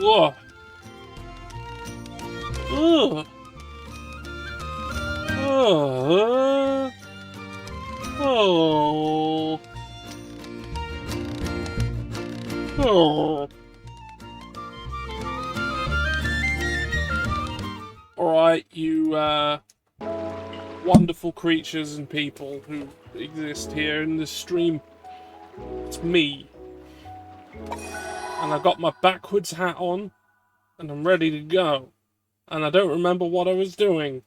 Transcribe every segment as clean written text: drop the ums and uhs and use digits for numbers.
Whoa. Ugh. Oh. Oh. Alright, you wonderful creatures and people who exist here in this stream. It's me. And I got my backwards hat on, and I'm ready to go. And I don't remember what I was doing.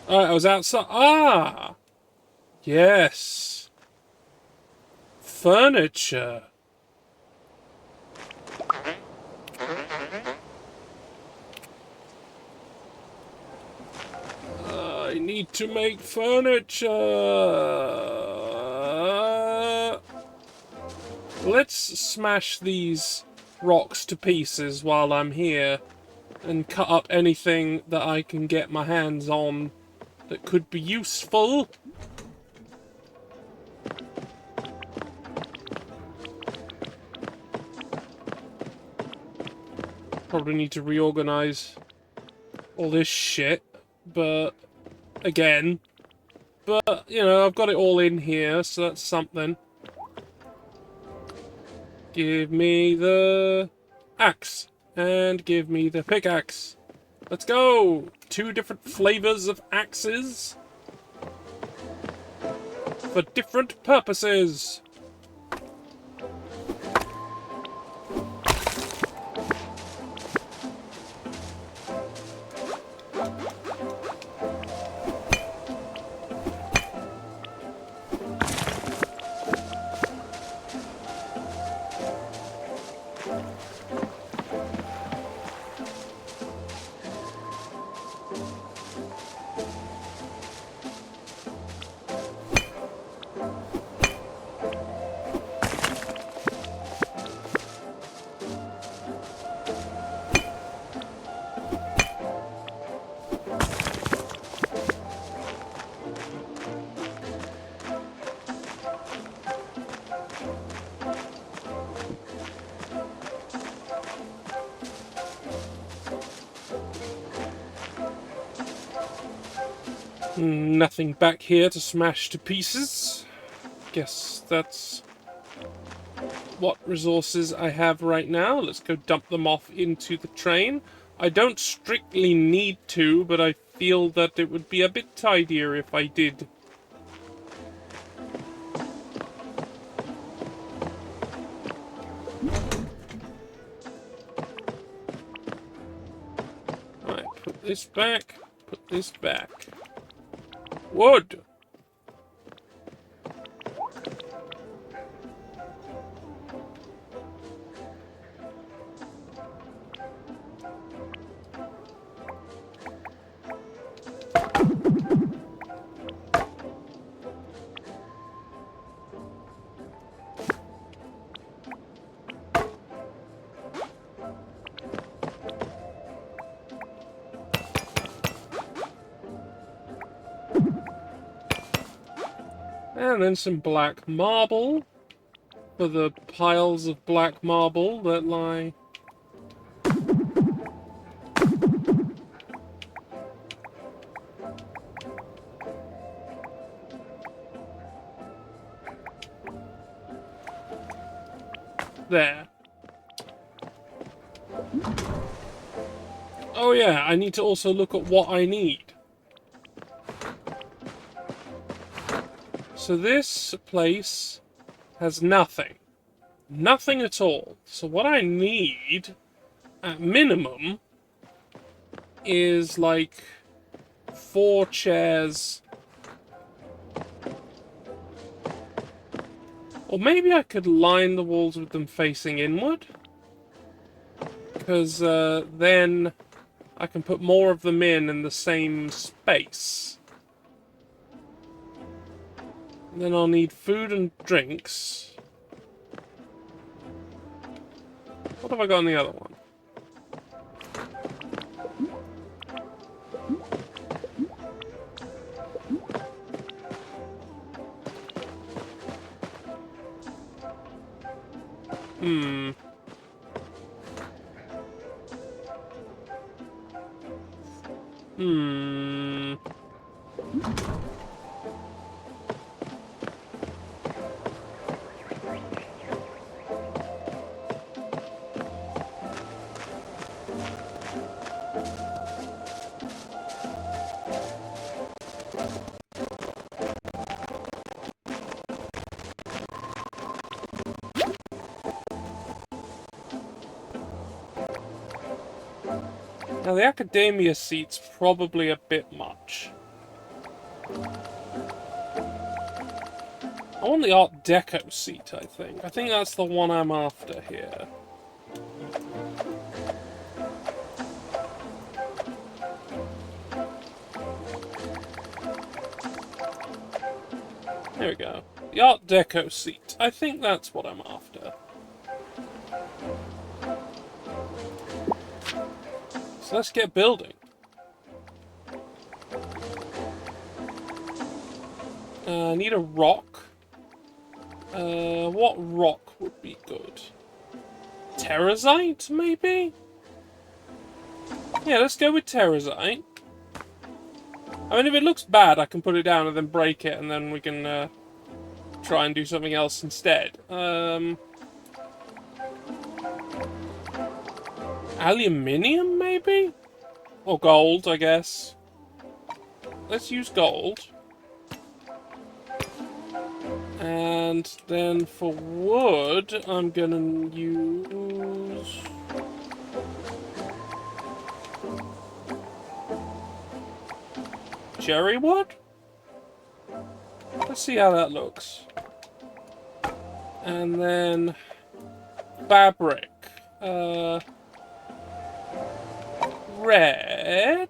Alright, I was outside. Ah! Yes. Furniture. I need to make furniture. Let's smash these rocks to pieces while I'm here and cut up anything that I can get my hands on that could be useful. Probably need to reorganize all this shit, but again, but you know, I've got it all in here, so that's something. Give me the axe and give me the pickaxe. Let's go! 2 different flavors of axes for different purposes. Nothing back here to smash to pieces. Guess that's what resources I have right now. Let's go dump them off into the train. I don't strictly need to, but I feel that it would be a bit tidier if I did. Alright, put this back, put this back. Wood! And then some black marble for the piles of black marble that lie. There. Oh yeah, I need to also look at what I need. So this place has nothing. Nothing at all. So what I need, at minimum, is like 4 chairs. Or maybe I could line the walls with them facing inward. Because then I can put more of them in the same space. And then I'll need food and drinks. What have I got on the other one? Hmm. Hmm. Now, the academia seat's probably a bit much. I want the Art Deco seat, I think. I think that's the one I'm after here. There we go. The Art Deco seat. I think that's what I'm after. So let's get building. I need a rock. What rock would be good? Terrazite, maybe? Yeah, let's go with Terrazite. I mean, if it looks bad, I can put it down and then break it, and then we can try and do something else instead. Aluminium, maybe? Or gold, I guess. Let's use gold. And then for wood, I'm gonna use... cherry wood? Let's see how that looks. And then... fabric. Red?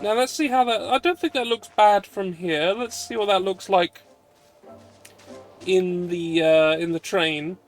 Now let's see how that... I don't think that looks bad from here. Let's see what that looks like in the train.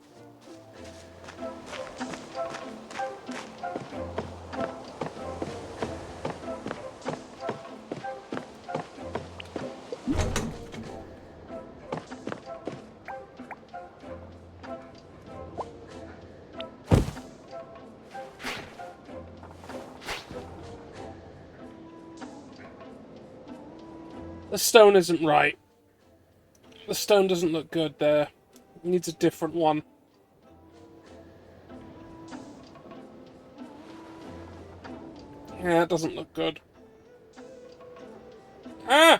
The stone isn't right. The stone doesn't look good there. It needs a different one. Yeah, it doesn't look good. Ah!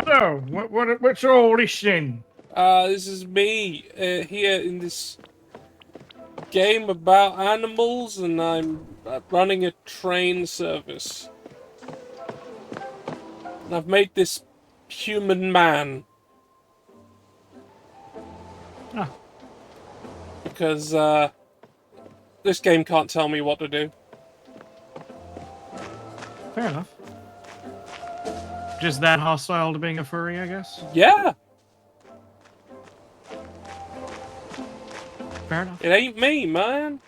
So, what's all this then? This is me here in this game about animals, and I'm running a train service. And I've made this human man. Ah. Because this game can't tell me what to do. Fair enough. Just that hostile to being a furry, I guess? Yeah! Fair enough. It ain't me, man.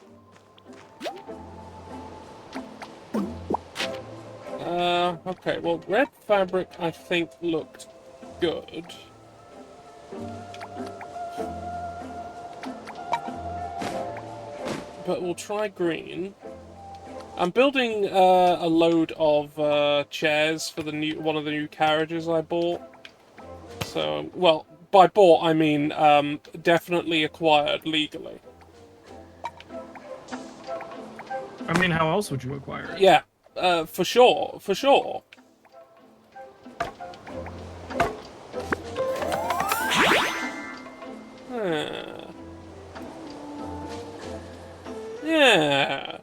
Okay, well, red fabric, I think, looked good. But we'll try green. I'm building a load of chairs for the one of the new carriages I bought. So, well, by bought I mean definitely acquired legally. I mean, how else would you acquire it? Yeah, for sure, for sure. Yeah.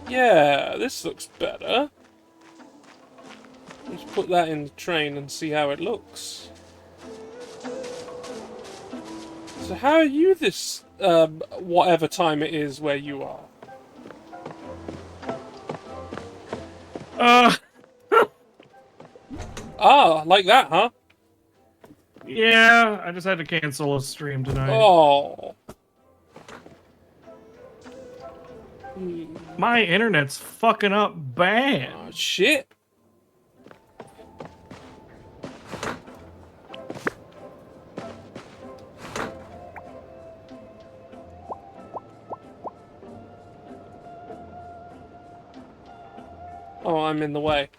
Yeah, this looks better. Let's put that in the train and see how it looks. So how are you this, whatever time it is where you are? Ah, like that, huh? Yeah, I just had to cancel a stream tonight. Oh. My internet's fucking up bad. Oh, shit. Oh, I'm in the way.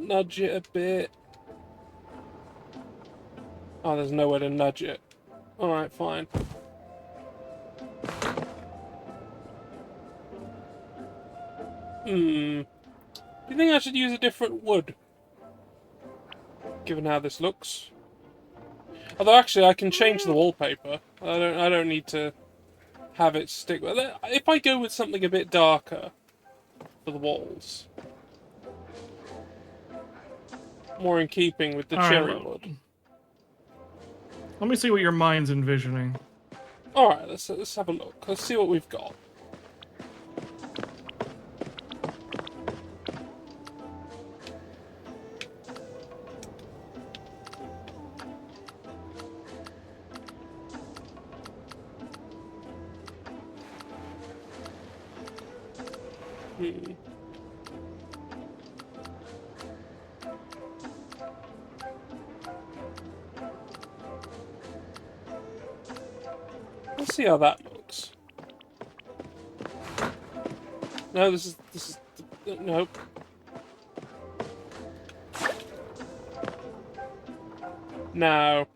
Nudge it a bit. Oh, there's nowhere to nudge it. Alright, fine. Do you think I should use a different wood? Given how this looks. Although actually I can change the wallpaper. I don't need to have it stick with it. If I go with something a bit darker for the walls. More in keeping with the cherry wood. Let me see what your mind's envisioning. Alright, let's have a look. Let's see what we've got. Let's see how that looks. No, this is nope. No.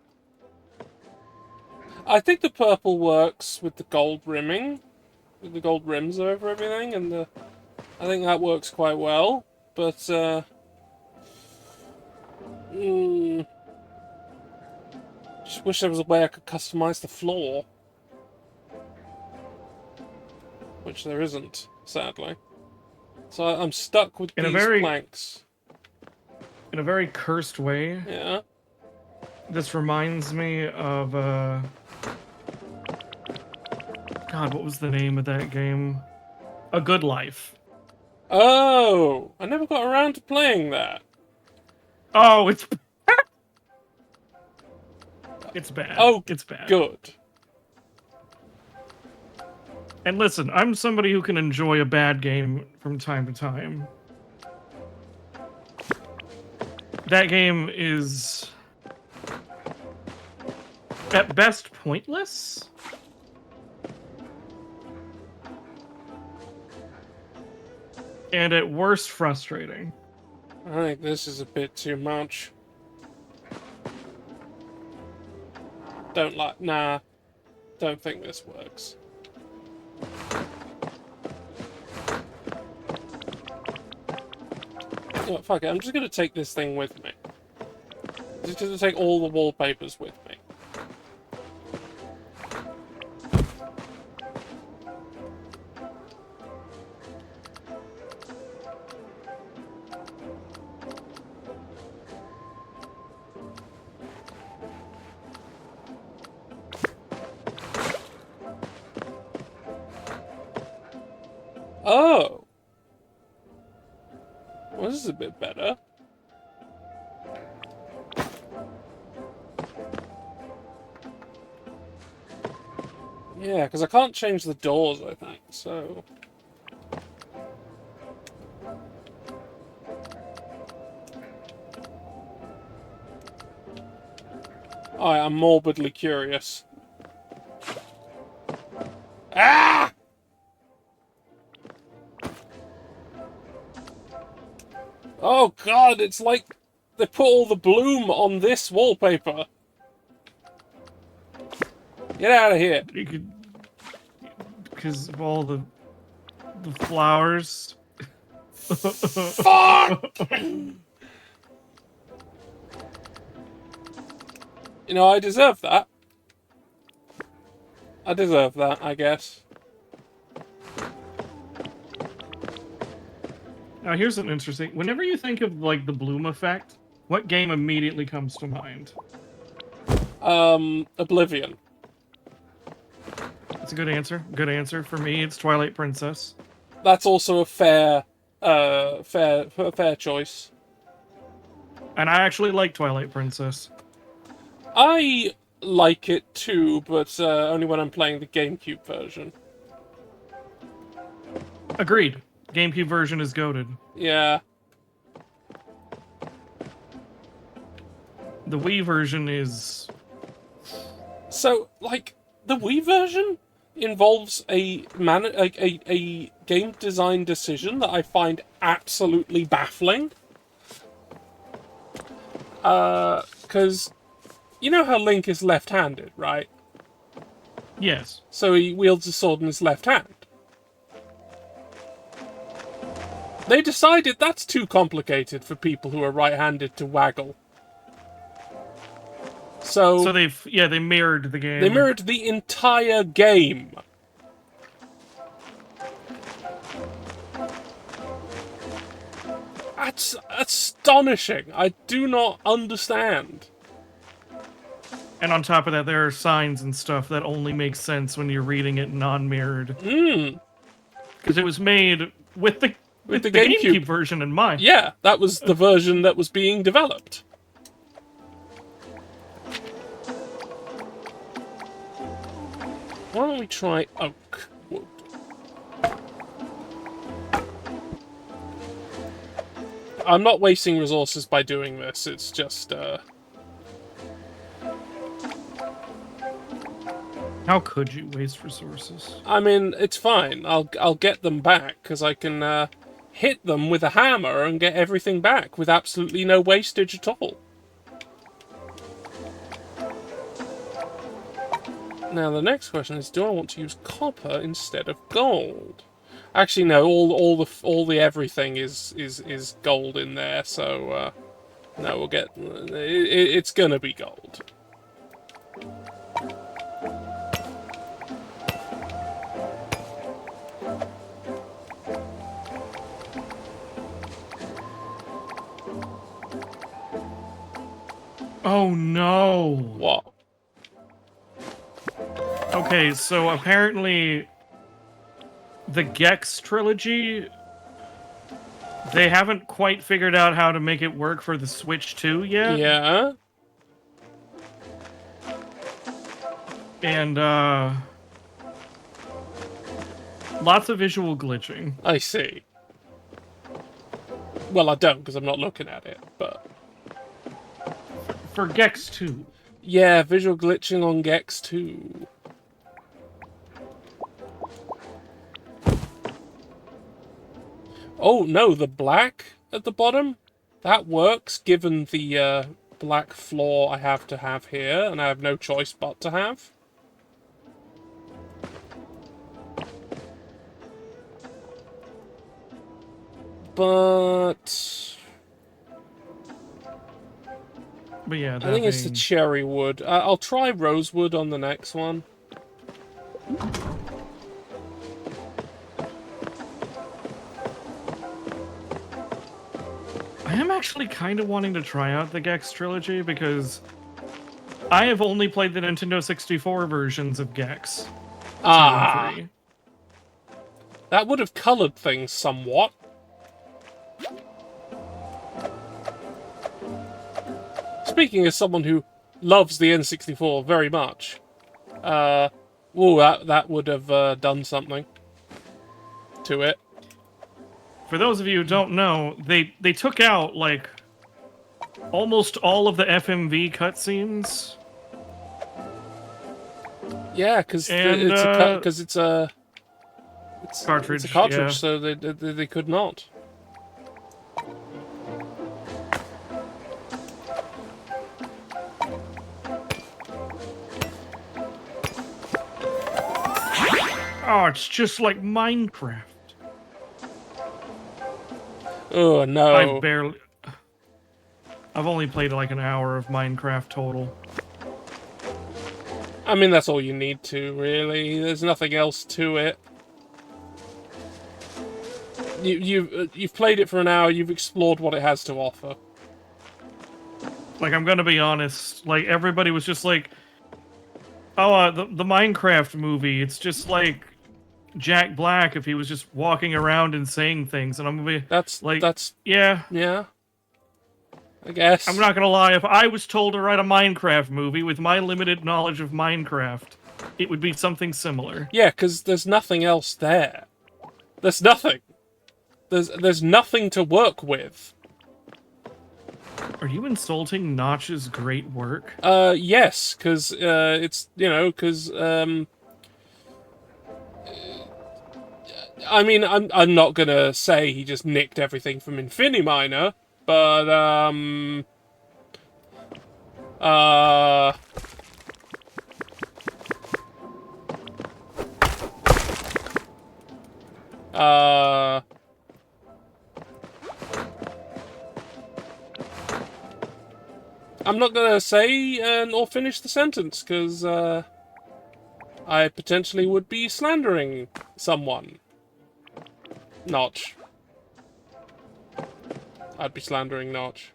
I think the purple works with the gold rimming, with the gold rims over everything, and I think that works quite well. But just wish there was a way I could customize the floor. Which there isn't, sadly. So I'm stuck with these planks. In a very cursed way. Yeah. This reminds me of, God, what was the name of that game? A Good Life. Oh! I never got around to playing that. Oh, it's... It's bad. Oh, it's bad. Good. And listen, I'm somebody who can enjoy a bad game from time to time. That game is, at best, pointless. And at worst, frustrating. I think this is a bit too much. Nah. Don't think this works. Oh, fuck it, I'm just gonna take this thing with me. Just gonna take all the wallpapers with me. Oh! Well, this is a bit better. Yeah, because I can't change the doors, I think, so... I'm morbidly curious. Ah! Oh god, it's like they put all the bloom on this wallpaper. Get out of here. You could... Because of all the flowers. Fuck! You know, I deserve that. I deserve that, I guess. Now, here's an interesting... Whenever you think of, like, the bloom effect, what game immediately comes to mind? Oblivion. That's a good answer. Good answer. For me, it's Twilight Princess. That's also a fair fair choice. And I actually like Twilight Princess. I like it too, but only when I'm playing the GameCube version. Agreed. GameCube version is goated. Yeah. The Wii version is... So, like, the Wii version involves a game design decision that I find absolutely baffling. Because you know how Link is left-handed, right? Yes. So he wields a sword in his left hand. They decided that's too complicated for people who are right-handed to waggle. So they mirrored the game. They mirrored the entire game. That's astonishing. I do not understand. And on top of that, there are signs and stuff that only make sense when you're reading it non-mirrored. Because it was made with the GameCube version in mind. Yeah, that was the version that was being developed. Why don't we try oak wood? I'm not wasting resources by doing this, it's just, How could you waste resources? I mean, it's fine. I'll get them back, because I can, hit them with a hammer and get everything back with absolutely no wastage at all. Now, the next question is, do I want to use copper instead of gold? Actually, no. All the everything is gold in there. So no, we'll get. It's gonna be gold. Oh no! What? Okay, so apparently the Gex trilogy, they haven't quite figured out how to make it work for the Switch 2 yet. Yeah. And lots of visual glitching. I see. Well, I don't, because I'm not looking at it, but... For Gex 2. Yeah, visual glitching on Gex 2. Oh, no, the black at the bottom? That works, given the black floor I have to have here, and I have no choice but to have. But yeah, I think it's the cherry wood. I'll try rosewood on the next one. I am actually kind of wanting to try out the Gex trilogy because I have only played the Nintendo 64 versions of Gex. Ah, 2 and 3. That would have colored things somewhat. Speaking as someone who loves the N64 very much, that would have done something to it. For those of you who don't know, they took out like almost all of the FMV cutscenes. Yeah, because it's a cartridge. It's a cartridge, yeah. so they could not. Oh, it's just like Minecraft. Oh no! I've only played like an hour of Minecraft total. I mean, that's all you need to, really. There's nothing else to it. You've played it for an hour. You've explored what it has to offer. Like, I'm gonna be honest. Like, everybody was just like, "Oh, the Minecraft movie. It's just like Jack Black if he was just walking around and saying things, and I'm gonna be That's yeah. I guess. I'm not gonna lie, if I was told to write a Minecraft movie with my limited knowledge of Minecraft, it would be something similar. Yeah, because there's nothing else there. There's nothing. There's nothing to work with. Are you insulting Notch's great work? Yes, because it's because I mean, I'm not gonna say he just nicked everything from Infiniminer, but I'm not gonna say or finish the sentence because I potentially would be slandering someone. Notch. I'd be slandering Notch.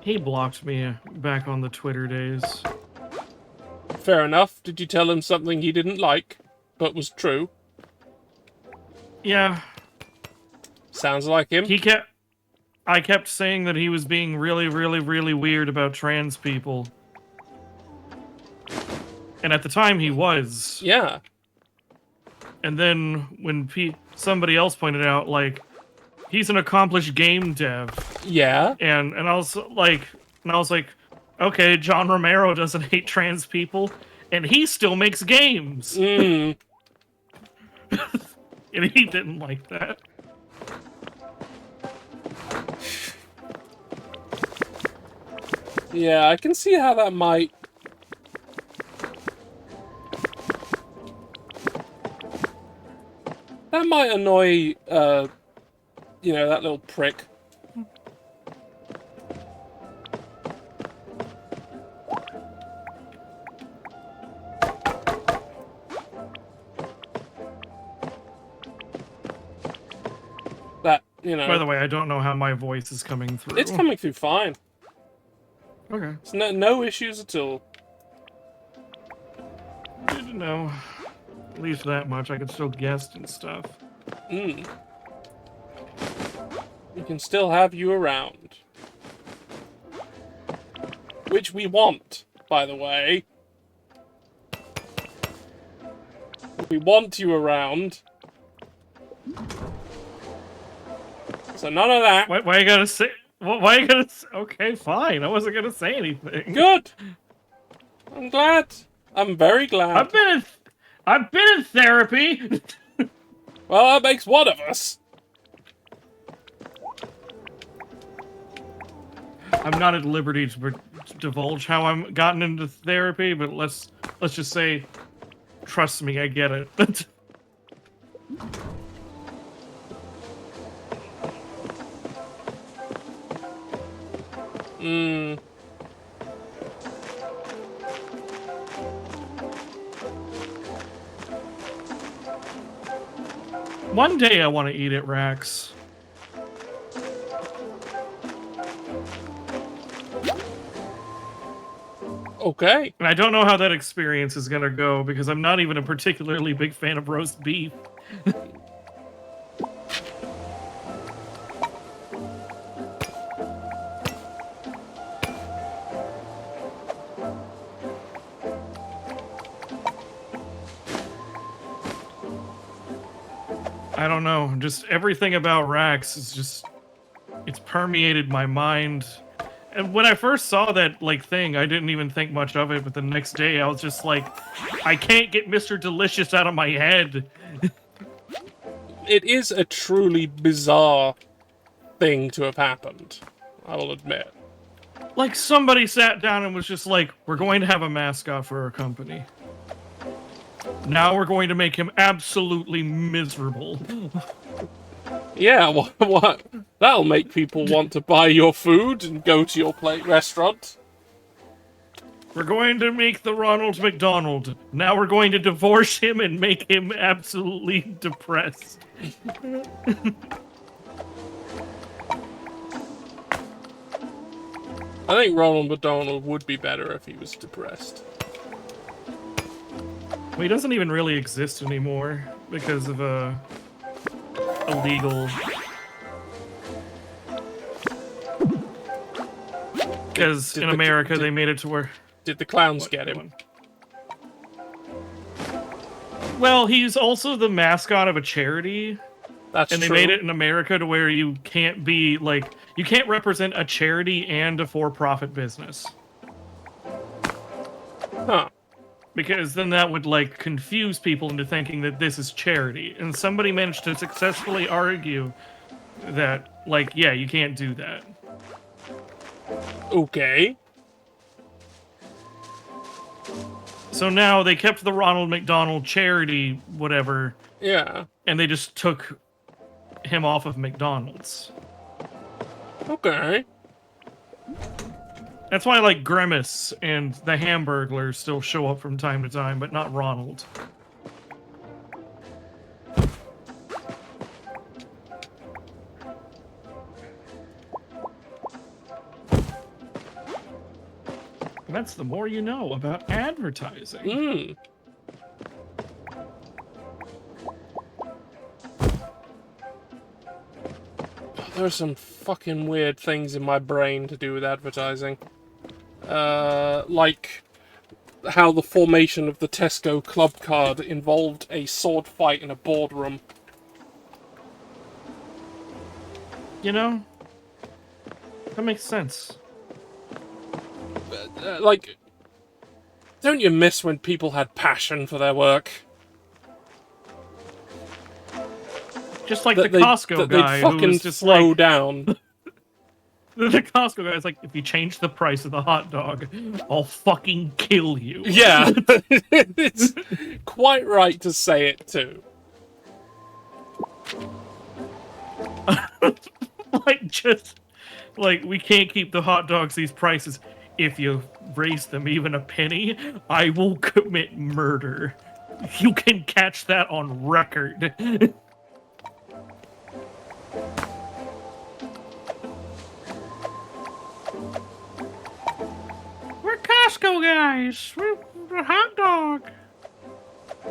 He blocked me back on the Twitter days. Fair enough. Did you tell him something he didn't like, but was true? Yeah. Sounds like him. I kept saying that he was being really, really, really weird about trans people. And at the time he was. Yeah. And then when somebody else pointed out, like, he's an accomplished game dev. Yeah. And I was like, okay, John Romero doesn't hate trans people, and he still makes games. Mm. And he didn't like that. Yeah, I can see how that might... That might annoy, that little prick. That, By the way, I don't know how my voice is coming through. It's coming through fine. Okay. It's no issues at all. Good to know. At least that much. I can still guest and stuff. We can still have you around. Which we want, by the way. We want you around. So none of that. Why you gotta say... Why you gonna... Okay, fine. I wasn't gonna say anything. Good. I'm glad. I'm very glad. I've been in therapy. Well, that makes one of us. I'm not at liberty to divulge how I'm gotten into therapy, but let's just say, trust me, I get it. One day I want to eat at Rax. Okay. And I don't know how that experience is gonna go because I'm not even a particularly big fan of roast beef. I don't know. Just everything about Rax is just... It's permeated my mind. And when I first saw that, thing, I didn't even think much of it, but the next day I was just like, I can't get Mr. Delicious out of my head. It is a truly bizarre thing to have happened, I will admit. Like, somebody sat down and was just like, we're going to have a mascot for our company. Now we're going to make him absolutely miserable. Yeah, what? That'll make people want to buy your food and go to your restaurant. We're going to make the Ronald McDonald. Now we're going to divorce him and make him absolutely depressed. I think Ronald McDonald would be better if he was depressed. Well, he doesn't even really exist anymore because of illegal. Because in America they made it to where. Did the clowns get him? Well, he's also the mascot of a charity. That's and they made it in America to where you can't be like you can't represent a charity and a for-profit business. Huh. Because then that would like confuse people into thinking that this is charity. And somebody managed to successfully argue that like, yeah, you can't do that. Okay. So now they kept the Ronald McDonald charity, whatever. Yeah. And they just took him off of McDonald's. Okay. That's why, like, Grimace and the Hamburglar still show up from time to time, but not Ronald. That's the more you know about advertising. Mm. There are some fucking weird things in my brain to do with advertising. Like how the formation of the Tesco club card involved a sword fight in a boardroom. You know, that makes sense. Like, don't you miss when people had passion for their work? Just like the Costco guy who was just slow down. The Costco guy's like, if you change the price of the hot dog, I'll fucking kill you. Yeah, it's quite right to say it too. Like, we can't keep the hot dogs these prices. If you raise them even a penny, I will commit murder. You can catch that on record. We're Costco guys. We're a hot dog.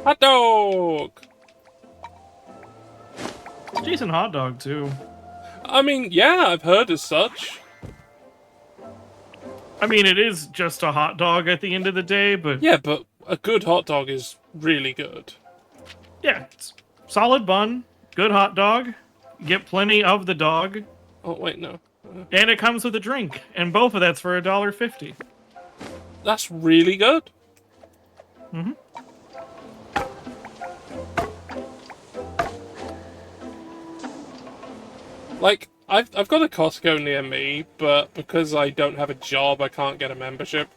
Hot dog! It's a decent hot dog, too. I mean, yeah, I've heard as such. I mean, it is just a hot dog at the end of the day, but... Yeah, but a good hot dog is really good. Yeah, it's solid bun, good hot dog, you get plenty of the dog. Oh, wait, no. And it comes with a drink, and both of that's for $1.50. That's really good. Mm-hmm. Like, I've got a Costco near me, but because I don't have a job, I can't get a membership.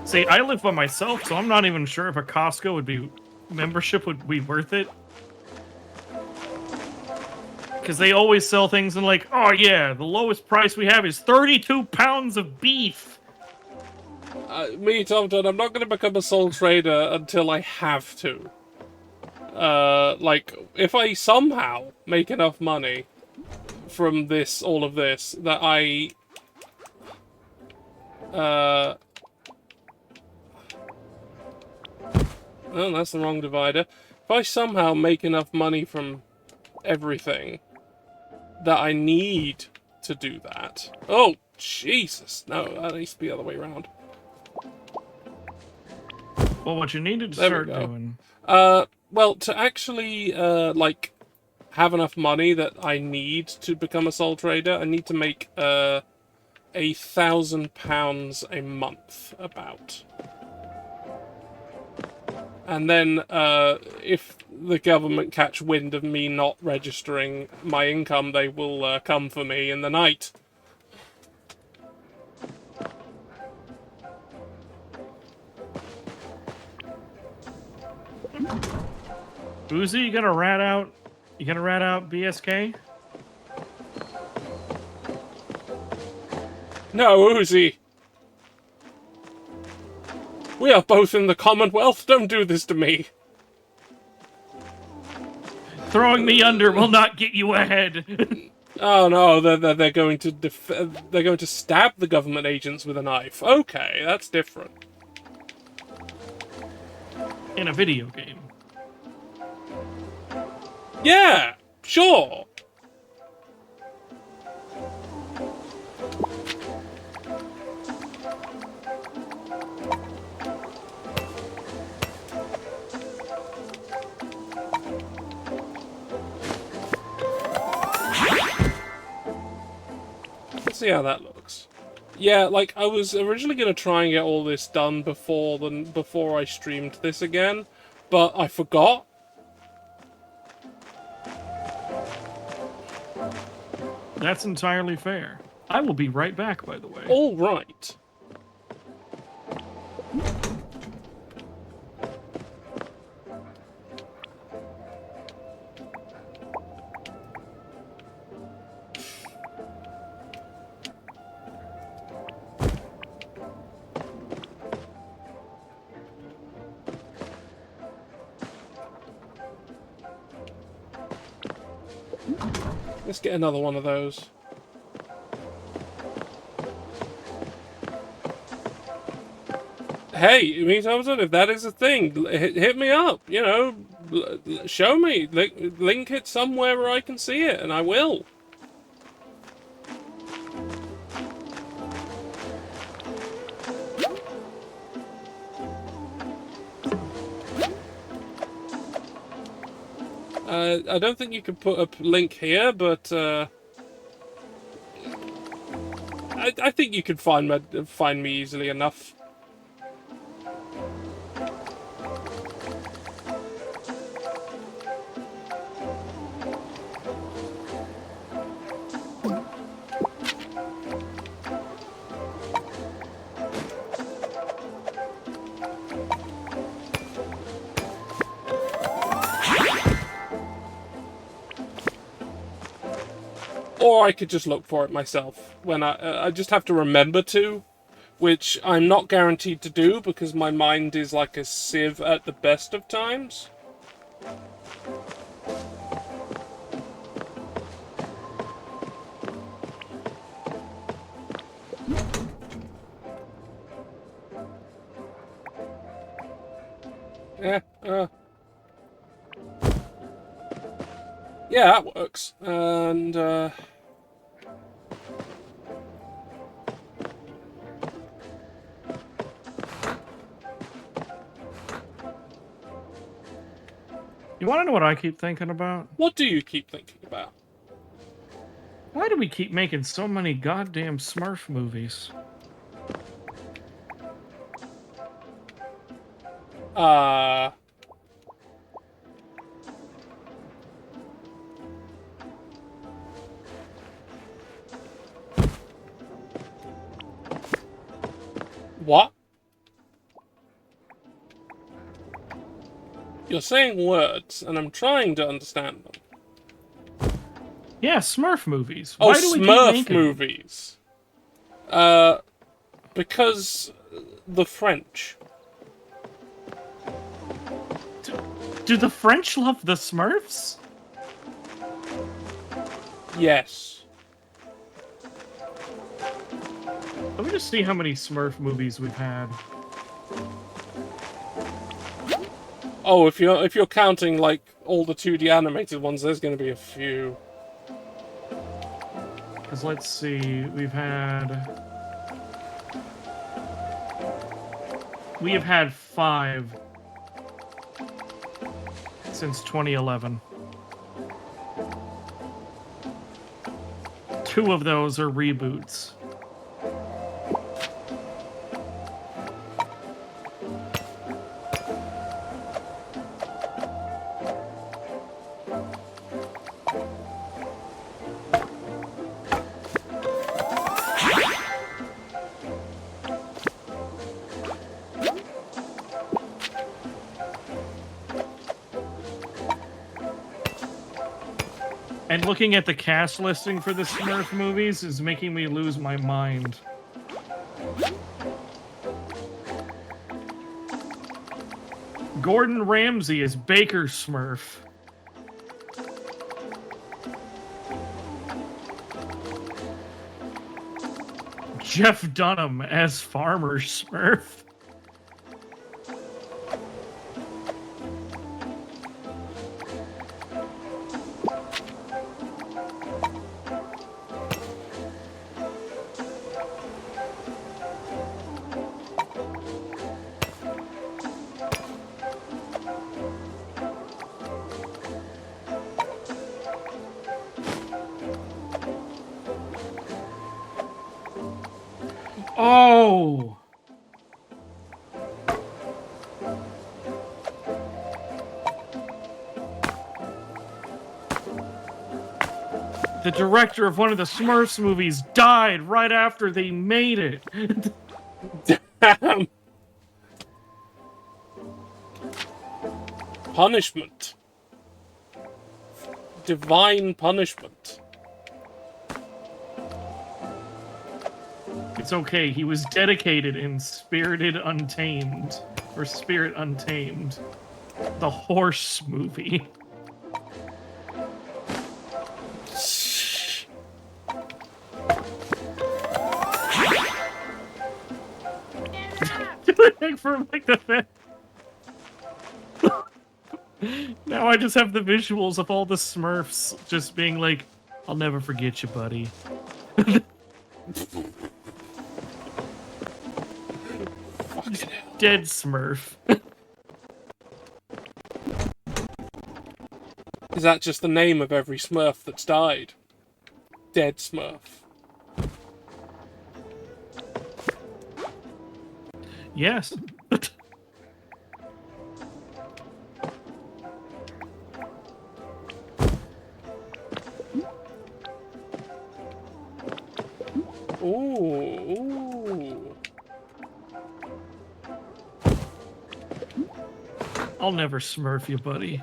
See, I live by myself, so I'm not even sure if a Costco membership would be worth it. Because they always sell things and like, oh yeah, the lowest price we have is 32 pounds of beef. Me, Tomton, I'm not going to become a sole trader until I have to. Like, if I somehow make enough money from this, all of this, that I... Oh, that's the wrong divider. If I somehow make enough money from everything that I need to do that... Oh, Jesus! No, that needs to be the other way around. Well, what you needed to start doing... well, to actually, like, have enough money that I need to become a sole trader, I need to make, £1,000 a month, about. And then, if the government catch wind of me not registering my income, they will, come for me in the night. Uzi, you gonna rat out BSK? No, Uzi. We are both in the Commonwealth. Don't do this to me. Throwing me under will not get you ahead. Oh no, they're going to they're going to stab the government agents with a knife. Okay, that's different. In a video game. Yeah, sure. Let's see how that looks. Yeah, like, I was originally going to try and get all this done before I streamed this again, but I forgot. That's entirely fair. I will be right back, by the way. All right. Let's get another one of those. Hey, me Thompson, if that is a thing, hit me up. You know, show me, link it somewhere where I can see it, and I will. I don't think you can put a link here, but I think you can find me easily enough. Or I could just look for it myself when I just have to remember to, which I'm not guaranteed to do because my mind is like a sieve at the best of times. Yeah, that works. And you want to know what I keep thinking about? What do you keep thinking about? Why do we keep making so many goddamn Smurf movies? What? You're saying words, and I'm trying to understand them. Yeah, Smurf movies. Oh, Why do we keep Smurf making movies. Because the French. Do the French love the Smurfs? Yes. Let me just see how many Smurf movies we've had. Oh, if you're counting like all the 2D animated ones, there's going to be a few. Because let's see, we have had 5 since 2011. 2 of those are reboots. And looking at the cast listing for the Smurf movies is making me lose my mind. Gordon Ramsay is Baker Smurf. Jeff Dunham as Farmer Smurf. Oh! The director of one of the Smurfs movies died right after they made it. Damn! Punishment. Divine punishment. It's okay, he was dedicated in Spirited Untamed. Or Spirit Untamed. The horse movie. For like the now I just have the visuals of all the Smurfs just being like, I'll never forget you, buddy. Dead Smurf. Is that just the name of every Smurf that's died? Dead Smurf. Yes. Ooh. I'll never Smurf you, buddy.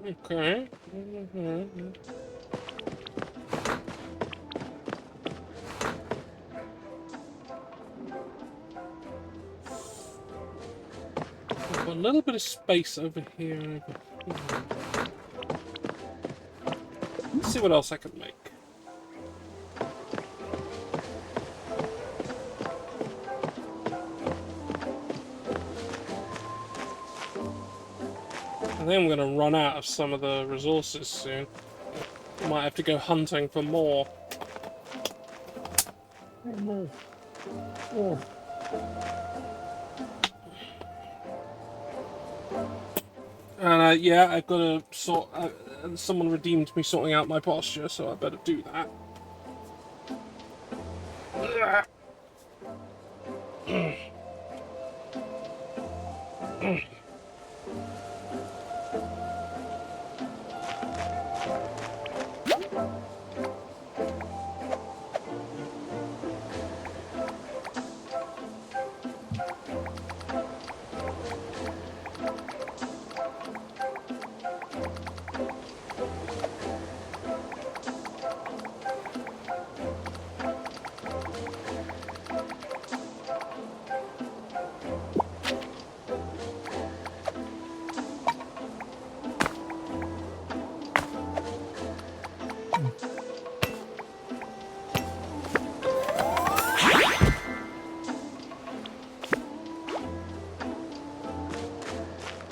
Okay. I've got a little bit of space over here. Let's see what else I can make. I think I'm going to run out of some of the resources soon. I might have to go hunting for more. And yeah, I've got to sort. Someone redeemed me sorting out my posture, so I better do that.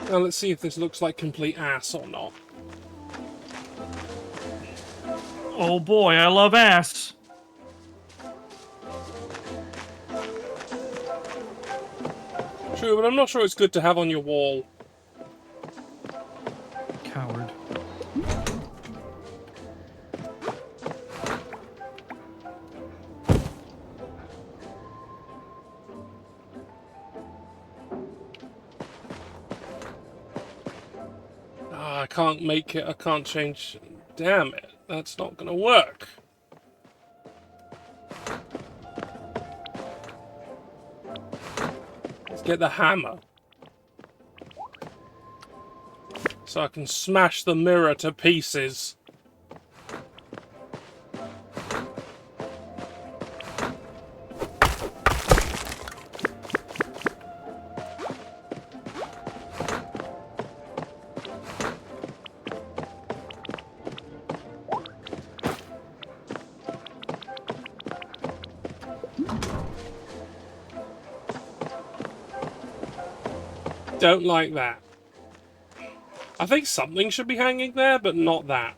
Now let's see if this looks like complete ass or not. Oh boy, I love ass. True, but I'm not sure it's good to have on your wall. Coward. Ah, I can't make it, I can't change... Damn it, that's not gonna work. Let's get the hammer. So I can smash the mirror to pieces. Don't like that. I think something should be hanging there, but not that.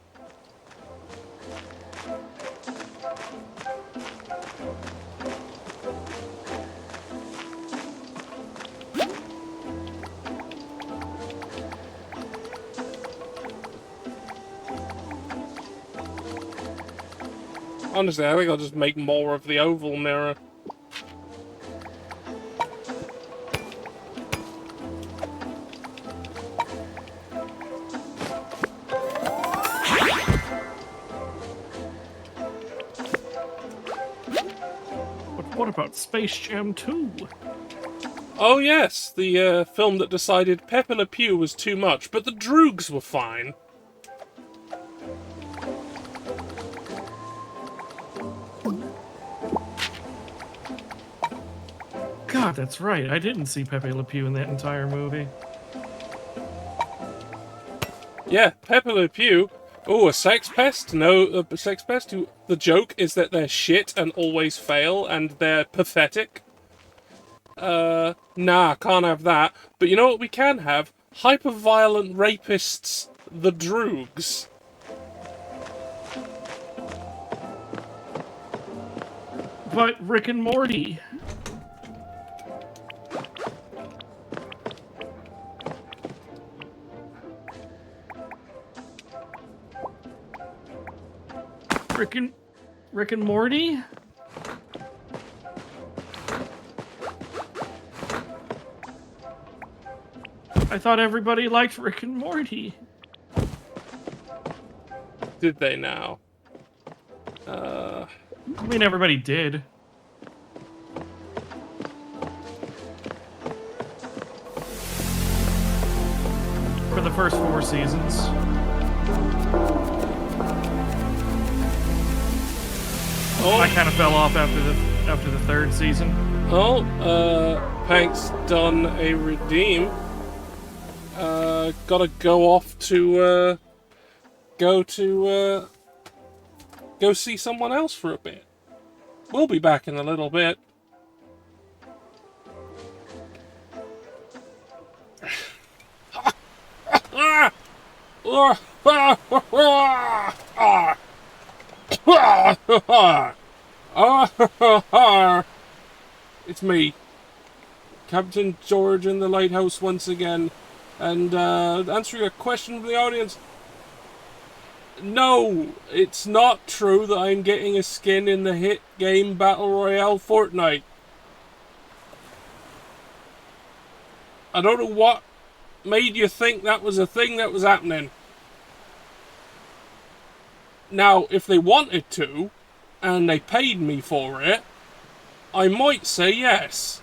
Honestly, I think I'll just make more of the oval mirror. What about Space Jam 2? Oh yes, the film that decided Pepe Le Pew was too much, but the Droogs were fine. God, that's right. I didn't see Pepe Le Pew in that entire movie. Yeah, Pepe Le Pew. Oh, a sex pest? No, a sex pest who... The joke is that they're shit and always fail, and they're pathetic. Nah, can't have that. But you know what we can have? Hyper-violent rapists, the Droogs. But Rick and Morty. Rick and Morty? I thought everybody liked Rick and Morty. Did they now? I mean, everybody did. For the first 4 seasons. Oh. I kind of fell off after the 3rd season. Oh, Pank's done a redeem. Gotta go off to, go see someone else for a bit. We'll be back in a little bit. It's me, Captain George in the lighthouse once again, and answering a question from the audience. No, it's not true that I'm getting a skin in the hit game Battle Royale Fortnite. I don't know what made you think that was a thing that was happening. Now, if they wanted to, and they paid me for it, I might say yes.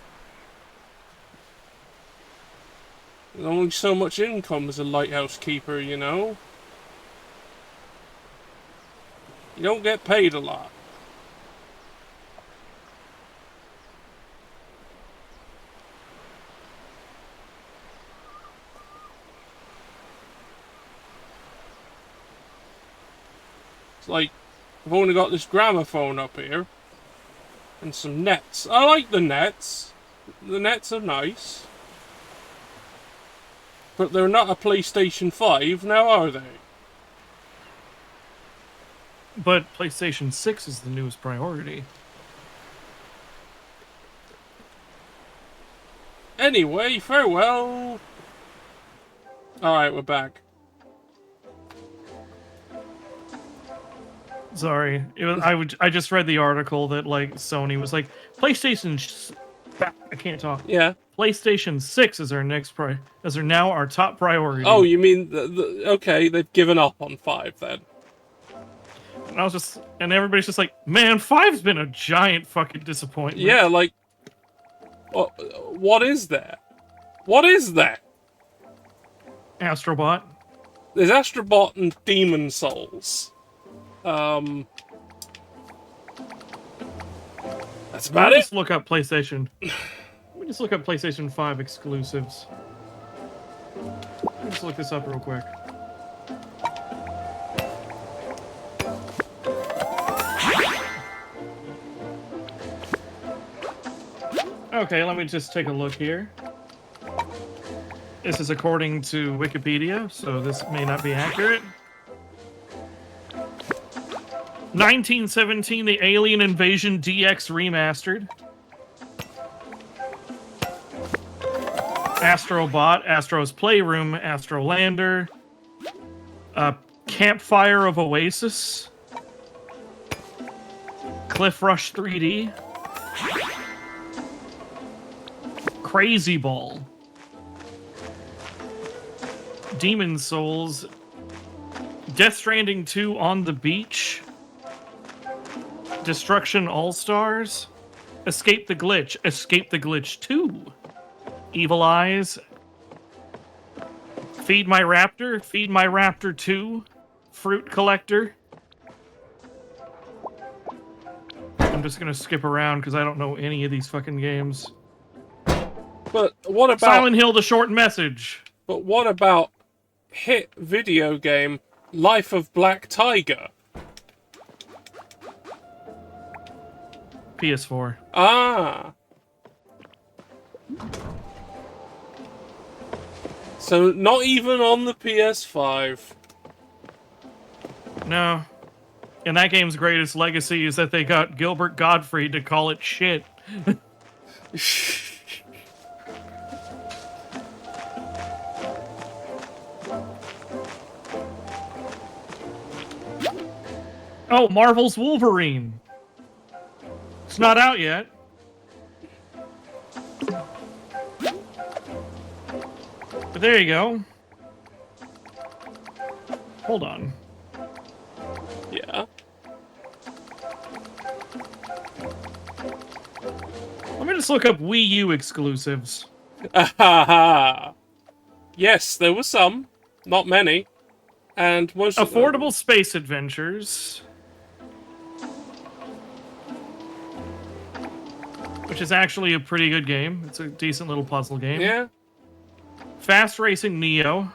There's only so much income as a lighthouse keeper, you know. You don't get paid a lot. It's like, I've only got this gramophone up here. And some nets. I like the nets. The nets are nice. But they're not a PlayStation 5 now, are they? But PlayStation 6 is the newest priority. Anyway, farewell. Alright, we're back. Sorry, I just read the article that like Sony was like I can't talk. Yeah. PlayStation 6 is our next now our top priority. Oh, you mean okay? They've given up on 5 then. And everybody's just like, man, 5's been a giant fucking disappointment. Yeah, like, what is there? What is there? Astrobot. There's Astrobot and Demon Souls. That's about it. Let's look up PlayStation. Let me just look up PlayStation 5 exclusives. Let me just look this up real quick. Okay, let me just take a look here. This is according to Wikipedia, so this may not be accurate. 1917, the Alien Invasion DX Remastered. Astrobot, Astro's Playroom, Astrolander. Campfire of Oasis. Cliff Rush 3D. Crazy Ball. Demon Souls. Death Stranding 2 on the Beach. Destruction All-Stars. Escape the Glitch 2. Evil Eyes. Feed My Raptor 2. Fruit Collector. I'm just gonna skip around because I don't know any of these fucking games. But what about Silent Hill: The Short Message? But what about hit video game Life of Black Tiger? PS4. Ah. So not even on the PS5. No. And that game's greatest legacy is that they got Gilbert Gottfried to call it shit. Oh, Marvel's Wolverine. It's not out yet. But there you go. Hold on. Yeah. Let me just look up Wii U exclusives. Ahaha. Yes, there were some. Not many. And most Affordable Space Adventures. Which is actually a pretty good game. It's a decent little puzzle game. Yeah. Fast Racing Neo.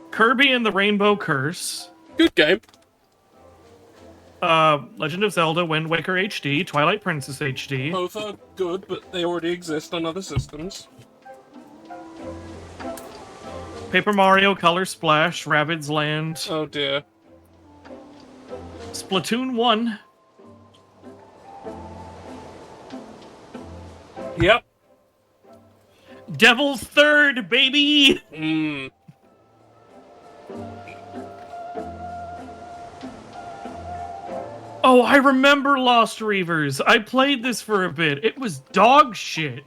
Kirby and the Rainbow Curse. Good game. Legend of Zelda Wind Waker HD. Twilight Princess HD. Both are good, but they already exist on other systems. Paper Mario Color Splash. Rabbids Land. Oh dear. Splatoon 1. Yep. Devil's Third, baby! Hmm. Oh, I remember Lost Reavers. I played this for a bit. It was dog shit.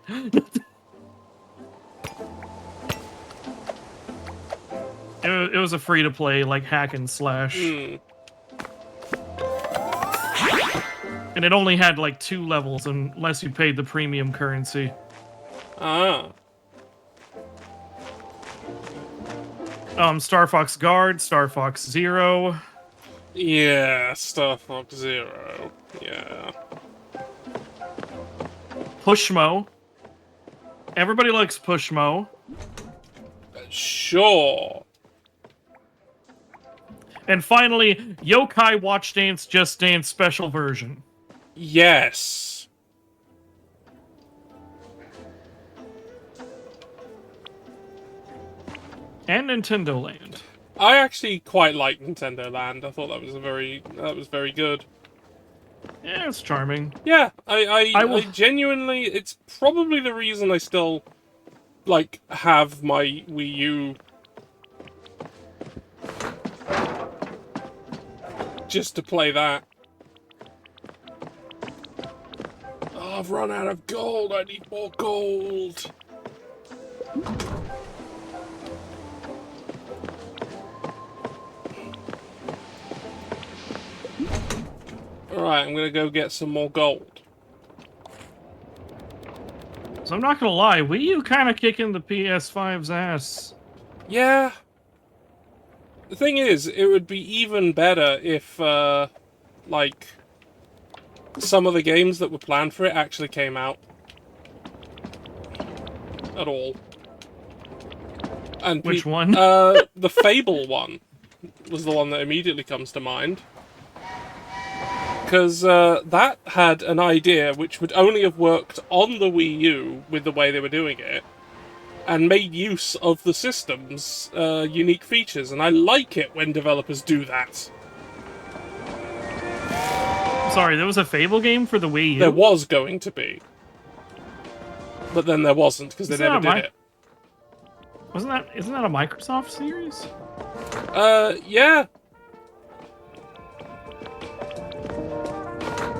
It was a free-to-play, like, hack and slash. Hmm. And it only had, like, 2 levels, unless you paid the premium currency. Ah. Star Fox Guard, Star Fox Zero. Yeah, Star Fox Zero. Yeah. Pushmo. Everybody likes Pushmo. Sure. And finally, Yokai Watch Dance Just Dance Special Version. Yes. And Nintendo Land. I actually quite like Nintendo Land. I thought that was very good. Yeah, it's charming. Yeah, I will... genuinely, it's probably the reason I still, like, have my Wii U. Just to play that. Oh, I've run out of gold. I need more gold. Alright, I'm gonna go get some more gold. So I'm not gonna lie, Wii U kind of kicking the PS5's ass. Yeah. The thing is, it would be even better if, like, some of the games that were planned for it actually came out. At all. And Which one? The Fable one was the one that immediately comes to mind. Because that had an idea which would only have worked on the Wii U with the way they were doing it, and made use of the system's unique features, and I like it when developers do that. Sorry, there was a Fable game for the Wii U? There was going to be. But then there wasn't, because they never did it. Isn't that a Microsoft series? Yeah.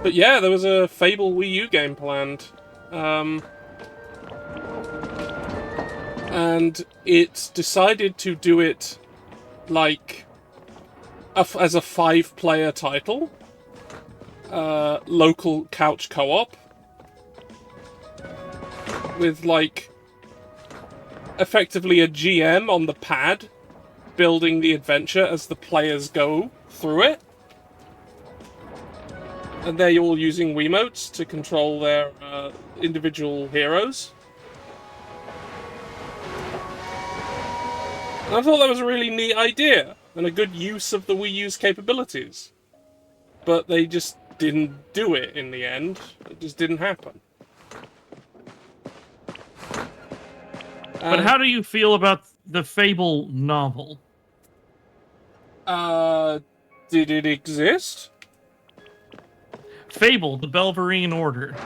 But yeah, there was a Fable Wii U game planned. And it decided to do it, like, as a 5-player title. Local couch co-op. With, like, effectively a GM on the pad, building the adventure as the players go through it. And they're all using Wiimotes to control their individual heroes. And I thought that was a really neat idea, and a good use of the Wii U's capabilities. But they just didn't do it in the end. It just didn't happen. But how do you feel about the Fable novel? Did it exist? Fable, the Belverine Order.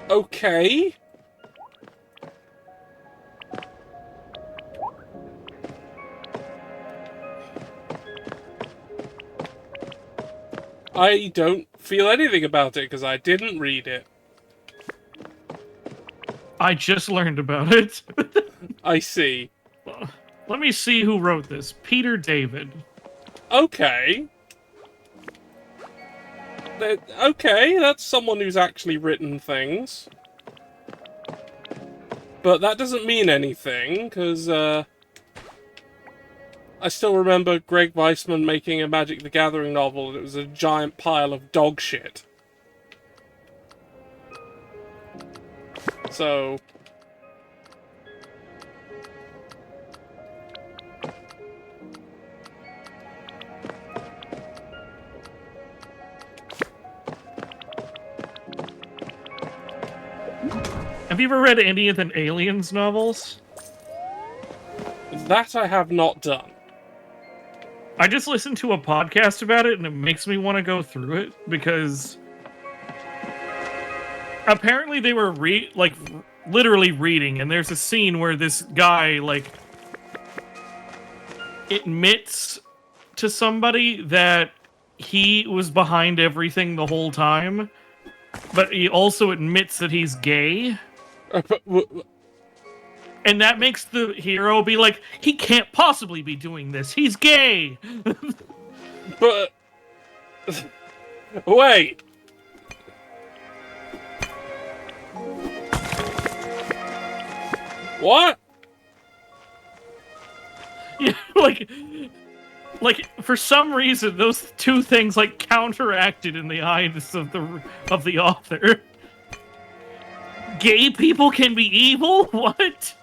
Okay. I don't feel anything about it because I didn't read it. I just learned about it. I see. Let me see who wrote this. Peter David. Okay. Okay, that's someone who's actually written things. But that doesn't mean anything, because, I still remember Greg Weisman making a Magic the Gathering novel, and it was a giant pile of dog shit. So... Have you ever read any of the Aliens novels? That I have not done. I just listened to a podcast about it, and it makes me want to go through it, because apparently they were literally reading, and there's a scene where this guy, like, admits to somebody that he was behind everything the whole time, but he also admits that he's gay. And that makes the hero be like, he can't possibly be doing this. He's gay. But... Wait. What? Yeah, like for some reason those two things like counteracted in the eyes of the author. Gay people can be evil? What?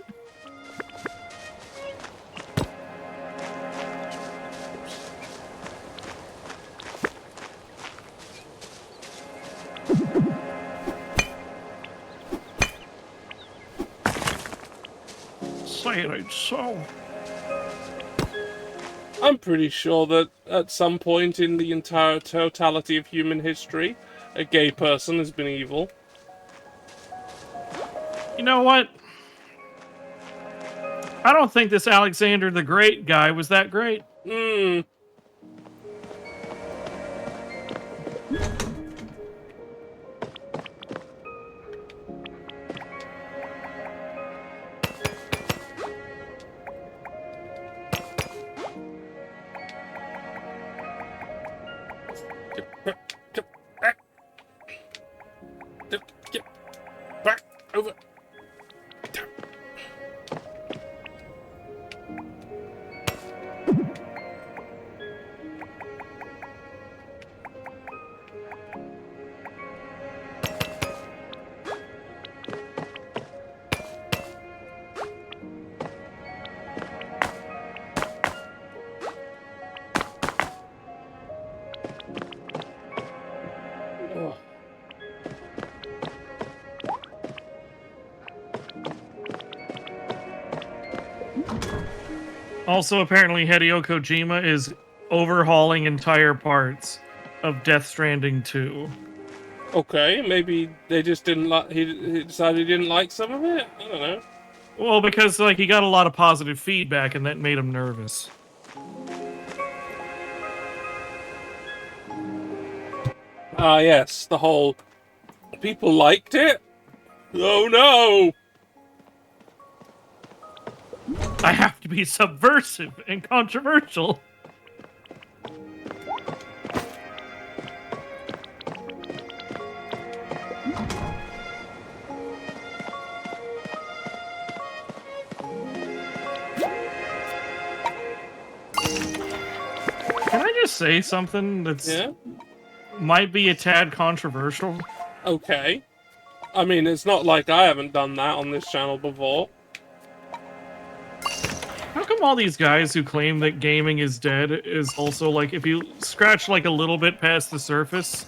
say it ain't so. I'm pretty sure that at some point in the entire totality of human history, a gay person has been evil. You know what? I don't think this Alexander the Great guy was that great. Hmm. Get back over. Oh. Also, apparently, Hideo Kojima is overhauling entire parts of Death Stranding 2. Okay, maybe they just didn't like. He decided he didn't like some of it. I don't know. Well, because like he got a lot of positive feedback, and that made him nervous. Ah, yes, the whole people liked it. Oh no! I have to be subversive and controversial. Can I just say something that's might be a tad controversial? Okay. I mean, it's not like I haven't done that on this channel before. How come all these guys who claim that gaming is dead is also like, if you scratch like a little bit past the surface,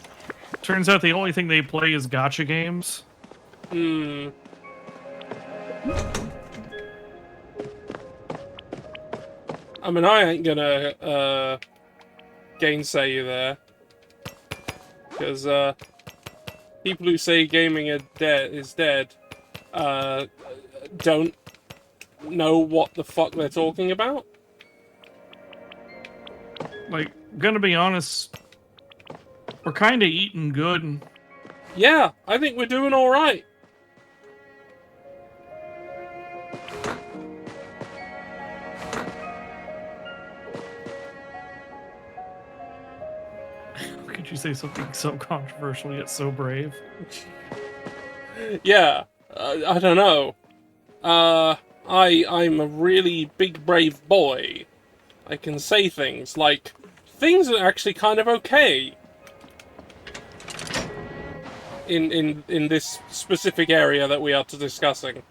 turns out the only thing they play is gacha games? Hmm. I mean, I ain't gonna, gainsay you there. Because, people who say gaming is dead, don't know what the fuck they're talking about. Like, gonna be honest, we're kind of eating good. Yeah, I think we're doing alright. Could you say something so controversial yet so brave? Yeah, I don't know. I'm a really big brave boy. I can say things like, things are actually kind of okay. In this specific area that we are discussing.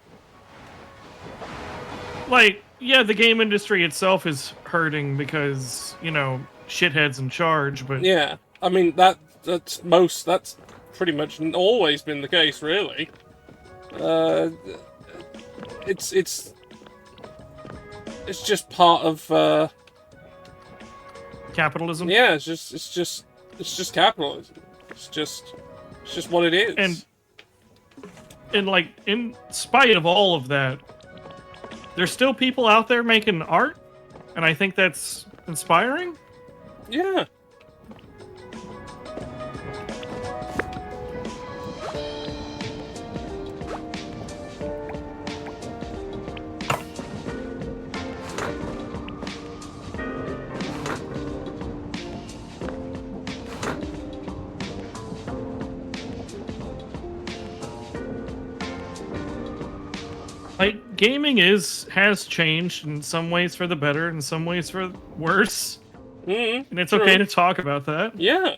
Like, yeah, the game industry itself is hurting because, you know, shitheads in charge, but... Yeah, I mean, that's pretty much always been the case, really. It's just part of, capitalism? Yeah, it's just capitalism. It's just what it is. And like, in spite of all of that, there's still people out there making art, and I think that's inspiring. Yeah. Like, gaming has changed in some ways for the better, in some ways for worse. Mm-hmm. And it's okay to talk about that. Yeah.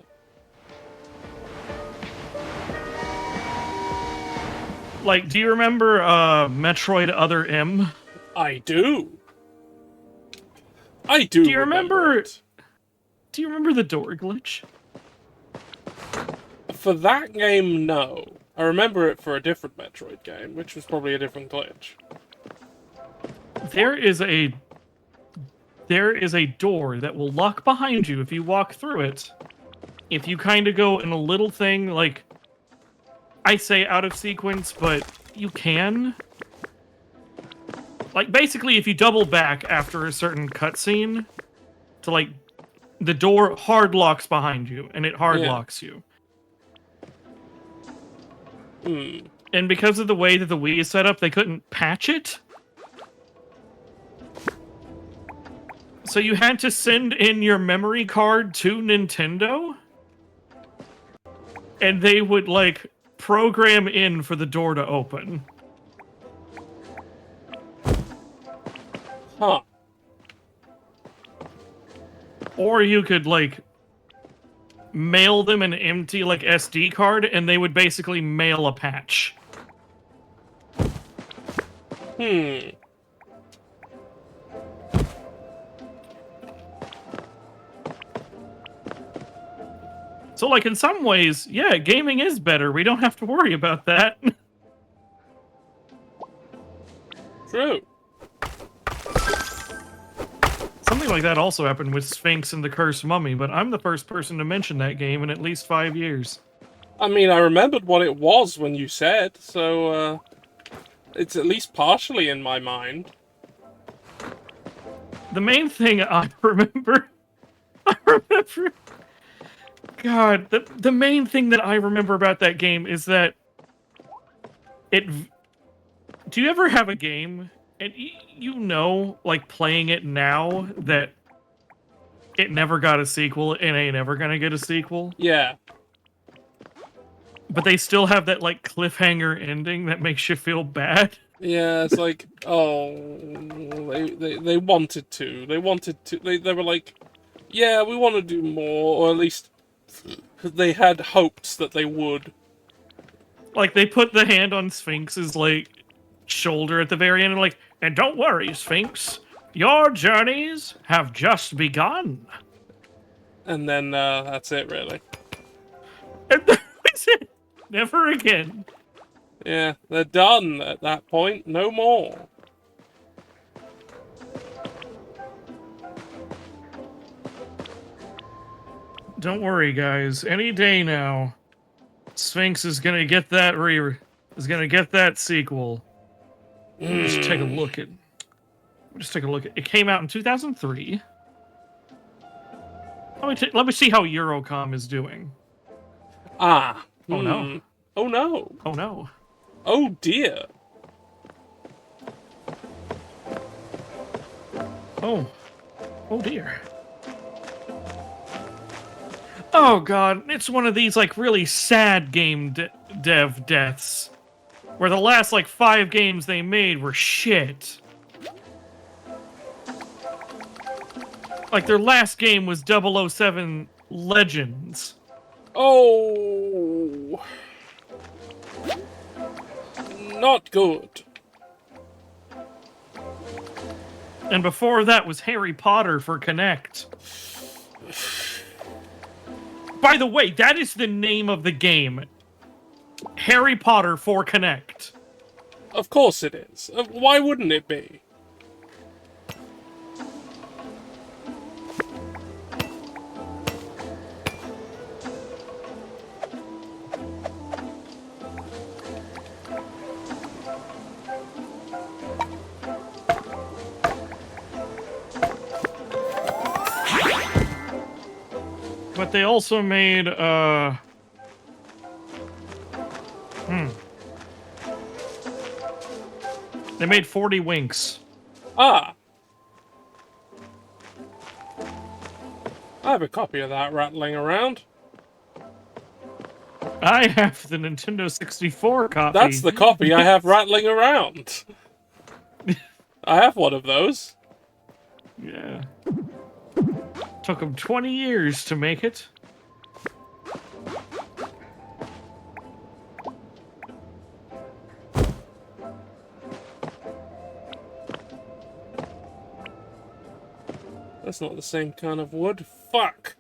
Like, do you remember Metroid Other M? I do. I do. Do you remember it. Do you remember the door glitch? For that game, no. I remember it for a different Metroid game, which was probably a different glitch. There is a door that will lock behind you if you walk through it. If you kind of go in a little thing, like, I say out of sequence, but you can. Like, basically, if you double back after a certain cutscene, to, like, the door hard locks behind you, and it hard locks you. And because of the way that the Wii is set up, they couldn't patch it. So you had to send in your memory card to Nintendo, and they would, like, program in for the door to open. Huh. Or you could, like, mail them an empty, like, SD card, and they would basically mail a patch. So, like, in some ways, yeah, gaming is better. We don't have to worry about that. True. Something like that also happened with Sphinx and the Cursed Mummy, but I'm the first person to mention that game in at least 5 years. I mean, I remembered what it was when you said, so, it's at least partially in my mind. The main thing I remember... God, the main thing that I remember about that game is that it... Do you ever have a game, and you know, like, playing it now, that it never got a sequel and ain't ever gonna get a sequel? Yeah. But they still have that, like, cliffhanger ending that makes you feel bad? Yeah, it's like, oh, they wanted to. They wanted to. They were like, yeah, we want to do more, or at least they had hopes that they would. Like, they put the hand on Sphinx's, like, shoulder at the very end and, like, and don't worry, Sphinx, your journeys have just begun. And then, that's it, really. And that was it. Never again. Yeah, they're done at that point. No more. Don't worry, guys. Any day now, Sphinx is gonna get that sequel. Just take a look at. It came out in 2003. Let me see how Eurocom is doing. Ah. Oh no. Oh no. Oh no. Oh dear. Oh. Oh dear. Oh god, it's one of these, like, really sad game dev deaths. Where the last, like, 5 games they made were shit. Like, their last game was 007 Legends. Oh. Not good. And before that was Harry Potter for Kinect. By the way, that is the name of the game. Harry Potter for Kinect. Of course it is. Why wouldn't it be? But they also made, They made 40 Winks. Ah. I have a copy of that rattling around. I have the Nintendo 64 copy. That's the copy I have rattling around. I have one of those. Yeah. Took them 20 years to make it. That's not the same kind of wood. Fuck.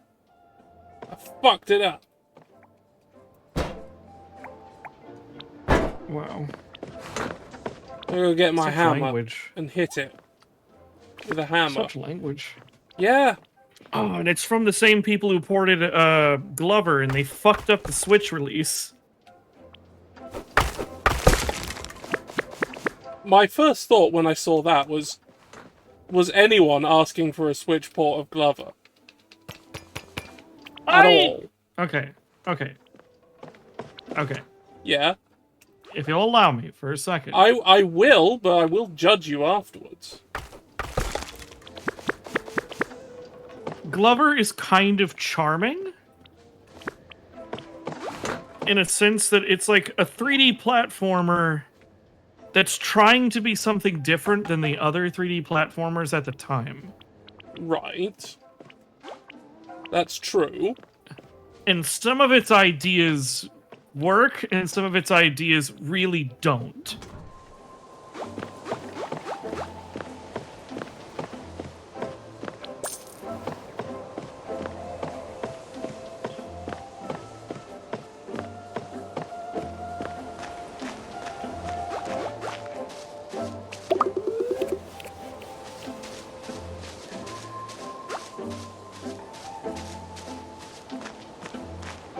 I fucked it up. Wow. I'm gonna get my Such hammer language. and hit it. with a hammer. Such language. Yeah. Oh, and it's from the same people who ported Glover, and they fucked up the Switch release. My first thought when I saw that was anyone asking for a Switch port of Glover? At all. Okay. Yeah. If you'll allow me for a second. I will, but I will judge you afterwards. Glover is kind of charming. In a sense that it's like a 3D platformer that's trying to be something different than the other 3D platformers at the time. Right. That's true. And some of its ideas work, and some of its ideas really don't.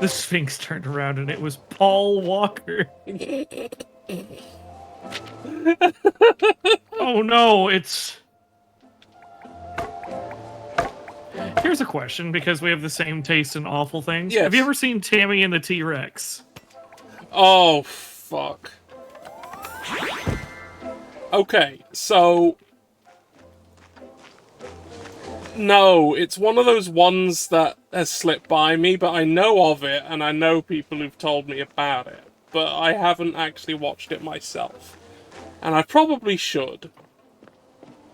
The Sphinx turned around and it was Paul Walker. Oh no, it's... Here's a question, because we have the same taste in awful things. Yes. Have you ever seen Tammy and the T-Rex? Oh, fuck. Okay, so... No, it's one of those ones that has slipped by me, but I know of it, and I know people who've told me about it. But I haven't actually watched it myself. And I probably should.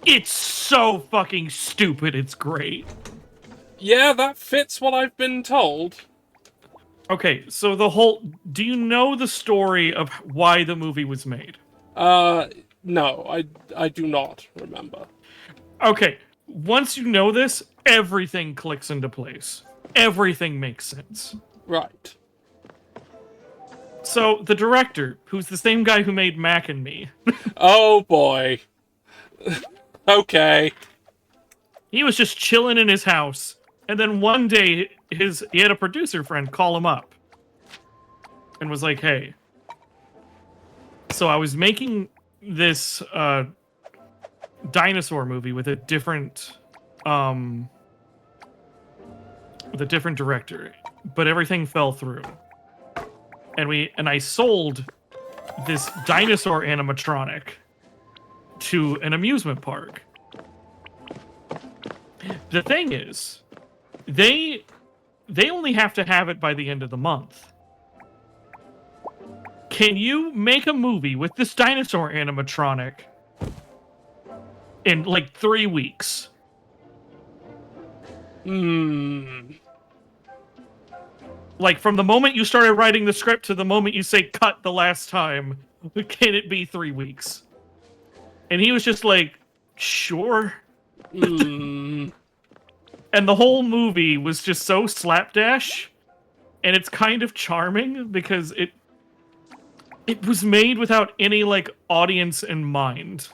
It's so fucking stupid, it's great. Yeah, that fits what I've been told. Okay, so the whole... Do you know the story of why the movie was made? No, I do not remember. Okay, once you know this, everything clicks into place. Everything makes sense. Right. So, the director, who's the same guy who made Mac and Me... Oh, boy. Okay. He was just chilling in his house, and then one day, he had a producer friend call him up. And was like, hey... So I was making this, dinosaur movie with a different director, but everything fell through, and I sold this dinosaur animatronic to an amusement park. The thing is, they only have to have it by the end of the month. Can you make a movie with this dinosaur animatronic in, like, 3 weeks? Like, from the moment you started writing the script to the moment you say cut the last time, can it be 3 weeks? And he was just like, sure. And the whole movie was just so slapdash, and it's kind of charming because it was made without any, like, audience in mind.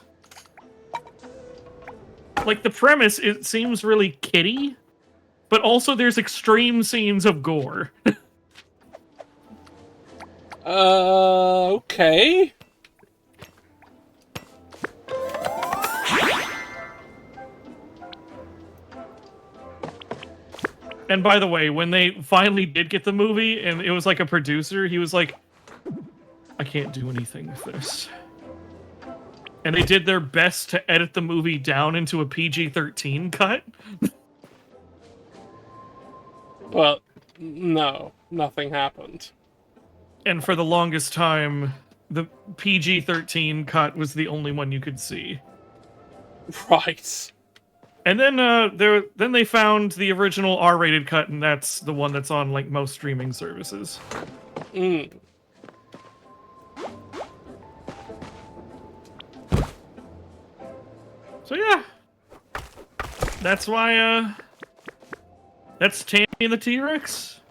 Like, the premise, it seems really kiddie, but also there's extreme scenes of gore. Okay. And by the way, when they finally did get the movie, and it was like a producer, he was like, I can't do anything with this. And they did their best to edit the movie down into a PG-13 cut. Well, no, nothing happened. And for the longest time, the PG-13 cut was the only one you could see. Right. And then then they found the original R-rated cut, and that's the one that's on, like, most streaming services. So yeah, that's why, that's Tammy and the T-Rex.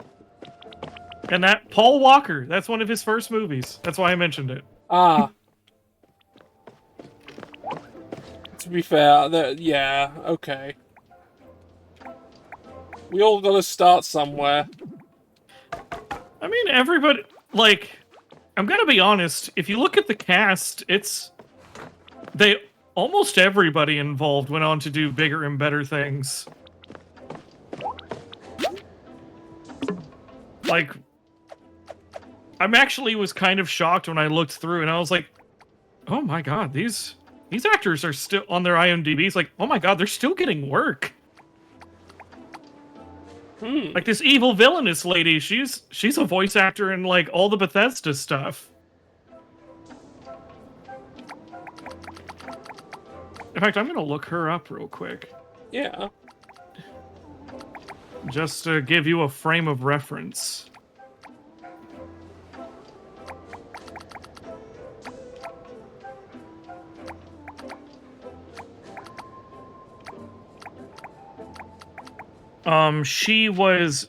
And that, Paul Walker, that's one of his first movies. That's why I mentioned it. Ah. To be fair, yeah, okay. We all gotta start somewhere. I mean, everybody, like, I'm gonna be honest, if you look at the cast, almost everybody involved went on to do bigger and better things. Like, I'm actually was kind of shocked when I looked through and I was like, oh my god, these actors are still on their IMDb's like, oh my god, they're still getting work. Like this evil villainous lady, she's a voice actor in like all the Bethesda stuff. In fact, I'm gonna look her up real quick. Yeah. Just to give you a frame of reference. She was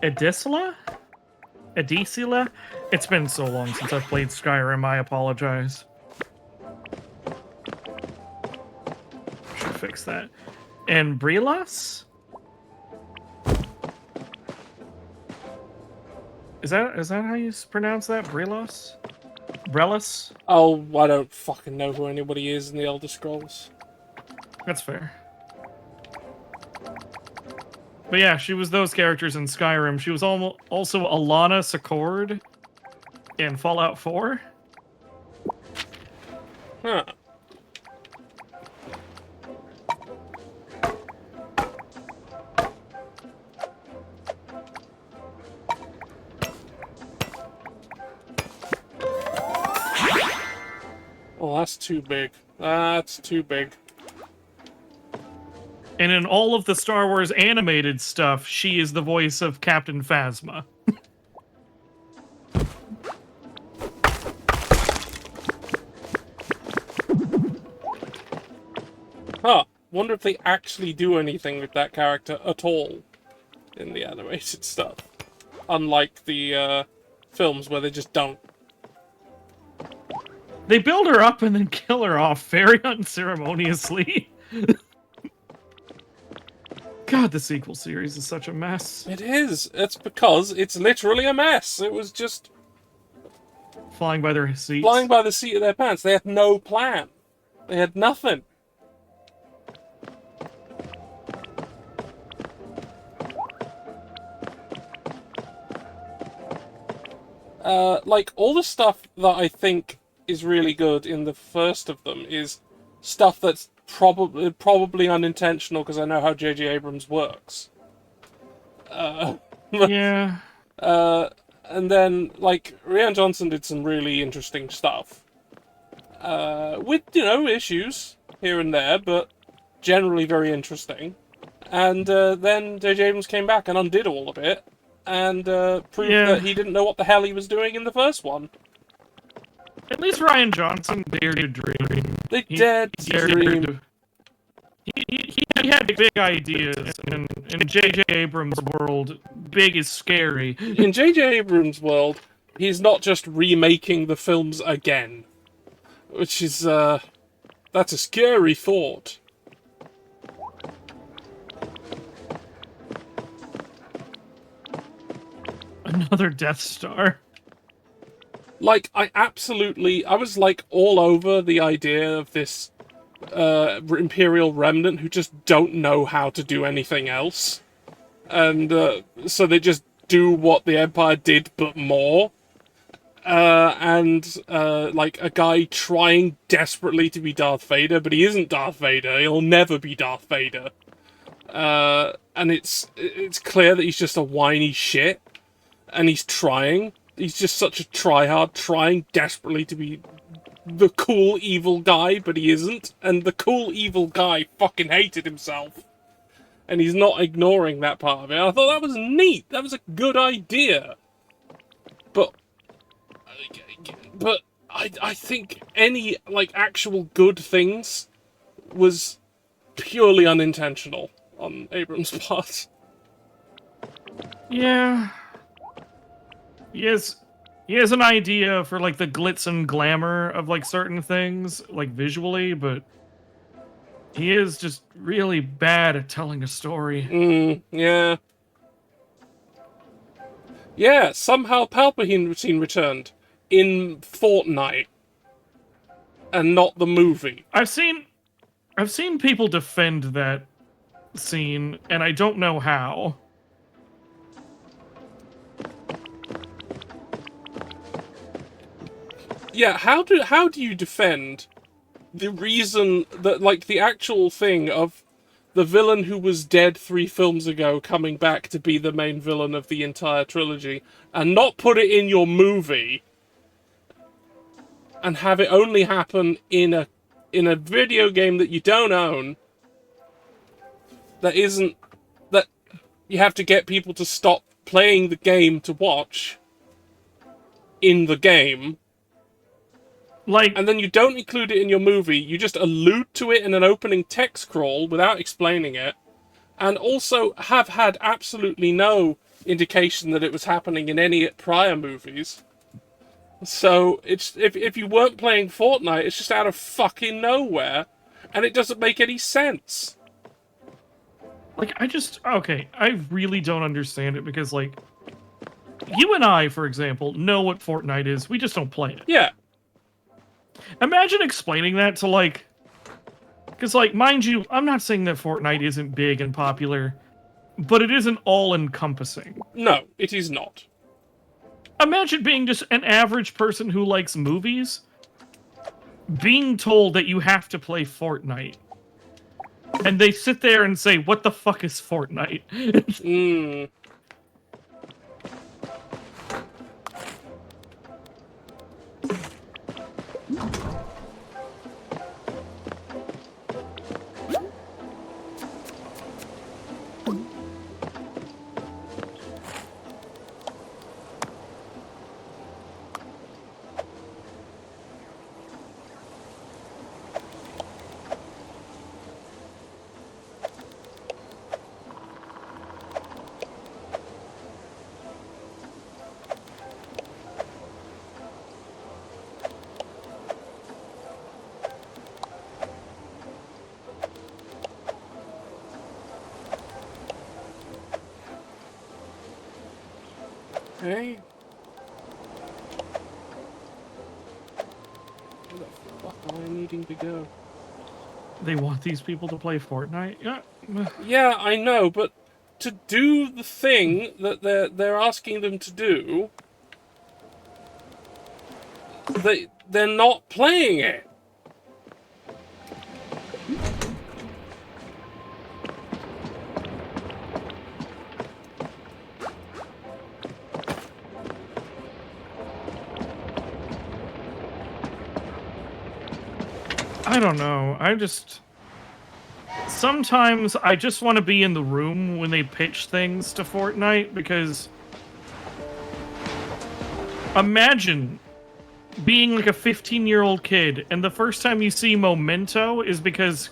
Edisla? Edisila? It's been so long since I've played Skyrim, I apologize. Should fix that. And Brelas? Is that how you pronounce that? Brelas? Brelas? Oh, I don't fucking know who anybody is in the Elder Scrolls. That's fair. But yeah, she was those characters in Skyrim. She was also Alana Secord in Fallout 4. Huh. Oh, that's too big. That's too big. And in all of the Star Wars animated stuff, she is the voice of Captain Phasma. Huh. Wonder if they actually do anything with that character at all in the animated stuff. Unlike the films where they just don't. They build her up and then kill her off very unceremoniously. God, the sequel series is such a mess. It is. It's because it's literally a mess. It was just Flying by their seats. flying by the seat of their pants. They had no plan. They had nothing. Like, all the stuff that I think is really good in the first of them is stuff that's probably unintentional, because I know how J.J. Abrams works. Yeah. And then, like, Rian Johnson did some really interesting stuff. With, issues here and there, but generally very interesting. And then J.J. Abrams came back and undid all of it, and proved that he didn't know what the hell he was doing in the first one. At least Rian Johnson dared to dream. They dared to dream. He had big ideas, and in J.J. Abrams' world, big is scary. In J.J. Abrams' world, he's not just remaking the films again. Which is, that's a scary thought. Another Death Star. Like, I was, like, all over the idea of this Imperial Remnant who just don't know how to do anything else. And so they just do what the Empire did, but more. Like, a guy trying desperately to be Darth Vader, but he isn't Darth Vader. He'll never be Darth Vader. And it's clear that he's just a whiny shit. And he's trying. He's just such a tryhard, trying desperately to be the cool evil guy, but he isn't. And the cool evil guy fucking hated himself. And he's not ignoring that part of it. I thought that was neat. That was a good idea. But I think any, like, actual good things was purely unintentional on Abrams' part. Yeah. Yes. He has an idea for like the glitz and glamour of like certain things, like visually, but he is just really bad at telling a story. Yeah. Yeah, somehow Palpatine returned in Fortnite and not the movie. I've seen people defend that scene, and I don't know how. Yeah, how do you defend the reason that, like, the actual thing of the villain who was dead 3 films ago coming back to be the main villain of the entire trilogy, and not put it in your movie, and have it only happen in a video game that you don't own, that you have to get people to stop playing the game to watch in the game. Like, And then you don't include it in your movie, you just allude to it in an opening text crawl without explaining it, and also have had absolutely no indication that it was happening in any prior movies. So, it's if you weren't playing Fortnite, it's just out of fucking nowhere, and it doesn't make any sense. like I really don't understand it because, like, you and I, for example, know what Fortnite is. We just don't play it. Yeah. Imagine explaining that to, like... Because, like, mind you, I'm not saying that Fortnite isn't big and popular, but it isn't all-encompassing. No, it is not. Imagine being just an average person who likes movies, being told that you have to play Fortnite. And they sit there and say, what the fuck is Fortnite? Okay. Where the fuck am I needing to go? They want these people to play Fortnite? Yeah. Yeah, I know, but to do the thing that they're asking them to do, they're not playing it. I don't know. Sometimes I just want to be in the room when they pitch things to Fortnite because imagine being like a 15-year-old kid and the first time you see Memento is because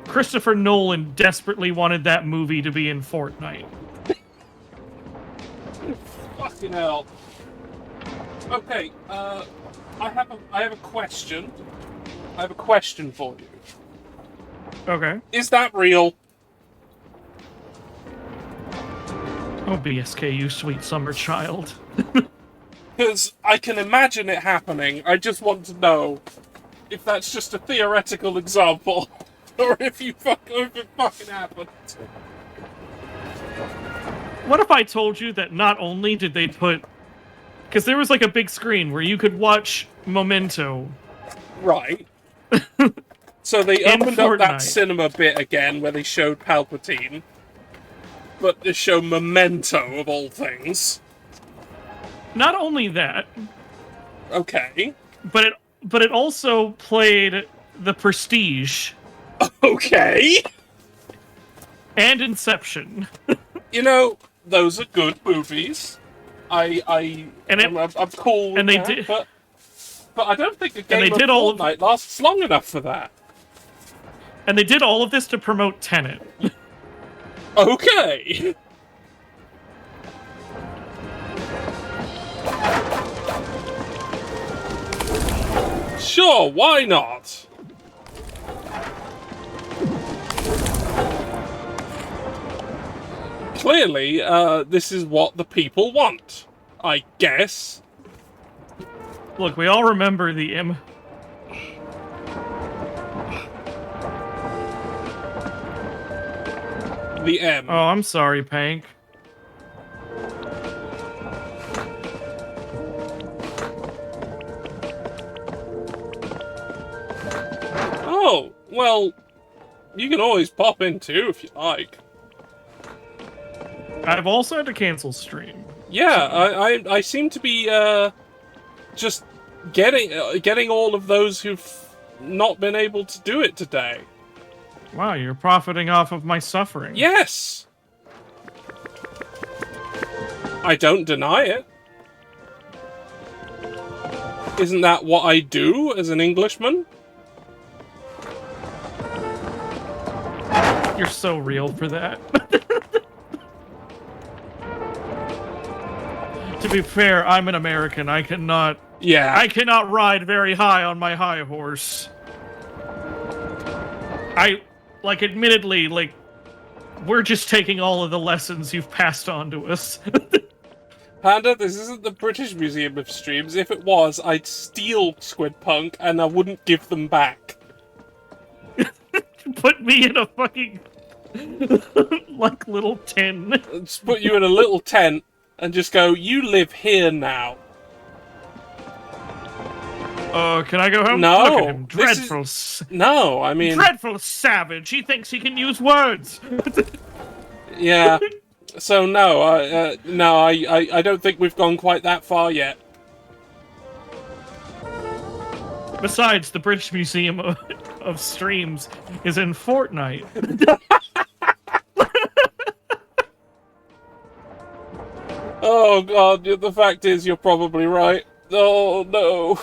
Christopher Nolan desperately wanted that movie to be in Fortnite. Fucking hell. Okay, I have a question. I have a question for you. Okay. Is that real? Oh, BSK, you sweet summer child. Because I can imagine it happening. I just want to know if that's just a theoretical example, or if it fucking happened. What if I told you that not only did they put... Because there was like a big screen where you could watch Memento. Right. So they In opened up that Fortnite. cinema bit again where they showed Palpatine. But they show Memento, of all things. Not only that, Okay. but it also played The Prestige Okay. and Inception. You know, those are good movies. I'm cool with and they that, did- but I don't think a they game of did all of- Fortnite lasts long enough for that. And they did all of this to promote Tenet. Okay. Sure, why not? Clearly, this is what the people want, I guess. Look, we all remember the The M. Oh, I'm sorry, Pank. Oh, well, you can always pop in too if you like. I've also had to cancel stream. Yeah, so. I seem to be just getting all of those who've not been able to do it today. Wow, you're profiting off of my suffering. Yes. I don't deny it. Isn't that what I do as an Englishman? You're so real for that. To be fair, I'm an American. I cannot ride very high on my high horse. Admittedly, we're just taking all of the lessons you've passed on to us. Panda, this isn't the British Museum of Streams. If it was, I'd steal Squid Punk and I wouldn't give them back. Put me in a fucking little tent. Just put you in a little tent and just go, you live here now. Can I go home? No. Look at him. Dreadful. No, I mean... Dreadful savage. He thinks he can use words. Yeah. So, no, I don't think we've gone quite that far yet. Besides, the British Museum of Streams is in Fortnite. Oh, God, the fact is you're probably right. Oh, no.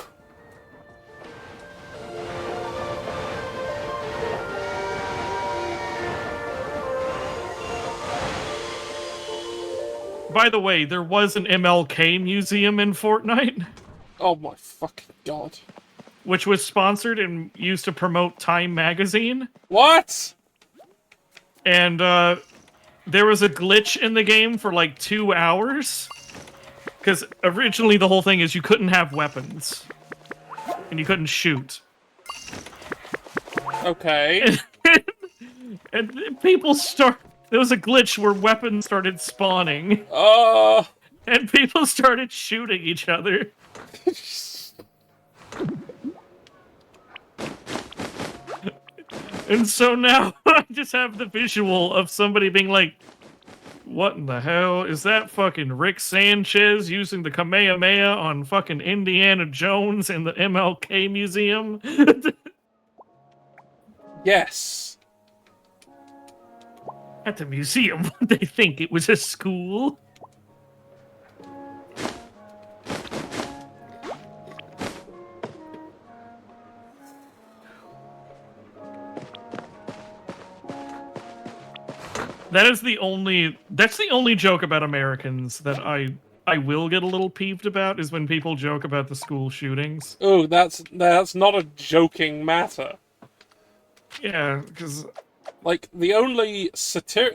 By the way, there was an MLK museum in Fortnite. Oh my fucking God. Which was sponsored and used to promote Time magazine. What? And, there was a glitch in the game for like 2 hours. Because originally the whole thing is you couldn't have weapons. And you couldn't shoot. Okay. And people there was a glitch where weapons started spawning. And people started shooting each other. And so now I just have the visual of somebody being like, what in the hell? Is that fucking Rick Sanchez using the Kamehameha on fucking Indiana Jones in the MLK Museum? Yes. At the museum, they think it was a school. That's the only joke about Americans that I will get a little peeved about, is when people joke about the school shootings. Oh, that's not a joking matter. Yeah, because like the only satire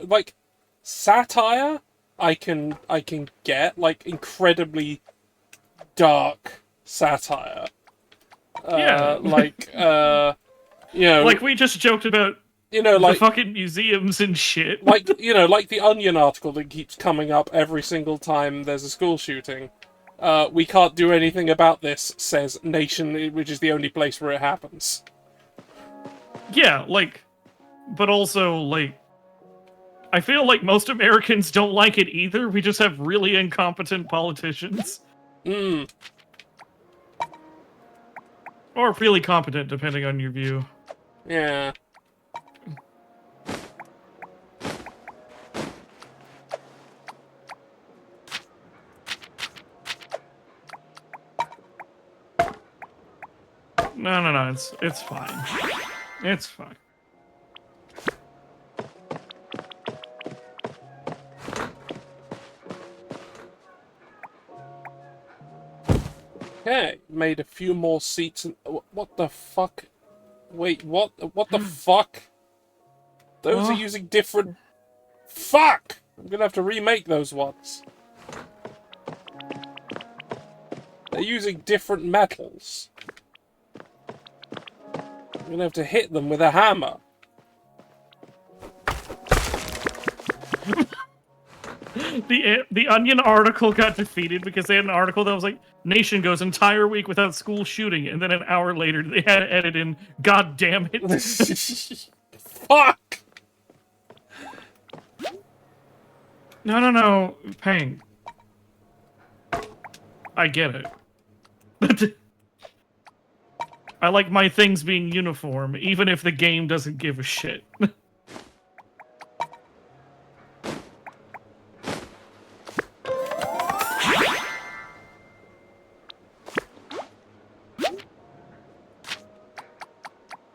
I can get, like incredibly dark satire. Yeah. You know, like we just joked about, like the fucking museums and shit. like the Onion article that keeps coming up every single time there's a school shooting. We can't do anything about this, says Nation, which is the only place where it happens. Yeah, but also, I feel like most Americans don't like it either. We just have really incompetent politicians. Or really competent, depending on your view. Yeah. No, it's fine. It's fine. Okay, made a few more seats. And what the fuck? Wait, what? What the fuck? Those are using different. Fuck! I'm gonna have to remake those ones. They're using different metals. I'm gonna have to hit them with a hammer. The Onion article got defeated because they had an article that was like, nation goes entire week without school shooting, and then an hour later they had to edit in, God damn it. Fuck! No, Pang. I get it. I like my things being uniform, even if the game doesn't give a shit.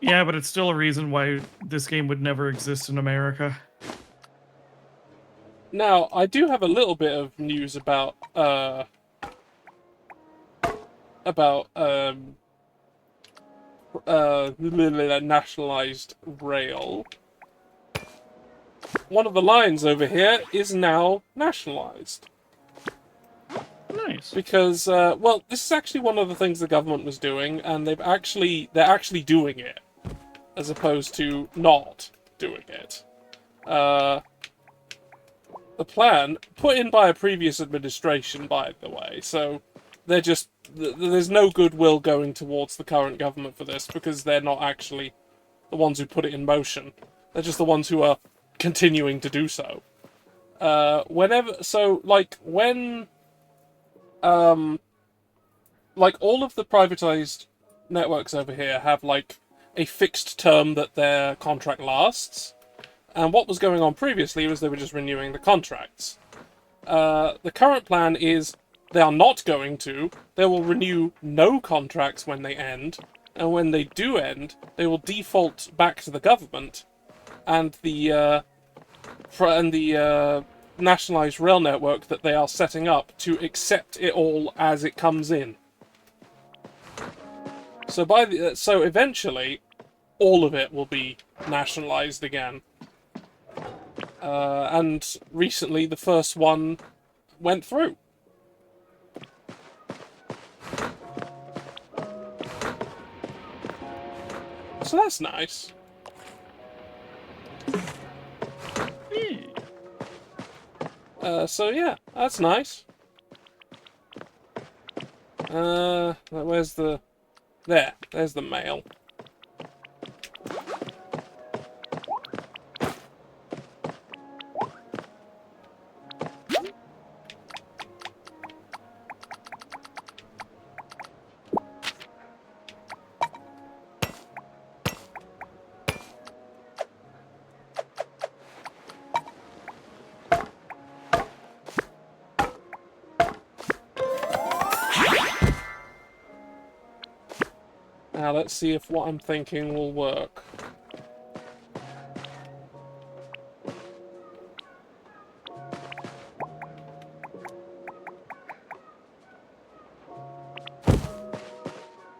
Yeah, but it's still a reason why this game would never exist in America. Now, I do have a little bit of news about nationalized rail. One of the lines over here is now nationalized. Nice. Because, well, this is actually one of the things the government was doing, and they're actually doing it, as opposed to not doing it. The plan, put in by a previous administration, by the way, so they're just, there's no goodwill going towards the current government for this, because they're not actually the ones who put it in motion. They're just the ones who are continuing to do so. Like, all of the privatized networks over here have, like, a fixed term that their contract lasts. And what was going on previously was they were just renewing the contracts. The current plan is they are not going to. They will renew no contracts when they end. And when they do end, they will default back to the government. And the nationalized rail network that they are setting up to accept it all as it comes in. So so eventually, all of it will be nationalized again. And recently, the first one went through. So that's nice. So yeah, that's nice. Where's the... There's the mail. Now let's see if what I'm thinking will work.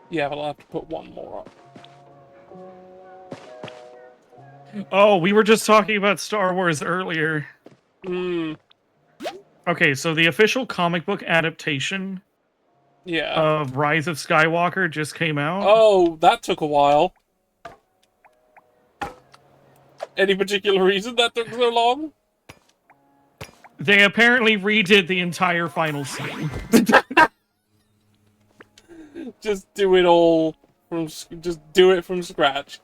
Yeah, but I'll have to put one more up. Oh, we were just talking about Star Wars earlier. Okay, so the official comic book adaptation of Rise of Skywalker just came out. Oh, that took a while. Any particular reason that took so long? They apparently redid the entire final scene. Just do it all from... Just do it from scratch.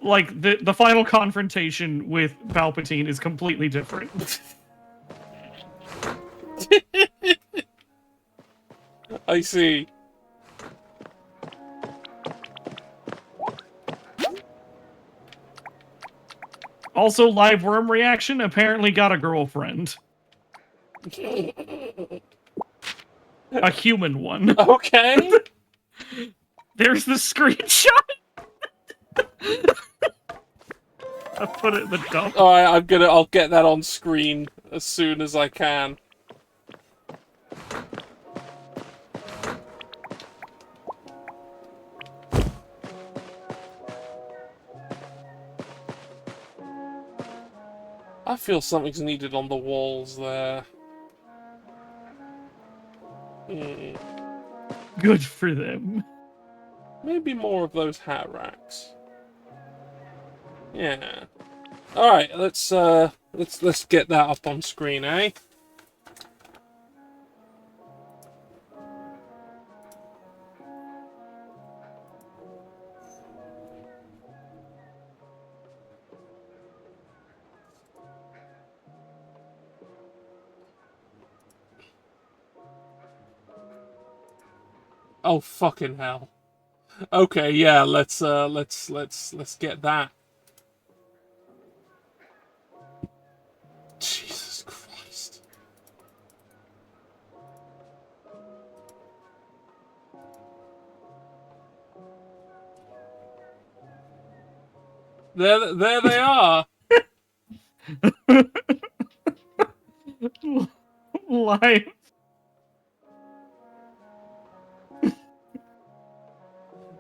Like, the final confrontation with Palpatine is completely different. I see. Also, Live Worm Reaction apparently got a girlfriend. A human one. Okay. There's the screenshot. I put it in the dump. Alright, I'll get that on screen as soon as I can. I feel something's needed on the walls there. Hmm. Good for them. Maybe more of those hat racks. Yeah. All right, let's get that up on screen, eh? Oh fucking hell. Okay, yeah, let's get that. Jesus Christ. There they are. Life.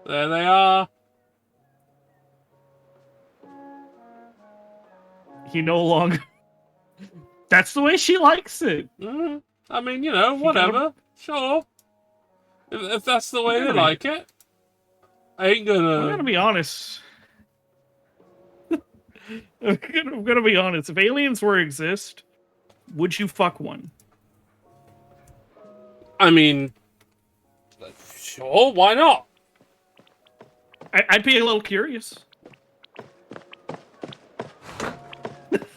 There they are. He no longer. That's the way she likes it. I mean, you know, whatever. Sure. If that's the way they like it. I ain't gonna... I'm gonna be honest. I'm gonna be honest. If aliens were to exist, would you fuck one? I mean... Sure, why not? I'd be a little curious.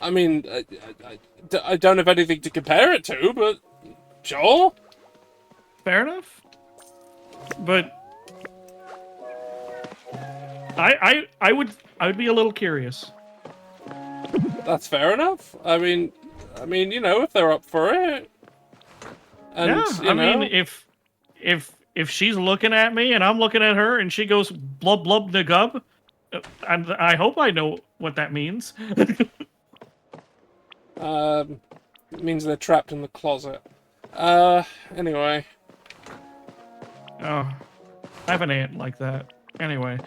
I mean, I don't have anything to compare it to, but... Sure. Fair enough. But... I would be a little curious. That's fair enough. I mean, you know, if they're up for it. And, Yeah, I mean, if she's looking at me and I'm looking at her and she goes blub blub nagub, and I hope I know what that means. It means they're trapped in the closet. Anyway. Oh, I have an aunt like that. Anyway.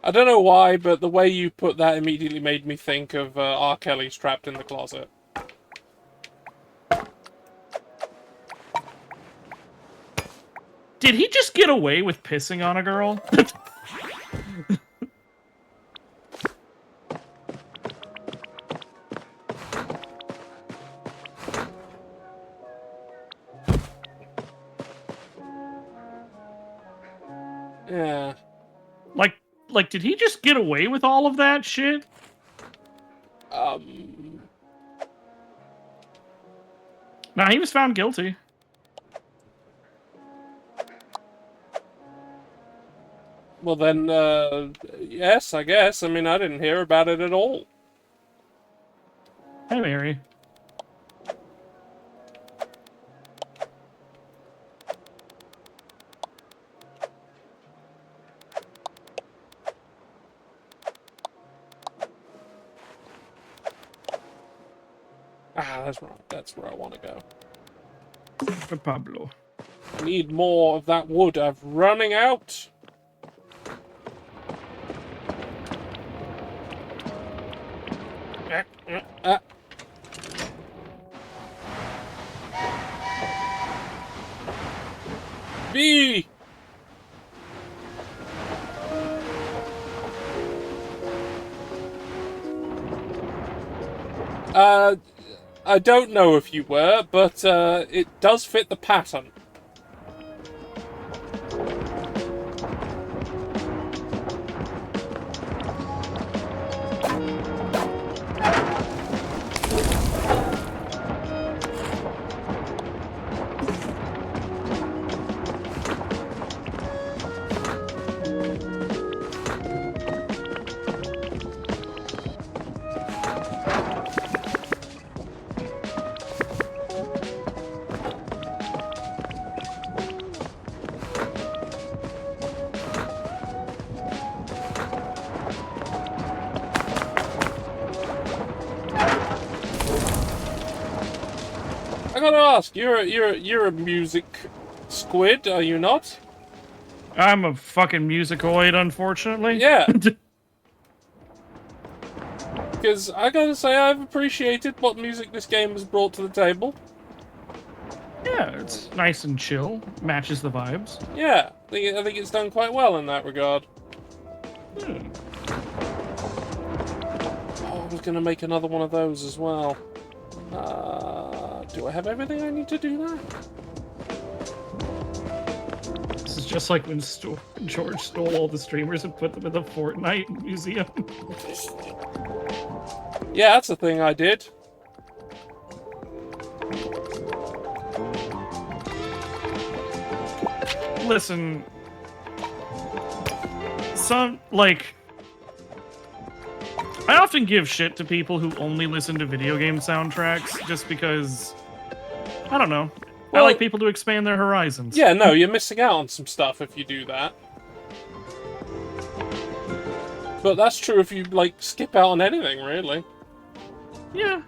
I don't know why, but the way you put that immediately made me think of R. Kelly's trapped in the closet. Did he just get away with pissing on a girl? Yeah. Like, did he just get away with all of that shit? Nah, he was found guilty. Well then, yes, I guess. I mean, I didn't hear about it at all. Hey, Mary. Ah, that's right. That's where I want to go. For Pablo. I need more of that wood. I'm running out. B. I don't know if you were, but it does fit the pattern. I gotta ask, you're a music squid, are you not? I'm a fucking musicoid, unfortunately. Yeah. Because I gotta say, I've appreciated what music this game has brought to the table. Yeah, it's nice and chill. Matches the vibes. Yeah, I think it's done quite well in that regard. Oh, I was gonna make another one of those as well. Do I have everything I need to do that? This is just like when George stole all the streamers and put them in the Fortnite museum. Yeah, that's a thing I did. Listen, I often give shit to people who only listen to video game soundtracks just because, I don't know. Well, I like people to expand their horizons. Yeah, no, you're missing out on some stuff if you do that. But that's true if you, like, skip out on anything, really. Yeah.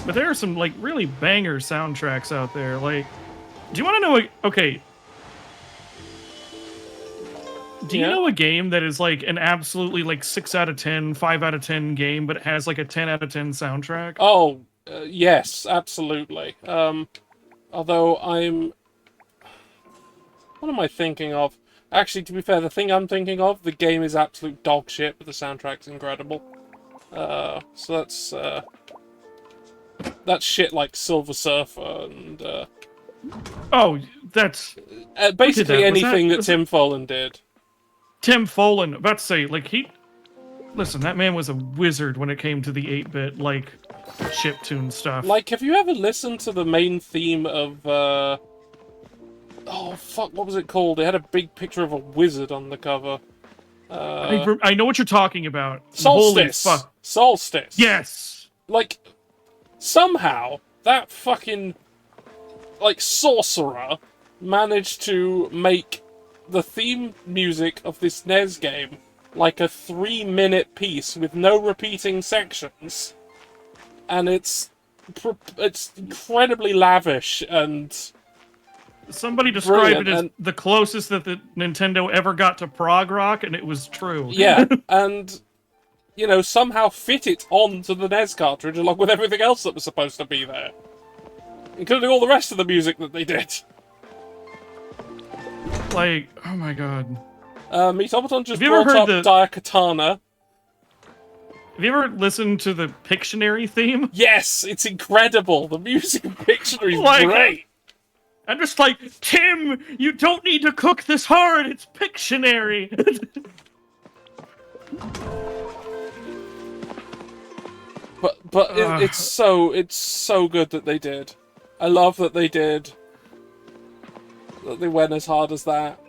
But there are some, like, really banger soundtracks out there. Like, do you want to know? Okay. Do you know a game that is, like, an absolutely, like, 6 out of 10, 5 out of 10 game, but it has, like, a 10 out of 10 soundtrack? Oh, yes, absolutely. Although what am I thinking of? Actually, to be fair, the thing I'm thinking of, the game is absolute dog shit, but the soundtrack's incredible. So that's shit like Silver Surfer and oh, that's basically anything that Tim Follin did. Tim Follin, about to say, like, listen, that man was a wizard when it came to the 8-bit, like, chiptune stuff. Like, have you ever listened to the main theme of oh fuck, what was it called? It had a big picture of a wizard on the cover. I know what you're talking about. Solstice. Holy fuck. Solstice. Yes. Like, somehow that fucking, like, sorcerer managed to make the theme music of this NES game like a 3-minute piece with no repeating sections, and it's incredibly lavish and. Somebody described it as the closest that the Nintendo ever got to prog rock, and it was true. Yeah, and, you know, somehow fit it onto the NES cartridge along with everything else that was supposed to be there. Including all the rest of the music that they did. Like, oh my god. Meat Automaton just brought up Daikatana. Have you ever listened to the Pictionary theme? Yes, it's incredible. The music of Pictionary is great. I'm just like, Tim, you don't need to cook this hard. It's Pictionary. but it's so good that they did. I love that they did. That they went as hard as that.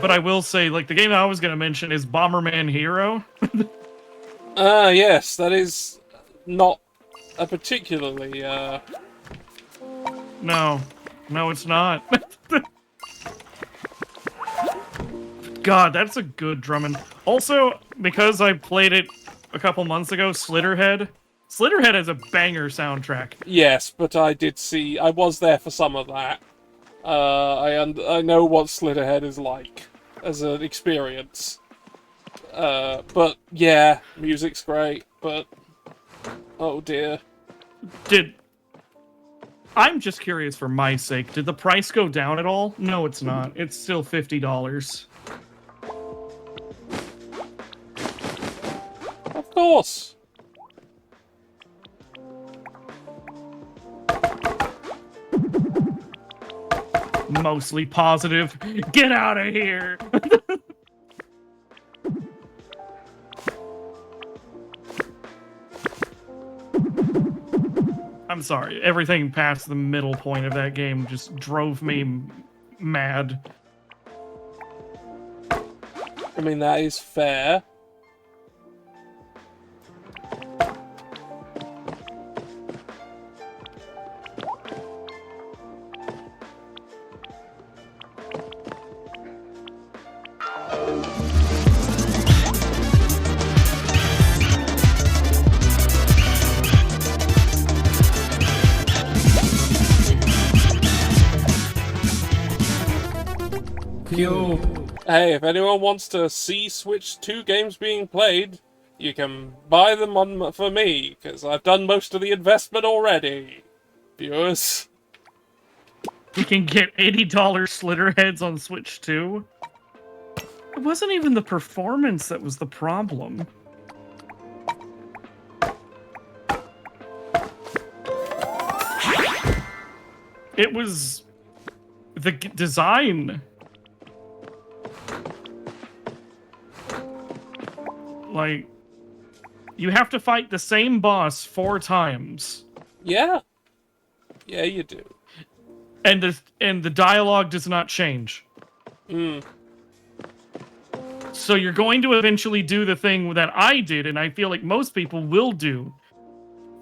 But I will say, like, the game I was going to mention is Bomberman Hero. Yes, that is not a particularly, No, it's not. God, that's a good drumming. Also, because I played it a couple months ago, Slitterhead has a banger soundtrack. Yes, but I was there for some of that. I know what Slitterhead is like as an experience. But yeah, music's great, but oh dear. I'm just curious for my sake, did the price go down at all? No, it's not. It's still $50. Of course. Mostly positive. Get out of here! I'm sorry. Everything past the middle point of that game just drove me mad. I mean, that is fair. you. Hey, if anyone wants to see Switch 2 games being played, you can buy them for me, because I've done most of the investment already. Viewers. You can get $80 Slitterheads on Switch 2. It wasn't even the performance that was the problem. It was the design. Like, you have to fight the same boss 4 times. Yeah. Yeah, you do. And the dialogue does not change. So you're going to eventually do the thing that I did, and I feel like most people will do.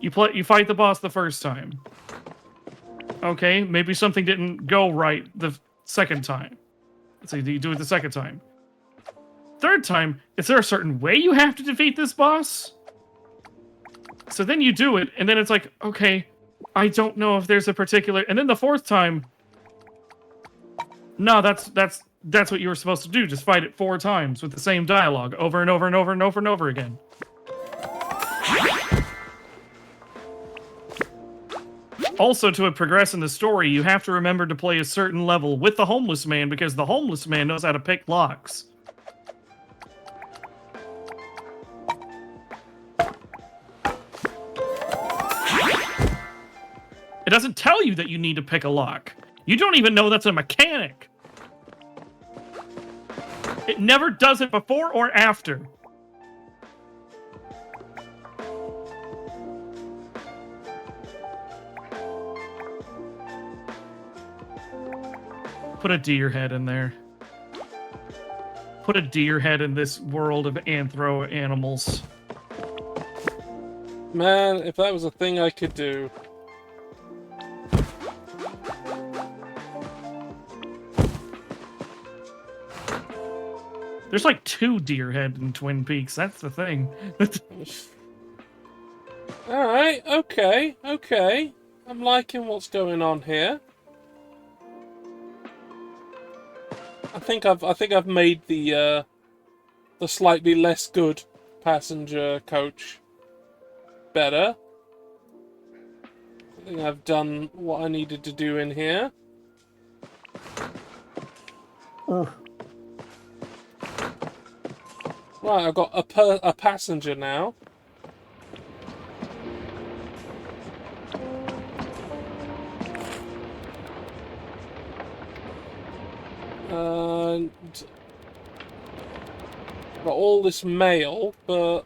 You fight the boss the first time. Okay, maybe something didn't go right the second time. So you do it the second time. Third time, is there a certain way you have to defeat this boss? So then you do it, and then it's like, okay, I don't know if there's a particular... And then the fourth time... No, that's what you were supposed to do. Just fight it 4 times with the same dialogue over and over and over and over and over again. Also, to progress in the story, you have to remember to play a certain level with the homeless man, because the homeless man knows how to pick locks. It doesn't tell you that you need to pick a lock. You don't even know that's a mechanic. It never does it before or after. Put a deer head in there. Put a deer head in this world of anthro animals. Man, if that was a thing I could do. There's like 2 deer head in Twin Peaks. That's the thing. Alright, okay, okay. I'm liking what's going on here. I think I've made the slightly less good passenger coach better. I think I've done what I needed to do in here. Right, I've got a passenger now. And got all this mail, but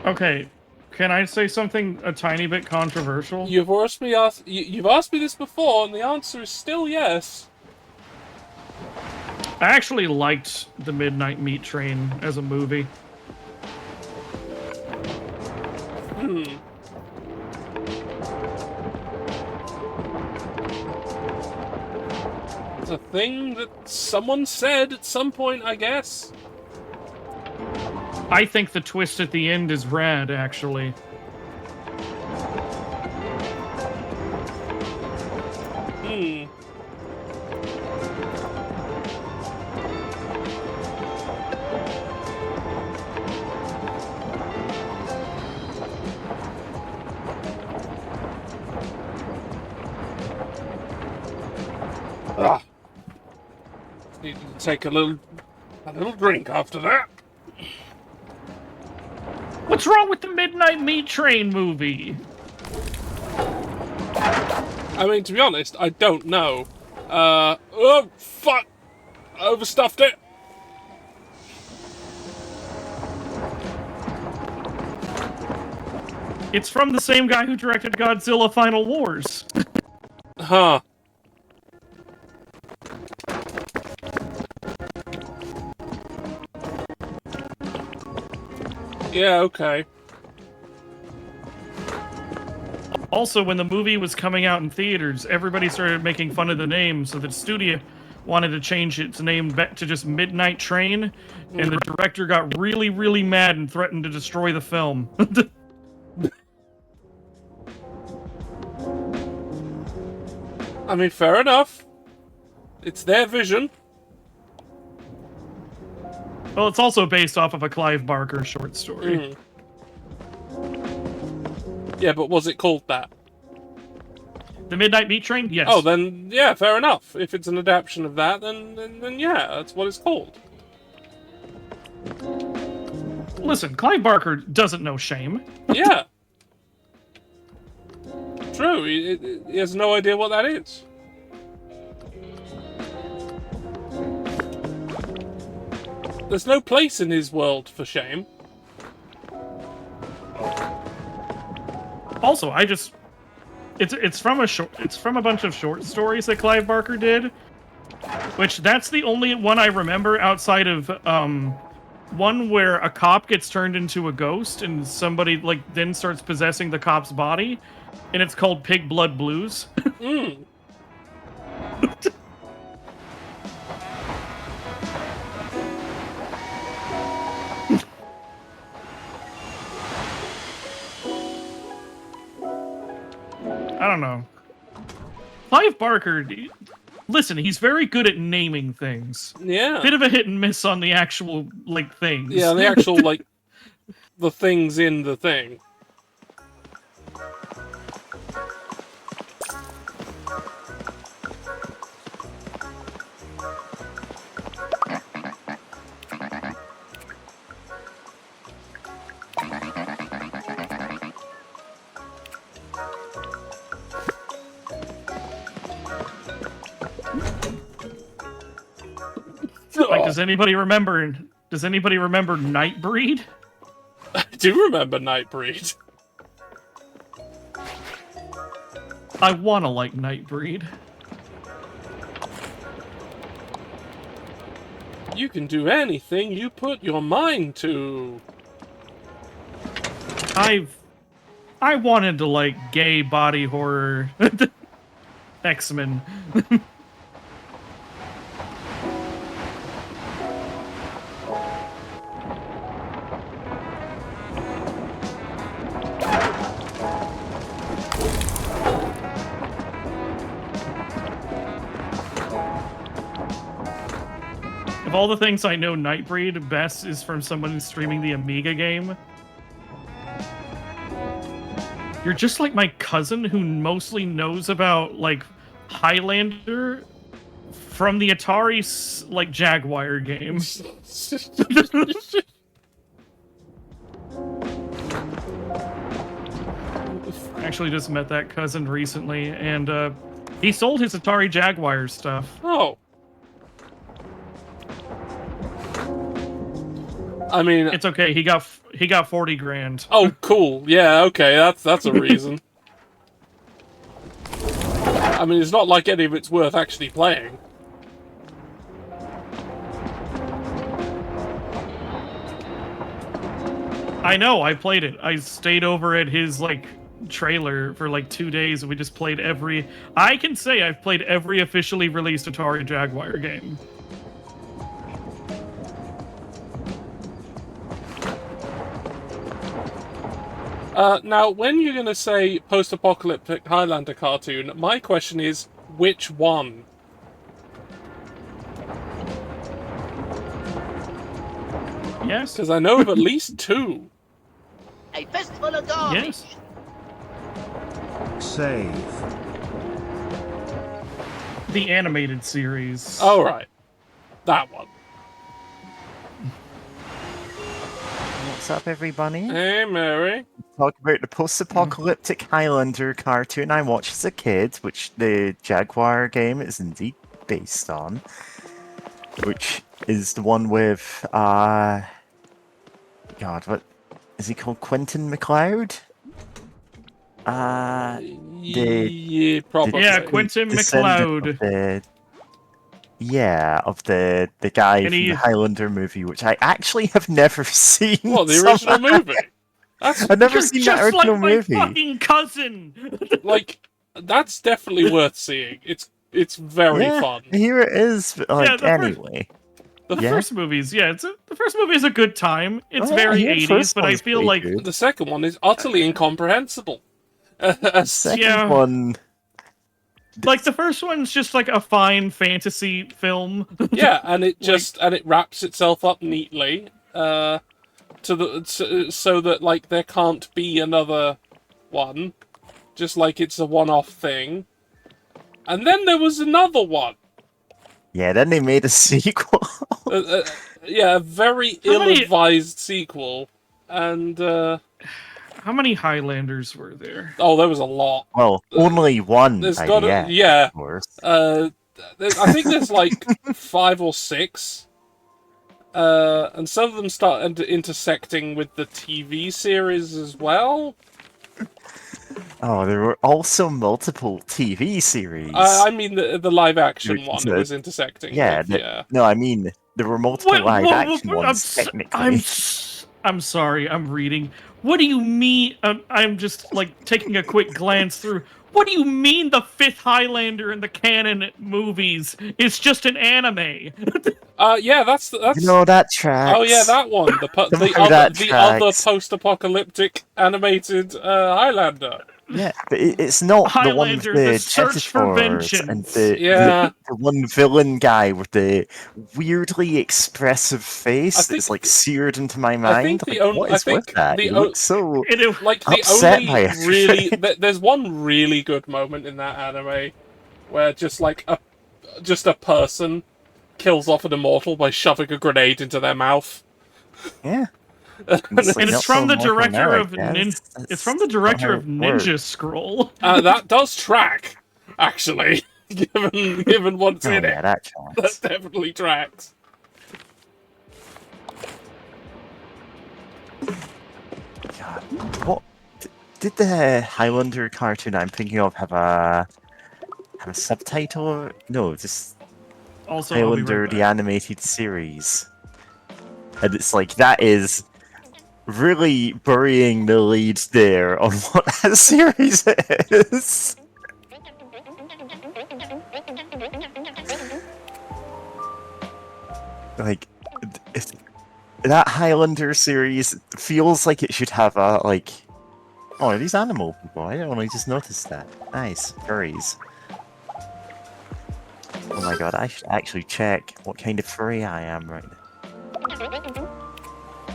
Okay, can I say something a tiny bit controversial? you've asked me this before, and the answer is still yes. I actually liked The Midnight Meat Train as a movie. It's a thing that someone said at some point, I guess. I think the twist at the end is rad, actually. Needed to take a little drink after that. What's wrong with the Midnight Meat Train movie? I mean, to be honest, I don't know. Oh, fuck! I overstuffed it. It's from the same guy who directed Godzilla Final Wars. Huh. Yeah, okay. Also, when the movie was coming out in theaters, everybody started making fun of the name, so the studio wanted to change its name back to just Midnight Train, and the director got really, really mad and threatened to destroy the film. I mean, fair enough. It's their vision. Well, it's also based off of a Clive Barker short story. Yeah, but was it called that? The Midnight Meat Train? Yes. Oh, then, yeah, fair enough. If it's an adaptation of that, then yeah, that's what it's called. Listen, Clive Barker doesn't know shame. Yeah. True, he has no idea what that is. There's no place in his world for shame. Also, it's from a bunch of short stories that Clive Barker did, which that's the only one I remember outside of one where a cop gets turned into a ghost and somebody like then starts possessing the cop's body, and it's called Pig Blood Blues. I don't know. Clive Barker, listen, he's very good at naming things. Yeah. Bit of a hit and miss on the actual, like, things. Yeah, the actual, like, the things in the thing. Like, does anybody remember Nightbreed? I do remember Nightbreed. I wanna like Nightbreed. You can do anything you put your mind to. I wanted to like gay body horror X-Men. Of all the things I know Nightbreed best is from someone streaming the Amiga game. You're just like my cousin who mostly knows about, like, Highlander from the Atari, like, Jaguar game. Actually just met that cousin recently, and, he sold his Atari Jaguar stuff. Oh. I mean, It's okay. He got 40 grand. Oh, cool. Yeah, okay. That's a reason. I mean, it's not like any of it's worth actually playing. I know. I played it. I stayed over at his like trailer for like 2 days, and we just played every. I can say I've played every officially released Atari Jaguar game. Now, when you're going to say post-apocalyptic Highlander cartoon, my question is, which one? Yes. Because I know of at least two. A fistful of garbage. Yes. Save. The animated series. Oh, right. That one. What's up, everybody? Hey, Mary. Talk about the post-apocalyptic Highlander cartoon I watched as a kid, which the Jaguar game is indeed based on, which is the one with God, what is he called? Quentin MacLeod? Yeah, probably. Yeah, Quentin descendant MacLeod. Of the guy And from he- the Highlander movie, which I actually have never seen. What, the original movie? That's, I've never You're seen just that original like my movie. fucking cousin. like, that's definitely worth seeing. It's very fun. Here it is. But, like, Yeah, the first- anyway. The Yeah. first movie's the first movie is a good time. It's Oh, yeah, very the 80s, first but I one's feel pretty like good. The second one is utterly incomprehensible. Second Yeah. one. Like the first one's just like a fine fantasy film. Yeah, and it just and it wraps itself up neatly, so that like there can't be another one, just like it's a one-off thing. And then there was another one. Yeah, then they made a sequel. Yeah, a very ill-advised sequel, and How many Highlanders were there? oh, there was a lot. Well, only one. There's I got to, guess, yeah. Of course. I think there's like 5 or 6, and some of them start intersecting with the TV series as well. Oh, there were also multiple TV series. I mean the live action Which one is that a- was intersecting. yeah, with, yeah. No, I mean there were multiple live action ones. Technically, I'm sorry, I'm reading. What do you mean? I'm just like taking a quick glance through. What do you mean the 5th Highlander in the canon movies is just an anime? Yeah, that's you know that tracks. oh yeah, that one. The other post-apocalyptic animated Highlander. Yeah, but it's not the one with Highlander, the the search for Predators vengeance. and the one villain guy with the weirdly expressive face that's like seared into my mind. I think What is with that? He looks so like the upset by only really everything. there's one really good moment in that anime where just like a person kills off an immortal by shoving a grenade into their mouth. Yeah. And it's from the director of It's from the director of Ninja Scroll. That does track, actually. given what's in it, that definitely tracks. God, what did the Highlander cartoon I'm thinking of have a subtitle? No, just Also, Highlander the animated series, and it's like that is really burying the lead there on what that series is. Like, if that Highlander series feels like it should have a, like... Oh, are these animal people? I only just noticed that. Nice. Furries. Oh my god, I should actually check what kind of furry I am right now.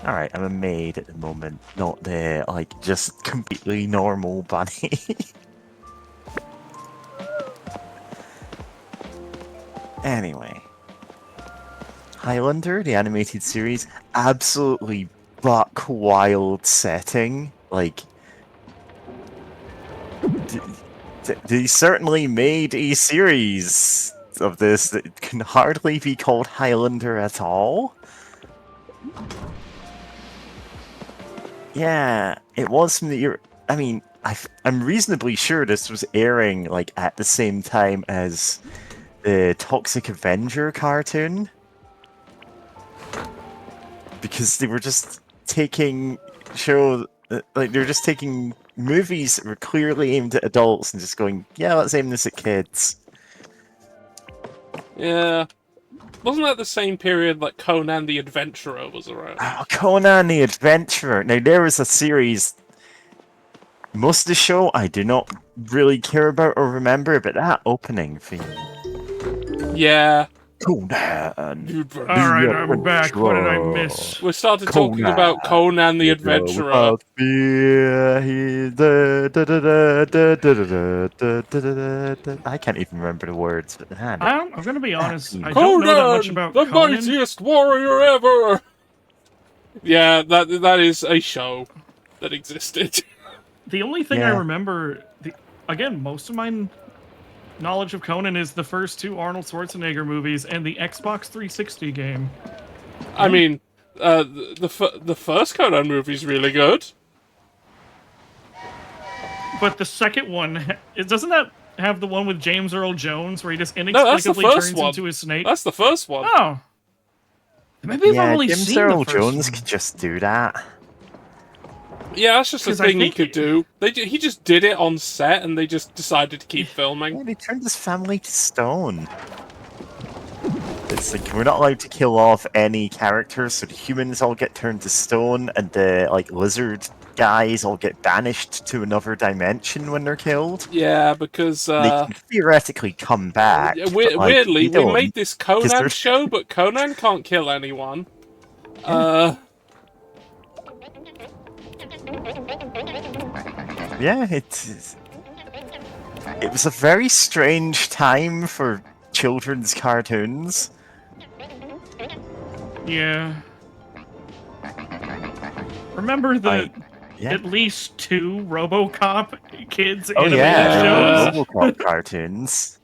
Alright, I'm a maid at the moment, not the, like, just completely normal bunny. Anyway. Highlander, the animated series, absolutely buck wild setting. Like, they certainly made a series of this that can hardly be called Highlander at all. Yeah, it was from the year. I mean, I'm reasonably sure this was airing like at the same time as the Toxic Avenger cartoon, because they were just taking they're just taking movies that were clearly aimed at adults and just going, yeah, let's aim this at kids. Yeah. Wasn't that the same period like Conan the Adventurer was around? Oh, Conan the Adventurer. Now, there was a series, most of the show I do not really care about or remember, but that opening theme. Yeah. Conan. Alright, I'm back. What did I miss? We started talking about Conan the Adventurer. I can't even remember the words, but I'm gonna be honest, I don't know that much about the Conan. mightiest warrior ever! Yeah, that is a show that existed. The only thing I remember, again, most of my knowledge of Conan is the first 2 Arnold Schwarzenegger movies and the Xbox 360 game. I mean, the first Conan movie's really good. But the second one, doesn't that have the one with James Earl Jones where he just inexplicably turns into a snake? That's the first one. Oh. Maybe I've only James seen Earl the first Jones one. could just do that. Yeah, that's just a thing he could do. He just did it on set, and they just decided to keep filming. Yeah, they turned his family to stone. It's like we're not allowed to kill off any characters, so the humans all get turned to stone, and the like lizard guys all get banished to another dimension when they're killed. Yeah, because They can theoretically come back. but, like, weirdly, they we don't, made this 'cause Conan they're- show, but Conan can't kill anyone. Yeah, it was a very strange time for children's cartoons. Yeah. Remember the Yeah. at least 2 RoboCop kids Oh animated yeah, shows? RoboCop cartoons.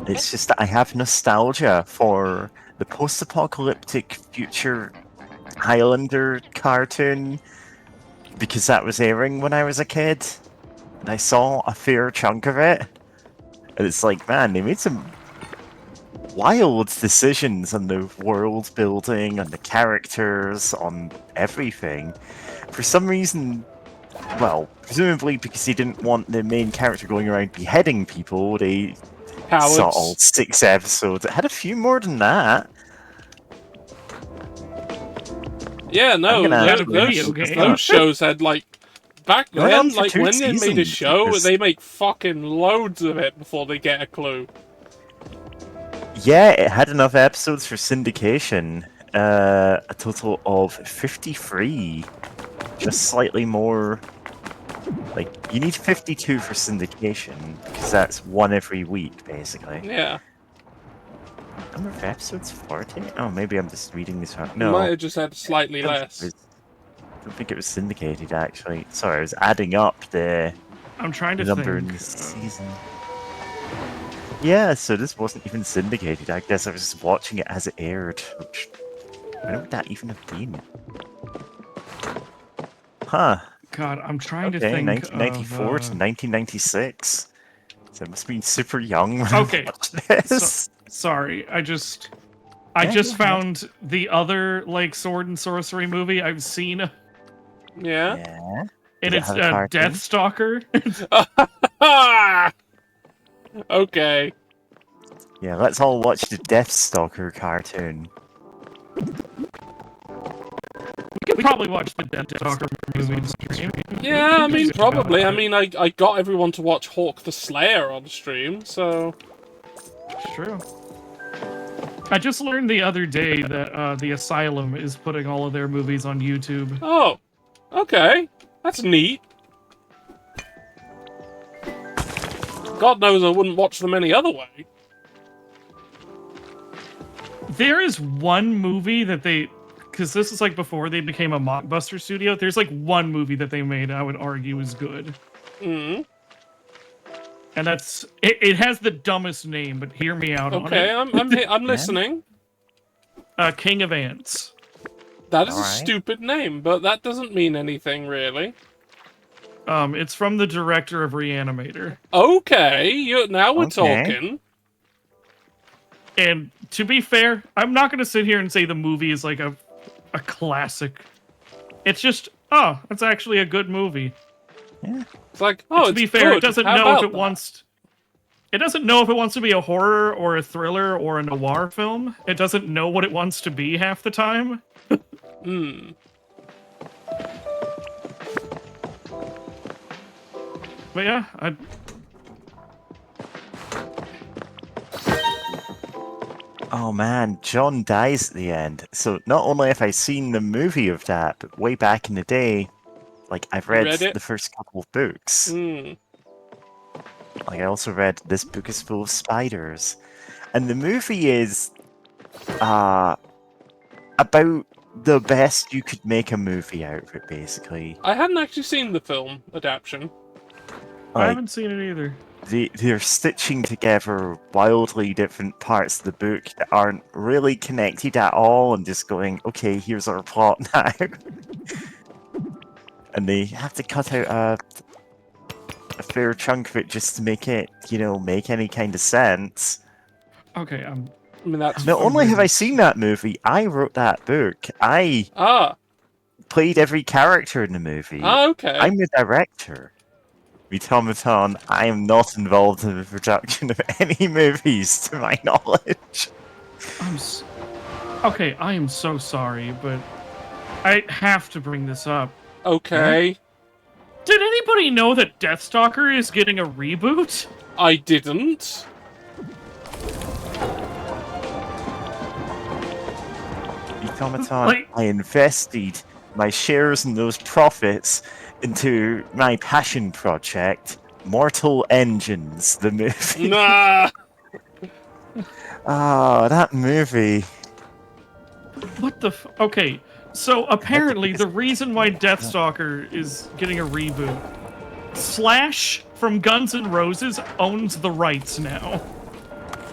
It's just that I have nostalgia for the post-apocalyptic future Highlander cartoon because that was airing when I was a kid, and I saw a fair chunk of it. And it's like, man, they made some wild decisions on the world building, on the characters, on everything. For some reason, well, presumably because they didn't want the main character going around beheading people, they saw all 6 episodes. It had a few more than that. Yeah, no, those shows had like back then, like when they made a show, they make fucking loads of it before they get a clue. Yeah, it had enough episodes for syndication. A total of 53. Just slightly more. Like, you need 52 for syndication, because that's 1 every week, basically. Yeah. Number of episodes? 40? Oh, maybe I'm just reading this wrong. No. Might have just had slightly less. I don't think it was syndicated, actually. Sorry, I was adding up the I'm trying to number think. in the season. Yeah, so this wasn't even syndicated. I guess I was just watching it as it aired. Which, when would that even have been? Huh. God, I'm trying to think. 1994 to 1996. So I must have been super young when Okay. I watched this. Sorry, I just found the other like sword and sorcery movie I've seen, and Yeah. it's have a cartoon? Deathstalker. Okay. Yeah, let's all watch the Deathstalker cartoon. We could probably watch the Deathstalker movie on stream. Yeah, I mean, probably. I mean, I got everyone to watch Hawk the Slayer on stream, so... It's true. I just learned the other day that the Asylum is putting all of their movies on YouTube. Oh, okay. That's neat. God knows I wouldn't watch them any other way. There is one movie that they... Because this is like before they became a Mockbuster studio. There's like one movie that they made I would argue is good. Mm. And that's... It has the dumbest name, but hear me out on it. Okay, I'm listening. King of Ants. That is a stupid name, but that doesn't mean anything, really. It's from the director of Reanimator. Okay, now we're talking. And to be fair, I'm not going to sit here and say the movie is like a classic. It's just, oh, it's actually a good movie. Yeah. It's like, oh, to be fair, it doesn't know if it wants... It doesn't know if it wants to be a horror or a thriller or a noir film. It doesn't know what it wants to be half the time. Hmm. But yeah, Oh man, John dies at the end. So not only have I seen the movie of that, but way back in the day, like I've read the first couple of books. Hmm. Like I also read This Book is Full of Spiders. And the movie is about the best you could make a movie out of it, basically. I hadn't actually seen the film adaptation. I haven't seen it either. They're stitching together wildly different parts of the book that aren't really connected at all and just going, okay, here's our plot now. And they have to cut out a fair chunk of it just to make it, make any kind of sense. Okay, I mean, that's... Not only have I seen that movie, I wrote that book. I played every character in the movie. Ah, okay. I'm the director. Automaton, I am not involved in the production of any movies, to my knowledge. Okay, I am so sorry, but I have to bring this up. Okay. Did anybody know that Deathstalker is getting a reboot? I didn't. Automaton, Like- I invested my shares in those profits into my passion project, Mortal Engines, the movie. Nah. Oh, that movie. What the Okay, so apparently the reason why Deathstalker is getting a reboot, Slash from Guns N' Roses owns the rights now.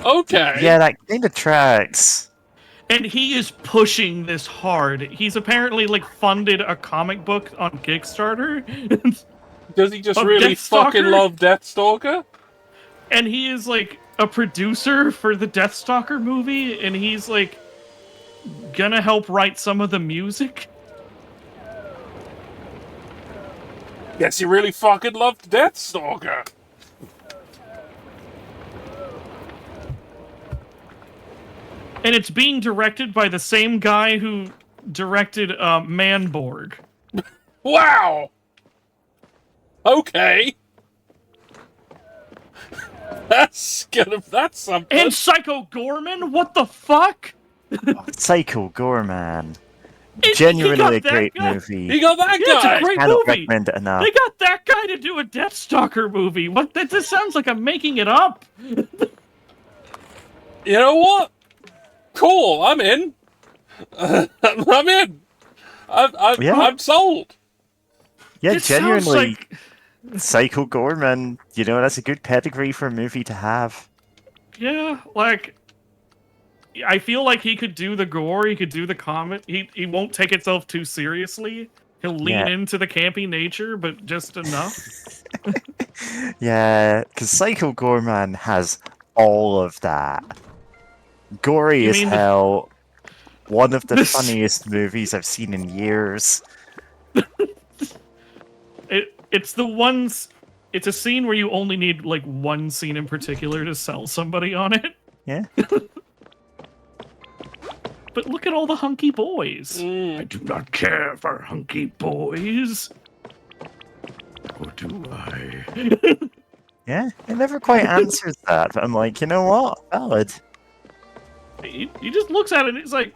Okay. Yeah, that kind of tracks. And he is pushing this hard. He's apparently, like, funded a comic book on Kickstarter. Does he just Of really fucking Deathstalker? love Deathstalker? And he is, like, a producer for the Deathstalker movie, and he's, like, gonna help write some of the music. Yes, he really fucking loved Deathstalker. And it's being directed by the same guy who directed Manborg. Wow. Okay. That's something. And Psycho Gorman? What the fuck? Psycho Gorman. He Genuinely got a that great guy. movie. He got that Yeah, it's guy. a great Cannot movie. recommend it enough. They got that guy to do a Deathstalker movie. What? That just sounds like I'm making it up. You know what? Cool, I'm in. I'm in. Yeah. I'm sold. Yeah, It sounds genuinely, like Psycho Gorman. You know, that's a good pedigree for a movie to have. yeah, like I feel like he could do the gore, he could do the comedy. He won't take itself too seriously. He'll lean Yeah. into the campy nature, but just enough. Yeah, because Psycho Gorman has all of that. Gory You as mean the- hell. One of the This- funniest movies I've seen in years. It's the ones. It's a scene where you only need like one scene in particular to sell somebody on it. Yeah. But look at all the hunky boys. Mm. I do not care for hunky boys. Or do I? Yeah, it never quite answers that, but I'm like, you know what? Valid. He just looks at it and he's like,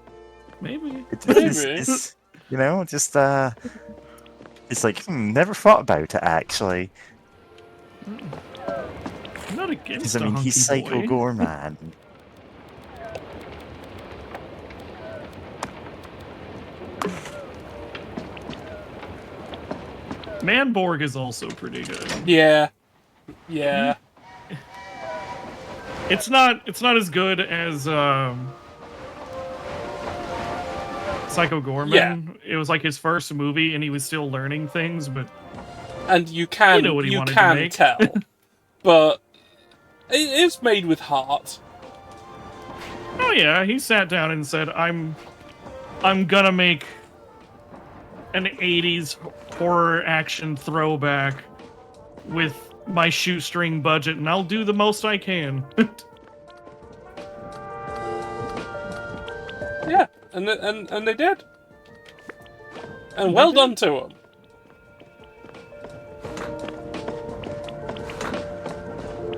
maybe. It's, you know, just, it's like, never thought about it, actually. I'm not against Because, I mean, a he's hunky Psycho boy. Gorman. Manborg is also pretty good. Yeah. Yeah. It's not as good as Psycho Gorman. Yeah. It was like his first movie and he was still learning things, but And you can You know what he wanted to can make. tell. But it is made with heart. oh yeah, he sat down and said, I'm gonna make an 80s horror action throwback with my shoestring budget and I'll do the most I can. Yeah, and they did. And well done to them.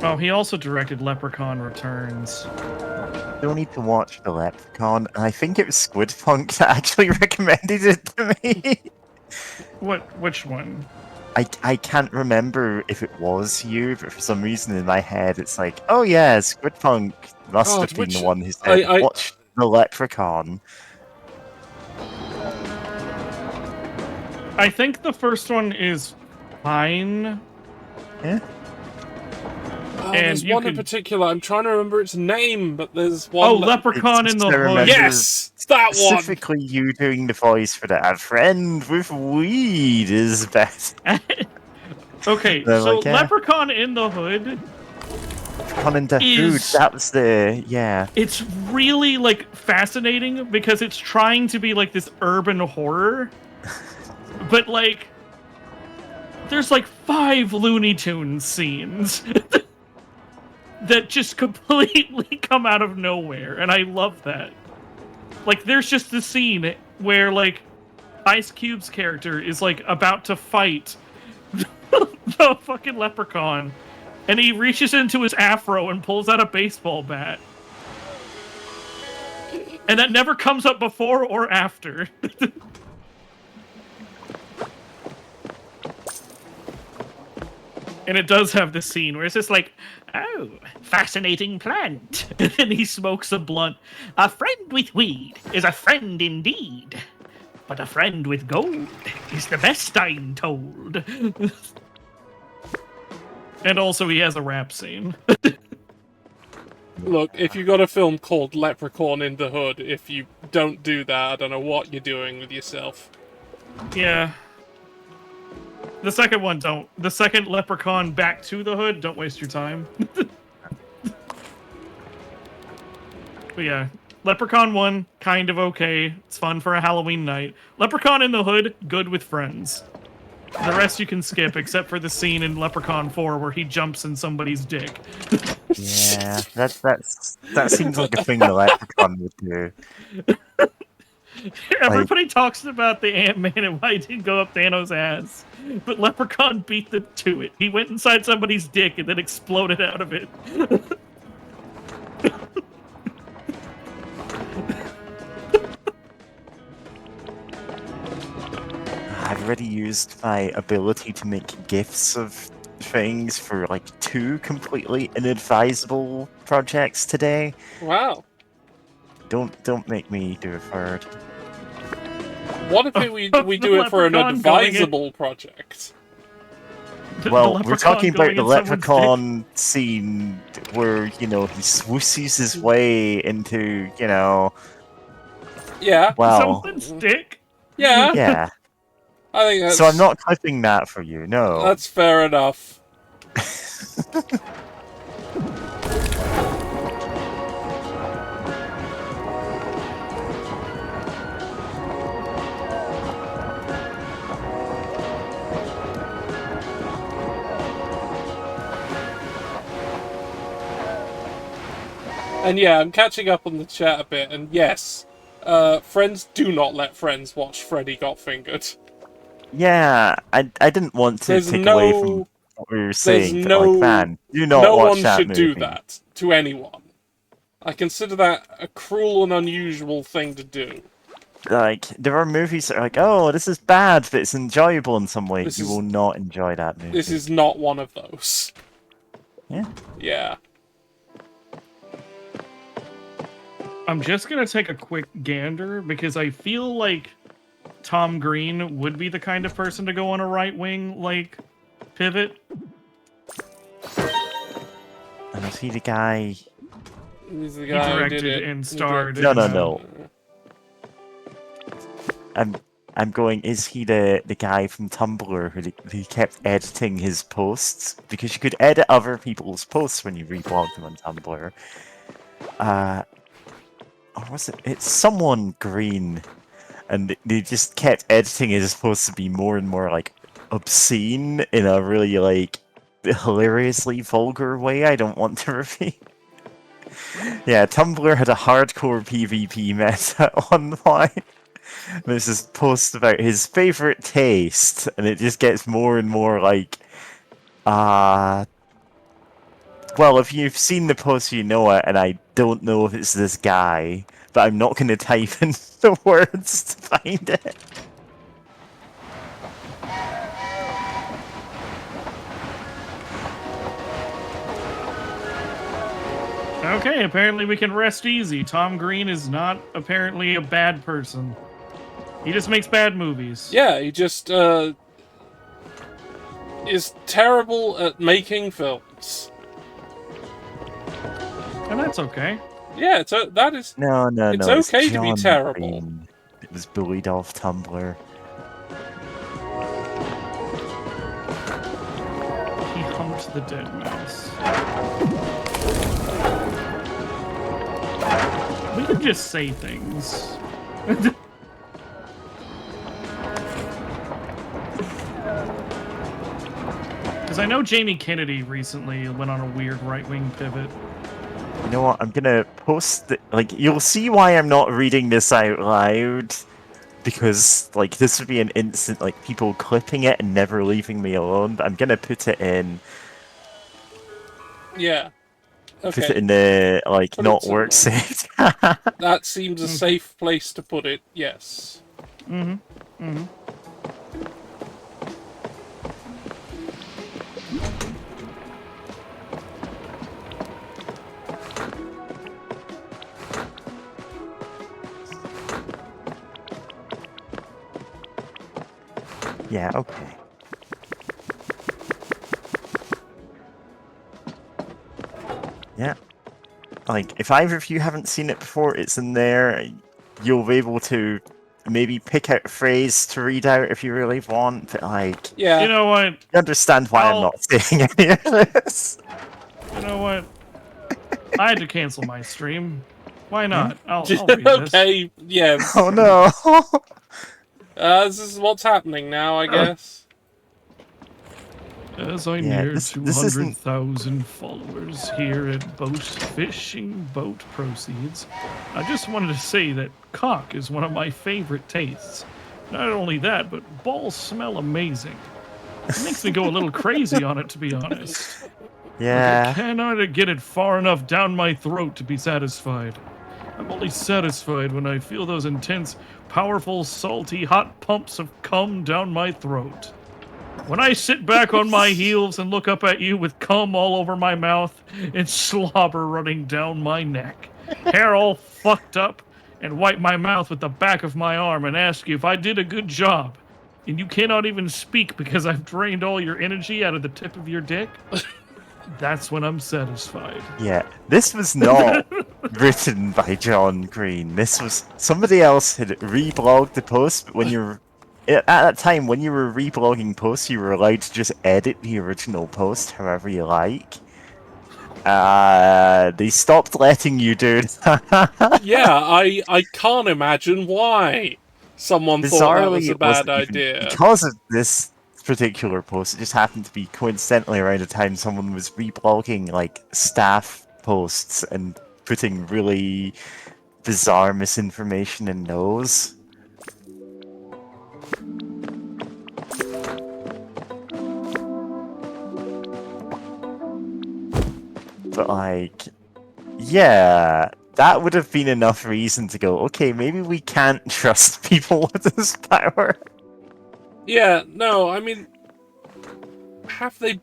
Oh, he also directed Leprechaun Returns. Don't need to watch The Leprechaun, and I think it was Squidpunk that actually recommended it to me. Which one? I can't remember if it was you, but for some reason in my head it's like, oh yeah, Squidpunk must God, have been which- the one who said, I- watch The Leprechaun. I think the first one is fine. Yeah? Oh, And there's you one in can- particular. I'm trying to remember its name, but there's one. Oh, that- Leprechaun in the I Hood. remember- Yes, it's that one. Specifically you doing the voice for that. A friend with weed is best. Okay, They're so like, yeah. Leprechaun in the Hood, Coming to food, Is- that was the, yeah. it's really like fascinating because it's trying to be like this urban horror, but like there's like 5 Looney Tunes scenes that just completely come out of nowhere, and I love that. Like, there's just the scene where, like, Ice Cube's character is, like, about to fight the fucking leprechaun, and he reaches into his afro and pulls out a baseball bat. And that never comes up before or after. And it does have this scene where it's just like, oh, fascinating plant. And he smokes a blunt. A friend with weed is a friend indeed. But a friend with gold is the best I'm told. And also he has a rap scene. Look, if you got a film called Leprechaun in the Hood, if you don't do that, I don't know what you're doing with yourself. Yeah. The second one, don't. The second Leprechaun Back to the Hood, don't waste your time. But yeah, Leprechaun 1, kind of okay. It's fun for a Halloween night. Leprechaun in the Hood, good with friends. The rest you can skip, except for the scene in Leprechaun 4 where he jumps in somebody's dick. Yeah, that seems like a thing the Leprechaun would do. Everybody talks about the Ant-Man and why he didn't go up Thanos' ass. But Leprechaun beat them to it. He went inside somebody's dick and then exploded out of it. I've already used my ability to make GIFs of things for like 2 completely inadvisable projects today. Wow. Don't make me do a third. What if we do it for an Leprechaun going advisable project? Well, we're talking about going the in someone's leprechaun scene where, you know, he swoosies his way into, you know... Yeah. Well, Someone's dick? Yeah. yeah. I think that's... So I'm not clipping that for you, no. That's fair enough. And yeah, I'm catching up on the chat a bit, and yes, friends do not let friends watch Freddy Got Fingered. Yeah, I didn't want to take away from what we were saying, but like, man, do not no watch one that should movie. do that to anyone. I consider that a cruel and unusual thing to do. Like, there are movies that are like, oh, this is bad, but it's enjoyable in some way. You will not enjoy that movie. This is not one of those. Yeah. Yeah. I'm just gonna take a quick gander because I feel like Tom Green would be the kind of person to go on a right-wing, like, pivot. And is he the guy... He's the He guy who directed did it. and starred. No. I'm going, is he the guy from Tumblr who kept editing his posts? Because you could edit other people's posts when you reblog them on Tumblr. Or was it? It's someone green. And they just kept editing his posts to be more and more, like, obscene in a really, like, hilariously vulgar way I don't want to repeat. Yeah, Tumblr had a hardcore PvP meta online. There's this post about his favorite taste, and it just gets more and more like, well, if you've seen the post, you know it, and I don't know if it's this guy, but I'm not going to type in the words to find it. Okay, apparently we can rest easy. Tom Green is not apparently a bad person. He just makes bad movies. Yeah, he just is terrible at making films. And that's okay. Yeah, that is... No, it's it's okay to be John terrible. Green. It was bullied off Tumblr. He humped the dead mouse. We can just say things. Because I know Jamie Kennedy recently went on a weird right-wing pivot. You know what? I'm gonna post you'll see why I'm not reading this out loud. Because, like, this would be an instant, like, people clipping it and never leaving me alone. But I'm gonna put it in Yeah. put it Okay. in the, like, Put it not somewhere. work saved. That seems a safe place to put it, yes. Yeah, okay. Yeah. Like, if either of you haven't seen it before, it's in there. You'll be able to maybe pick out a phrase to read out if you really want, but, like, Yeah. You know what? you understand why I'm not saying any of this. You know what? I had to cancel my stream. Why not? I'll read this. Okay, yes. Oh no! This is what's happening now, I guess. As I Yeah, near this isn't- 200,000 followers here at Boat Fishing Boat Proceeds, I just wanted to say that cock is one of my favorite tastes. Not only that, but balls smell amazing. It makes me go a little crazy on it, to be honest. I Yeah. cannot get it far enough down my throat to be satisfied. I'm only satisfied when I feel those intense, powerful, salty, hot pumps of cum down my throat. When I sit back on my heels and look up at you with cum all over my mouth and slobber running down my neck, hair all fucked up, and wipe my mouth with the back of my arm and ask you if I did a good job, and you cannot even speak because I've drained all your energy out of the tip of your dick, that's when I'm satisfied. Yeah, this was not written by John Green. This was somebody else had reblogged the post, but when you're at that time when you were reblogging posts, you were allowed to just edit the original post however you like. They stopped letting you do that. Yeah, I can't imagine why someone thought that was Bizarrely, a it bad wasn't even idea. because of this particular post. It just happened to be coincidentally around the time someone was reblogging like staff posts and putting really bizarre misinformation in those. But like, yeah, that would have been enough reason to go, okay, maybe we can't trust people with this power. Yeah, no, I mean, have they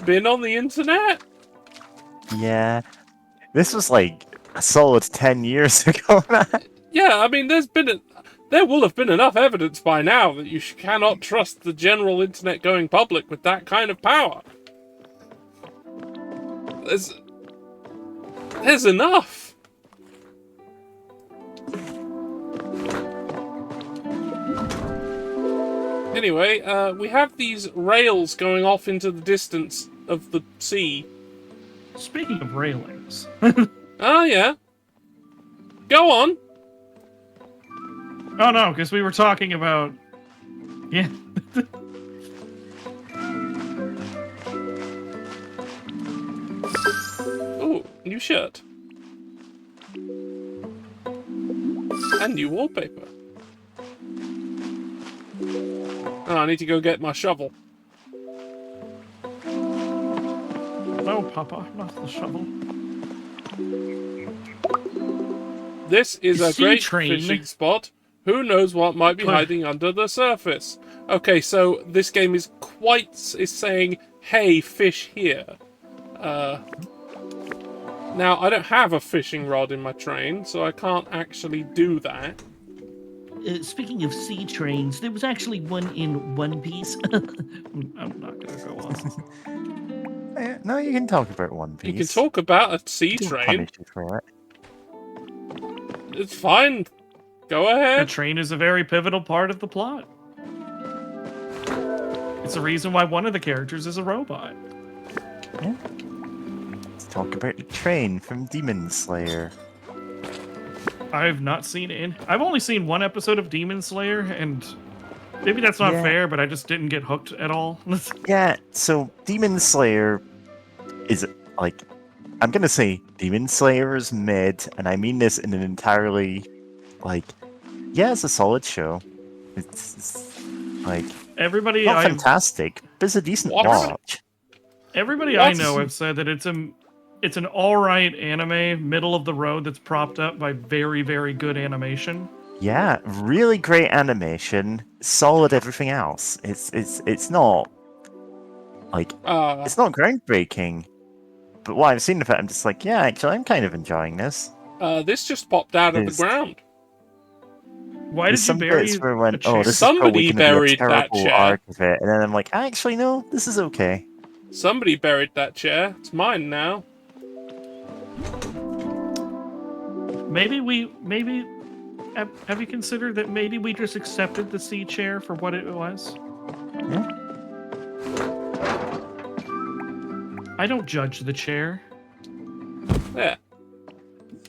been on the internet? Yeah. This was like a solid 10 years ago, man. Yeah, I mean, there will have been enough evidence by now that you cannot trust the general internet going public with that kind of power. There's enough. Anyway, we have these rails going off into the distance of the sea. Speaking of railings, Oh, yeah. Go on. oh no, because we were talking about, yeah. Ooh, new shirt. And new wallpaper. Oh, I need to go get my shovel. No, Papa, not the shovel. This is a Sea great train. fishing spot. Who knows what might be hiding under the surface? Okay, so this game is saying, hey, fish here. Now, I don't have a fishing rod in my train, so I can't actually do that. Speaking of sea trains, there was actually one in One Piece. I'm not gonna go on. No, you can talk about One Piece. You can talk about a sea Don't train. punish you for it. It's fine. Go A ahead. train is a very pivotal part of the plot. It's the reason why one of the characters is a robot. Yeah. Let's talk about the train from Demon Slayer. I've not seen it. I've only seen one episode of Demon Slayer, and Maybe that's not Yeah. fair, but I just didn't get hooked at all. Yeah, so Demon Slayer is like, I'm gonna say Demon Slayer is mid, and I mean this in an entirely, like, yeah, it's a solid show. It's like, Everybody not I've fantastic, but it's a decent What? watch. Everybody I What? know have said that it's an all right anime, middle of the road that's propped up by very, very good animation. Yeah, really great animation, solid everything else. It's not like it's not groundbreaking, but what I've seen of it, I'm just like, yeah, actually, I'm kind of enjoying this. This just popped out of the There's- ground. Why There's did you some bury bits where I a went, chair? oh, this is Somebody probably going to be a buried that terrible chair. arc of it, and then I'm like, actually, no, this is okay. Somebody buried that chair. It's mine now. Maybe have you considered that maybe we just accepted the sea chair for what it was? Yeah. I don't judge the chair. There.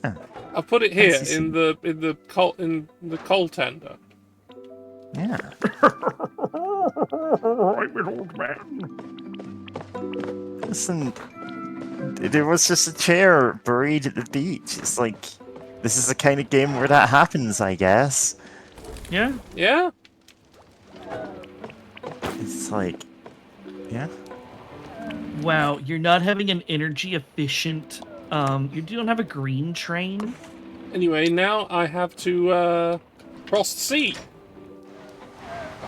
Yeah. I put it here Fancy in the coal tender. Yeah. I'm an old man. Listen, there was just a chair buried at the beach. It's like, this is the kind of game where that happens, I guess. Yeah. Yeah. It's like, yeah. Wow, you're not having an energy efficient. You don't have a green train. Anyway, now I have to cross the sea.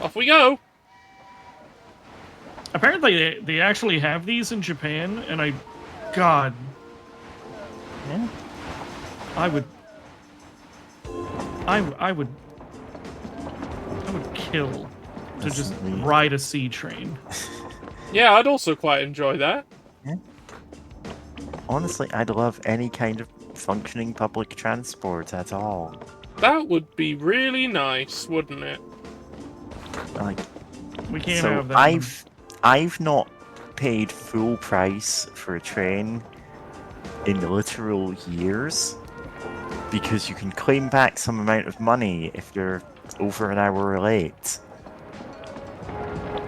Off we go. Apparently, they actually have these in Japan, and God, Yeah. I would kill to just Listen, ride a sea train. Yeah, I'd also quite enjoy that. Honestly, I'd love any kind of functioning public transport at all. That would be really nice, wouldn't it? Like, We can't so have that. I've not paid full price for a train in literal years because you can claim back some amount of money if you're over an hour late.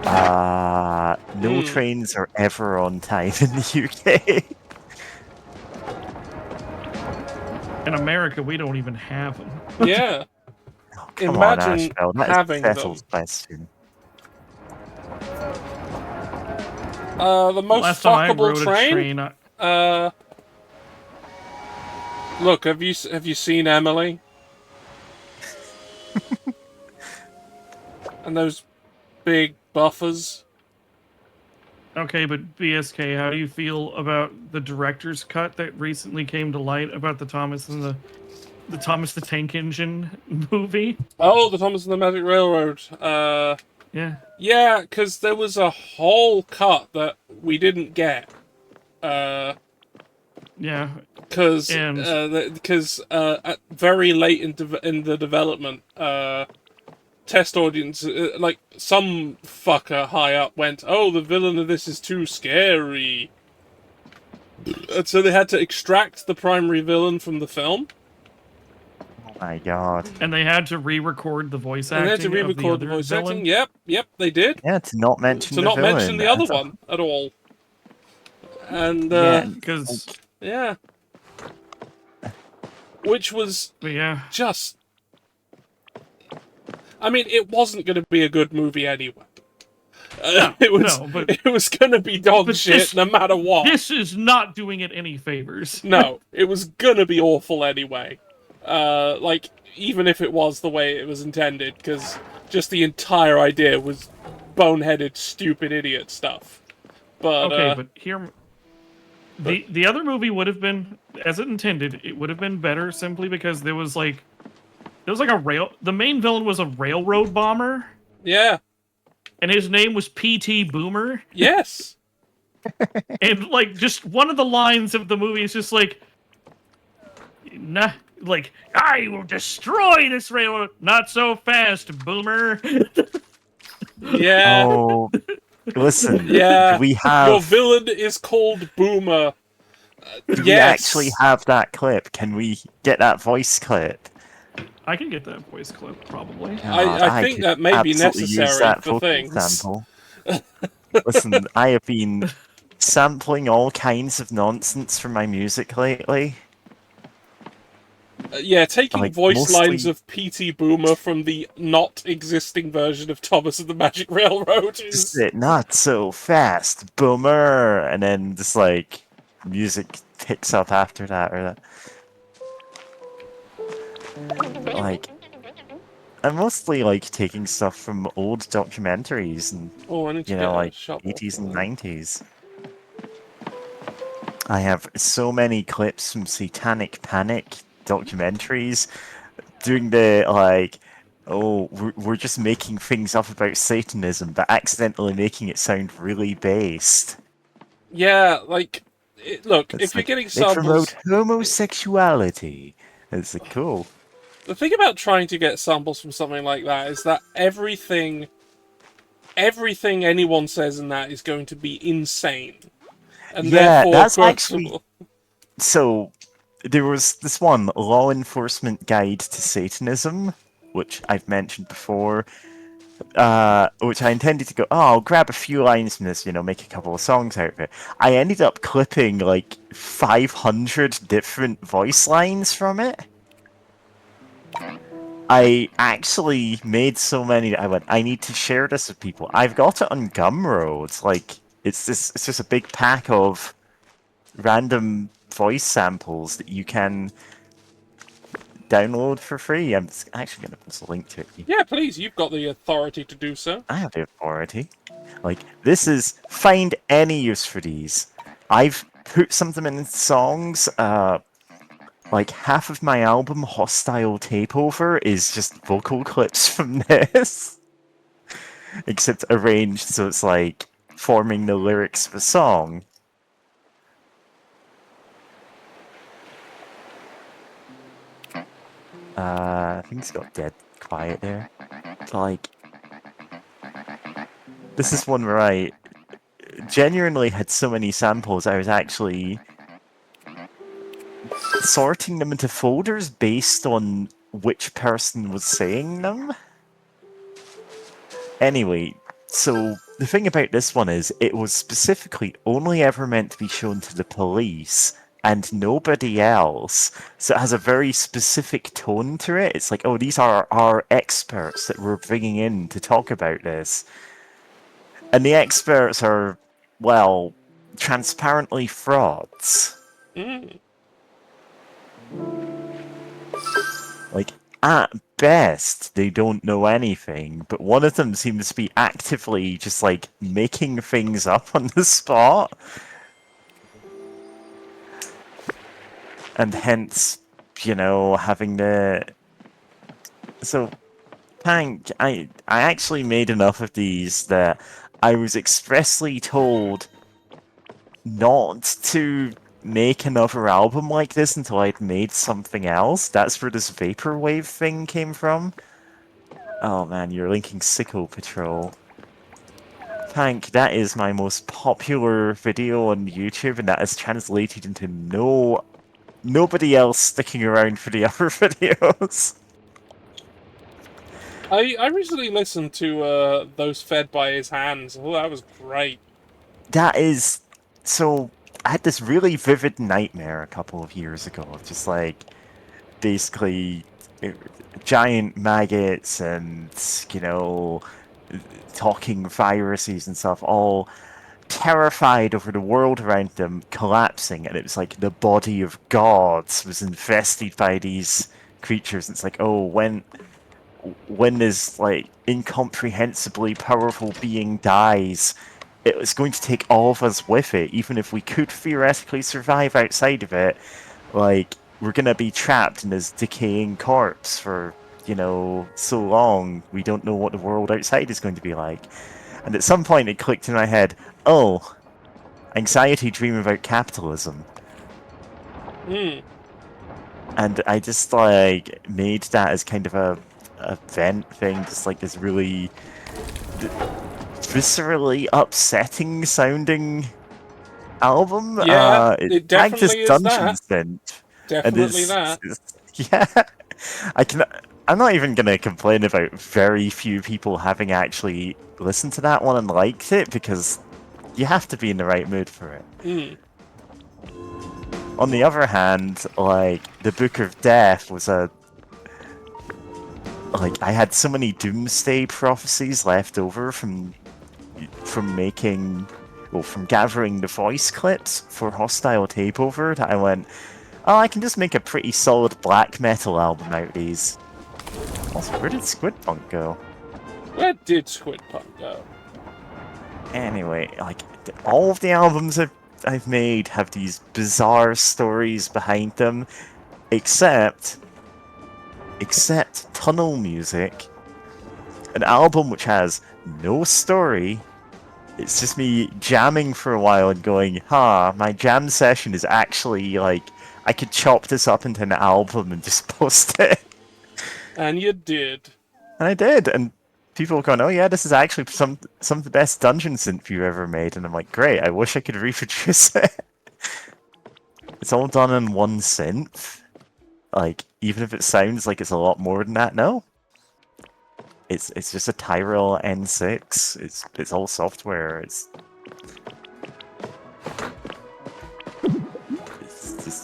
No trains are ever on time in the UK. In America, we don't even have them. Yeah. Oh, come Imagine on, Ashbel, that having is them. Vettel's question. The most Last time I fuckable rode train. a train, Look, have you seen Emily? And those big buffers. okay, but BSK, how do you feel about the director's cut that recently came to light about the Thomas the Tank Engine movie? Oh, the Thomas and the Magic Railroad. Yeah. Yeah, because there was a whole cut that we didn't get. Yeah. Because And- at very late in the development, test audience, like some fucker high up went, "Oh, the villain of this is too scary," and so they had to extract the primary villain from the film. Oh my god. And they had to re-record the voice And acting. they had to re-record of the other voice villain. acting. Yep, they did. Yeah, to not mention To the not villain. mention the other That's a- one at all. And Yeah, Because, yeah. Which was yeah. just... I mean, it wasn't going to be a good movie anyway. It was no, but- it was going to be dog but shit this- no matter what. This is not doing it any favors. No, it was going to be awful anyway. Like, even if it was the way it was intended, because just the entire idea was boneheaded, stupid idiot stuff. But, Okay, but here... The other movie would have been, as it intended, it would have been better simply because there was like a the main villain was a railroad bomber, yeah, and his name was P.T. Boomer, yes. and like just one of the lines of the movie is just like, nah, like, I will destroy this railroad, not so fast, Boomer. Yeah. Oh, listen. Yeah. We have. Your villain is called Boomer. Do we Yes. actually have that clip? Can we get that voice clip? I can get that voice clip, probably. God, I think could that may be absolutely use necessary that for vocal things. sample. Listen, I have been sampling all kinds of nonsense for my music lately. Yeah, taking Like, voice lines mostly of P.T. Boomer from the not existing version of Thomas and the Magic Railroad just is... not so fast, boomer, and then just like music picks up after that, or that. Like, I'm mostly like taking stuff from old documentaries and Oh, I need to you get know a like shovel. 80s and 90s. I have so many clips from Satanic Panic documentaries doing the like, oh, we're just making things up about Satanism, but accidentally making it sound really based. Yeah, like, look, It's if you're like getting they promote samples... homosexuality. It's like cool. The thing about trying to get samples from something like that is that everything anyone says in that is going to be insane. And Yeah, therefore that's actually questionable. so. There was this one Law Enforcement Guide to Satanism, which I've mentioned before. Which I intended to go, oh, I'll grab a few lines from this, make a couple of songs out of it. I ended up clipping like 500 different voice lines from it. I actually made so many that I went, I need to share this with people. I've got it on Gumroad. Like, it's just a big pack of random voice samples that you can download for free. I'm actually going to post a link to it. Yeah, please, you've got the authority to do so. I have the authority. Like, this is... Find any use for these. I've put some of them in songs. Like, half of my album, Hostile Takeover, is just vocal clips from this. Except arranged so it's, like, forming the lyrics of a song. Things got dead quiet there. But, like... This is one where I genuinely had so many samples, I was actually sorting them into folders based on which person was saying them. Anyway, so the thing about this one is it was specifically only ever meant to be shown to the police and nobody else. So it has a very specific tone to it. It's like, oh, these are our experts that we're bringing in to talk about this. And the experts are, well, transparently frauds. Mm. Like, at best, they don't know anything, but one of them seems to be actively just, like, making things up on the spot. And hence, having the... So, Tank, I actually made enough of these that I was expressly told not to make another album like this until I'd made something else. That's where this vaporwave thing came from. Oh man, you're linking Sicko Patrol. Tank, that is my most popular video on YouTube, and that is translated into nobody else sticking around for the other videos. I recently listened to Those Fed by His Hands. Oh, that was great. That is... So, I had this really vivid nightmare a couple of years ago of just like, basically, giant maggots and, talking viruses and stuff, all terrified over the world around them collapsing, and it was like the body of gods was infested by these creatures. It's like, oh, when this like incomprehensibly powerful being dies, it's going to take all of us with it, even if we could theoretically survive outside of it. Like, we're gonna be trapped in this decaying corpse for, so long, we don't know what the world outside is going to be like. And at some point it clicked in my head, oh, anxiety dream about capitalism. Hmm. And I just, like, made that as kind of a vent thing, just like this really viscerally upsetting sounding album. Yeah, It's it tagged as definitely is Dungeon that. Synth. And Definitely that. yeah. I'm not even gonna complain about very few people having actually listened to that one and liked it, because you have to be in the right mood for it. Mm. On the other hand, like, the Book of Death was I had so many doomsday prophecies left over from from gathering the voice clips for Hostile Takeover that I went, oh, I can just make a pretty solid black metal album out of these. Also, where did Squidpunk go? Where did Squidpunk go? Anyway, like, all of the albums I've made have these bizarre stories behind them, except Tunnel Music, an album which has no story. It's just me jamming for a while and going, my jam session is actually, like, I could chop this up into an album and just post it. And you did. And I did, and people were going, oh yeah, this is actually some of the best dungeon synth you've ever made. And I'm like, great, I wish I could reproduce it. It's all done in one synth. Like, even if it sounds like it's a lot more than that, no. It's just a Tyrell N6. It's all software. It's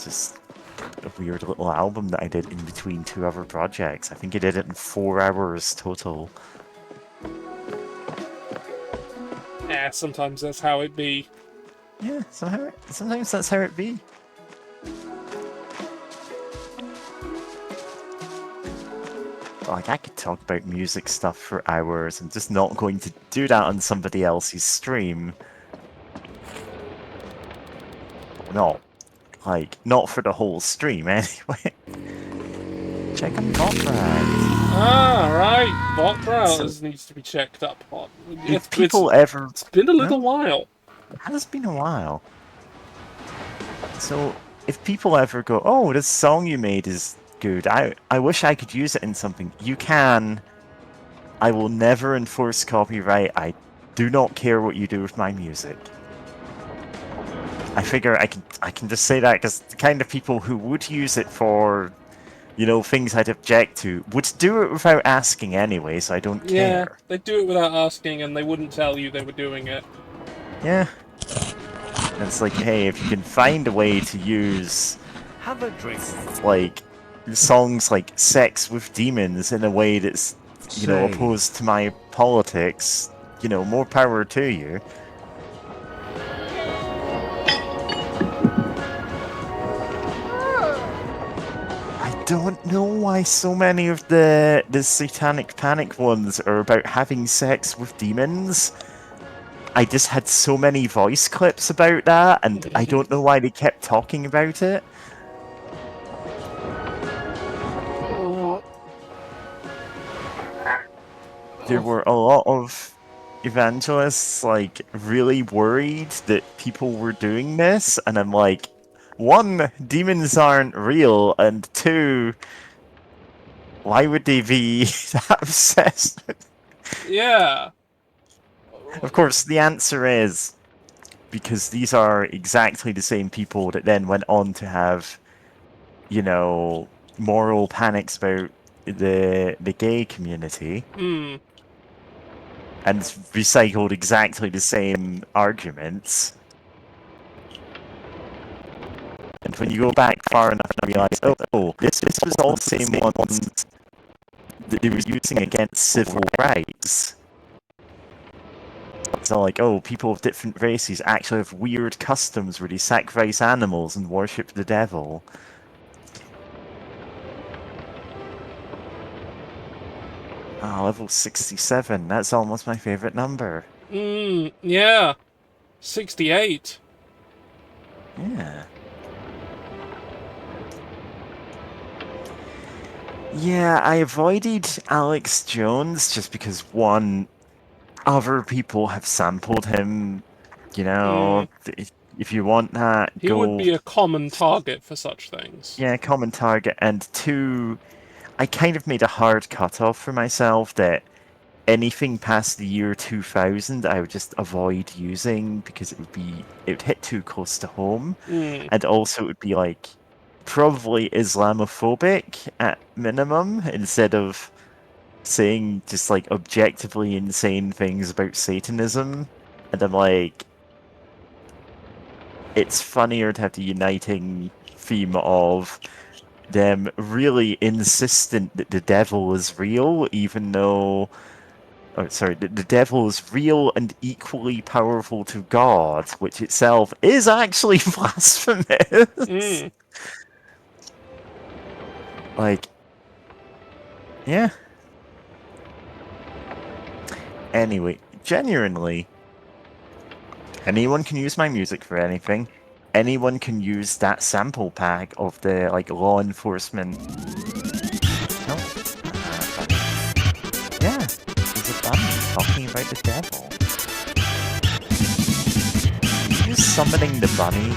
just a weird little album that I did in between two other projects. I think I did it in 4 hours total. Yeah, sometimes that's how it be. Yeah, sometimes that's how it be. Like, I could talk about music stuff for hours. I'm just not going to do that on somebody else's stream. No. Like, not for the whole stream, anyway. Check on Botrat. Ah, right. Bot needs to be checked up on. If people ever... It's been a little while. It has been a while. So, if people ever go, oh, this song you made is good, I wish I could use it in something. You can. I will never enforce copyright. I do not care what you do with my music. I figure I can just say that because the kind of people who would use it for, you know, things I'd object to would do it without asking anyway, so I don't care. Yeah, they'd do it without asking and they wouldn't tell you they were doing it. Yeah. And it's like, hey, if you can find a way to use, Have a drink. like, songs like Sex with Demons in a way that's, you know, Say. opposed to my politics, you know, more power to you. I don't know why so many of the Satanic Panic ones are about having sex with demons. I just had so many voice clips about that, and I don't know why they kept talking about it. There were a lot of evangelists, like, really worried that people were doing this, and I'm like, 1, demons aren't real, and 2, why would they be that obsessed with? Yeah. Of course, the answer is because these are exactly the same people that then went on to have, you know, moral panics about the gay community. Hmm. And recycled exactly the same arguments. And when you go back far enough and realize, oh, this was all the same ones that they were using against civil rights. So like, oh, people of different races actually have weird customs where they sacrifice animals and worship the devil. Ah, level 67. That's almost my favorite number. Yeah. 68. Yeah. Yeah, I avoided Alex Jones just because, one, other people have sampled him. You know, if you want that, He go... would be a common target for such things. Yeah, common target. And 2, I kind of made a hard cutoff for myself that anything past the year 2000 I would just avoid using because it would hit too close to home. And also it would be like, probably Islamophobic at minimum, instead of saying just like objectively insane things about Satanism. And I'm like, it's funnier to have the uniting theme of them really insistent that the devil is real, even though. Oh, sorry, the devil is real and equally powerful to God, which itself is actually blasphemous. Mm. Like, yeah. Anyway, genuinely, anyone can use my music for anything. Anyone can use that sample pack of the like law enforcement. No, bunny. Yeah, there's a bunny talking about the devil. You summoning the bunny.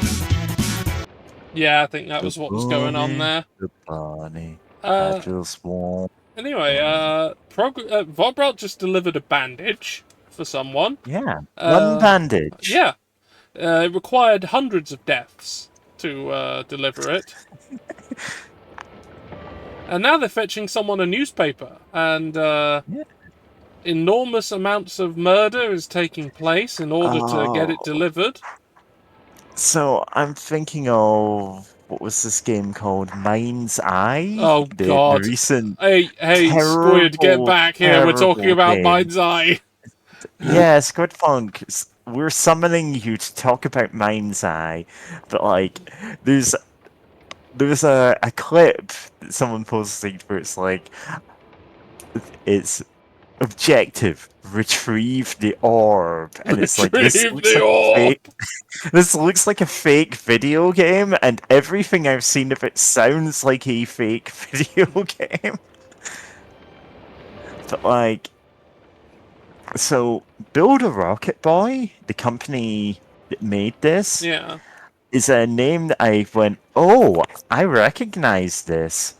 Yeah, I think that was what was going on there. The bunny. I Uh, just want. anyway, Vobralt just delivered a bandage for someone. Yeah, one bandage. Yeah, it required hundreds of deaths to deliver it. And now they're fetching someone a newspaper, and enormous amounts of murder is taking place in order to get it delivered. So I'm thinking of what was this game called? Mind's Eye? Oh The God! recent Hey, Squid, get back here! We're talking terrible about game. Mind's Eye. Yeah, Squid Funk. We're summoning you to talk about Mind's Eye, but like, there's a clip that someone posted where it's like, it's objective, retrieve the orb, and it's like this Retrieve looks the like a orb. fake. This looks like a fake video game, and everything I've seen of it sounds like a fake video game. But like, so Build a Rocket Boy, the company that made this, Yeah. is a name that I went, oh, I recognize this.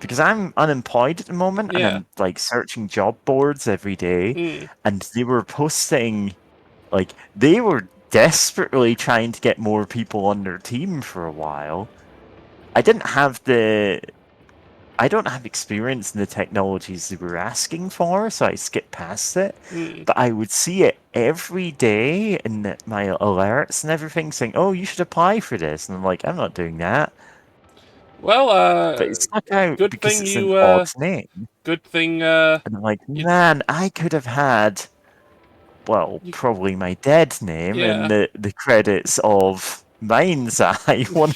Because I'm unemployed at the moment, and Yeah. I'm like searching job boards every day, Mm. and they were posting, like, they were desperately trying to get more people on their team for a while. I don't have experience in the technologies they were asking for, so I skipped past it. Mm. But I would see it every day in my alerts and everything saying, oh, you should apply for this. And I'm like, I'm not doing that. Well, But it stuck out good because thing it's an you. odd name. Good thing. And I'm like, man, I could have had, well, probably my dead name in Yeah. the credits of Mind's Eye, one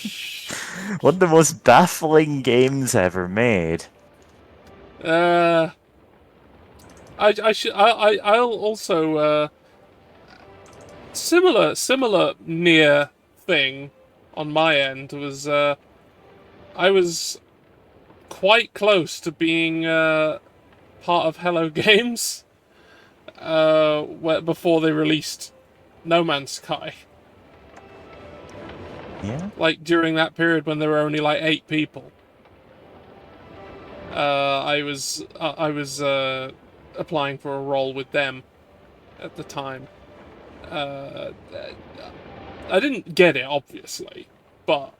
of the most baffling games ever made. I'll also similar near thing on my end was I was quite close to being part of Hello Games before they released No Man's Sky. Yeah. Like during that period when there were only like 8 people. I was applying for a role with them at the time. I didn't get it, obviously, but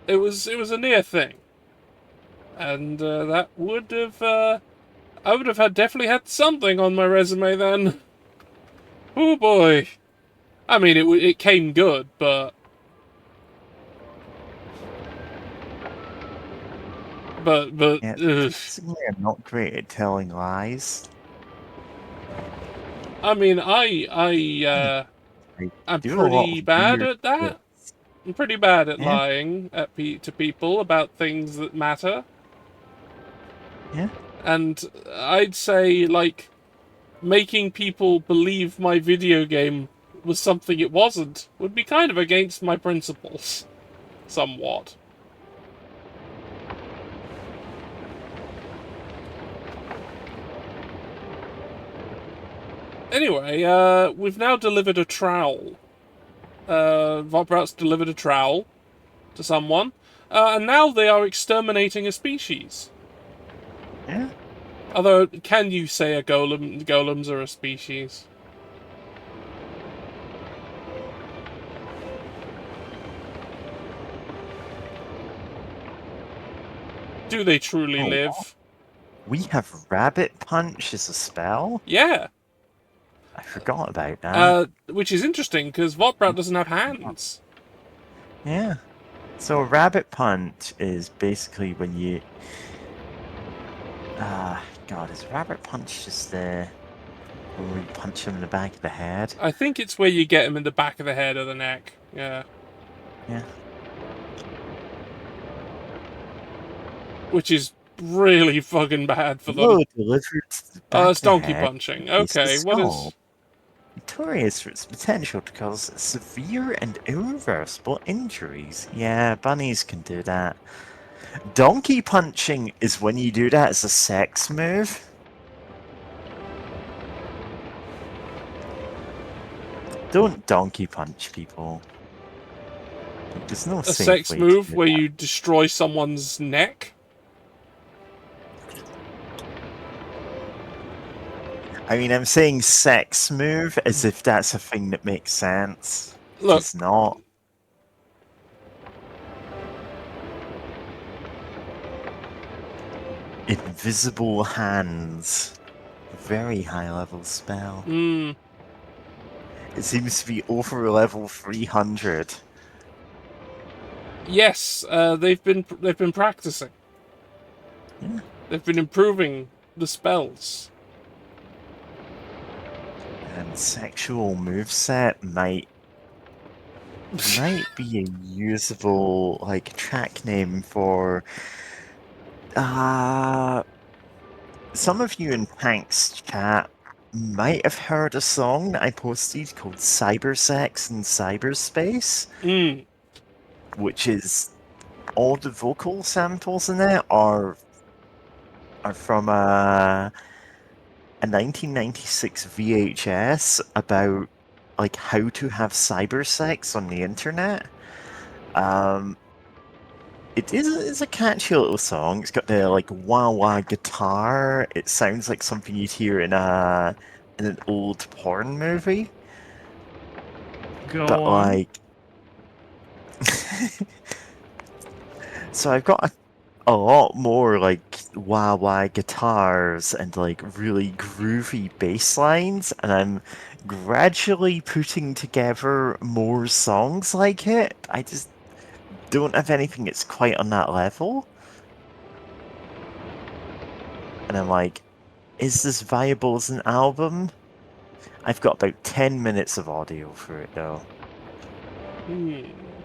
it was a near thing, and that would have I would have definitely had something on my resume then. Oh boy, I mean it came good, but Yeah, basically, I'm not great at telling lies. I mean I I'm do a lot pretty of bad weird at that. shit. I'm pretty bad at Yeah. lying to people about things that matter. Yeah. And I'd say, like, making people believe my video game was something it wasn't would be kind of against my principles. Somewhat. Anyway, we've now delivered a trowel. Voprat's delivered a trowel to someone. And now they are exterminating a species. Yeah. Although, can you say a golem? Golems are a species. Do they truly Oh, live? We have Rabbit Punch as a spell? Yeah. I forgot about that. Which is interesting, because Votbrout doesn't have hands. Yeah. So Rabbit Punch is basically when you... God, is Rabbit Punch just when we punch him in the back of the head? I think it's where you get him in the back of the head or the neck. Yeah. Yeah. Which is really fucking bad for them. Blow delivered to the back Oh, of it's the donkey head. punching. Is the Okay, what skull. is... Notorious for its potential to cause severe and irreversible injuries. Yeah, bunnies can do that. Donkey punching is when you do that as a sex move. Don't donkey punch people. There's no a safe sex way to move do where that. you destroy someone's neck? I mean, I'm saying sex move as if that's a thing that makes sense. Look, It's not. Invisible hands. Very high level spell. mm, It seems to be over level 300. yes, they've been practicing. Yeah. They've been improving the spells. And sexual moveset might be a usable track name for some of you in Tank's chat might have heard a song that I posted called Cybersex in Cyberspace, Mm, which is all the vocal samples in it are from a 1996 VHS about how to have cybersex on the internet. It's a catchy little song. It's got the wah wah guitar. It sounds like something you'd hear in an old porn movie. Go But on. so I've got a lot more wah wah guitars and really groovy bass lines, and I'm gradually putting together more songs like it. I just don't have anything that's quite on that level. And I'm like, is this viable as an album? I've got about 10 minutes of audio for it though.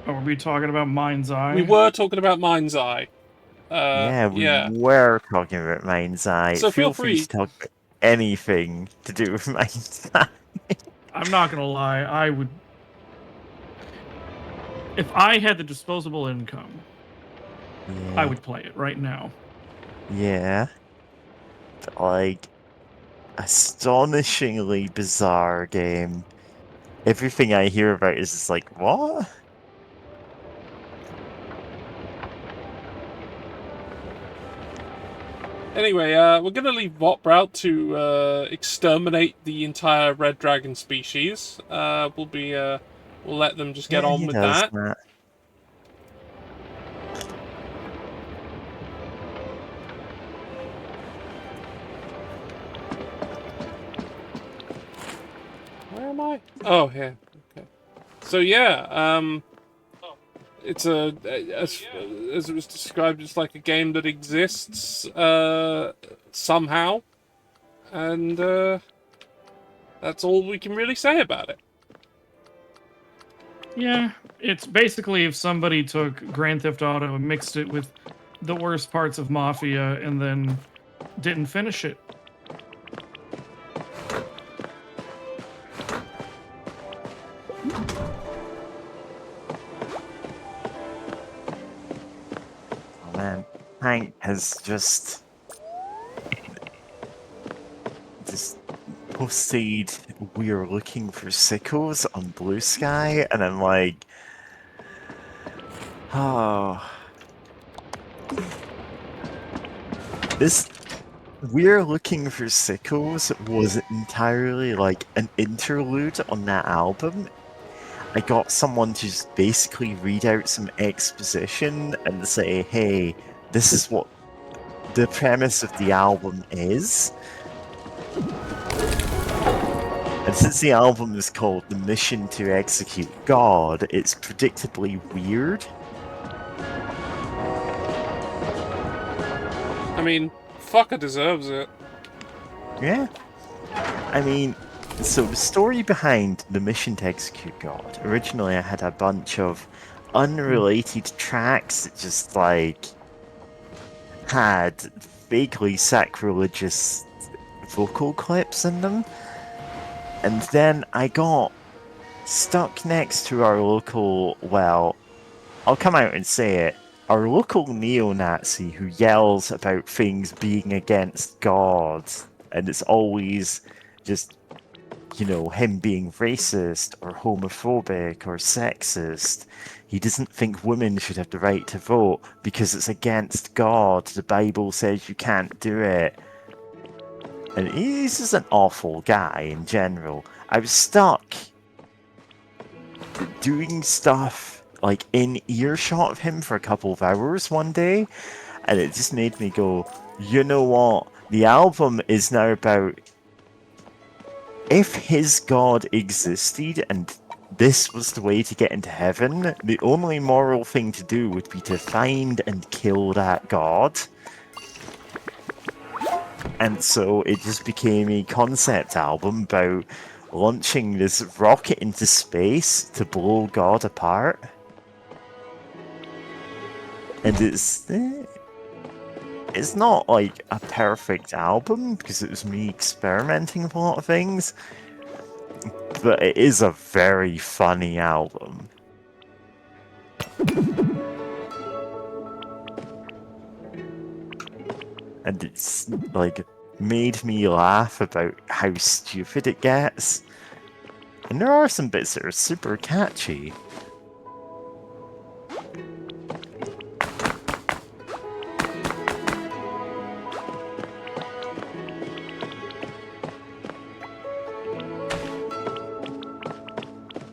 Are we talking about Mind's Eye? we were talking about Mind's Eye. Yeah, we yeah. were talking about Mind's Eye. So feel free free. to talk about anything to do with Mind's Eye. I'm not gonna lie, I would. If I had the disposable income, Yeah. I would play it right now. Yeah. But, astonishingly bizarre game. Everything I hear about is just like, what? Anyway, we're gonna leave Votbrout to exterminate the entire red dragon species. We'll let them just get Yeah, on he with does that. Where am I? Oh, here. Okay. So yeah, it's as it was described, it's like a game that exists somehow, and that's all we can really say about it. Yeah, it's basically if somebody took Grand Theft Auto and mixed it with the worst parts of Mafia and then didn't finish it. Oh man, Hank has just posted we're looking for sickles on Blue Sky, and I'm like, oh, this we're looking for sickles was entirely an interlude on that album. I got someone to just basically read out some exposition and say, hey, this is what the premise of the album is. And since the album is called The Mission to Execute God, it's predictably weird. I mean, fucker deserves it. Yeah. I mean, so the story behind The Mission to Execute God, originally I had a bunch of unrelated tracks that just, like, had vaguely sacrilegious vocal clips in them. And then I got stuck next to our local, well, I'll come out and say it, our local neo-Nazi who yells about things being against God, and it's always just, you know, him being racist or homophobic or sexist. He doesn't think women should have the right to vote because it's against God. The Bible says you can't do it. And he's just an awful guy in general. I was stuck doing stuff like in earshot of him for a couple of hours one day, and it just made me go, you know what? The album is now about if his God existed and this was the way to get into heaven, the only moral thing to do would be to find and kill that God. And so it just became a concept album about launching this rocket into space to blow God apart. And it's not like a perfect album because it was me experimenting with a lot of things, but it is a very funny album. And it's like made me laugh about how stupid it gets. And there are some bits that are super catchy.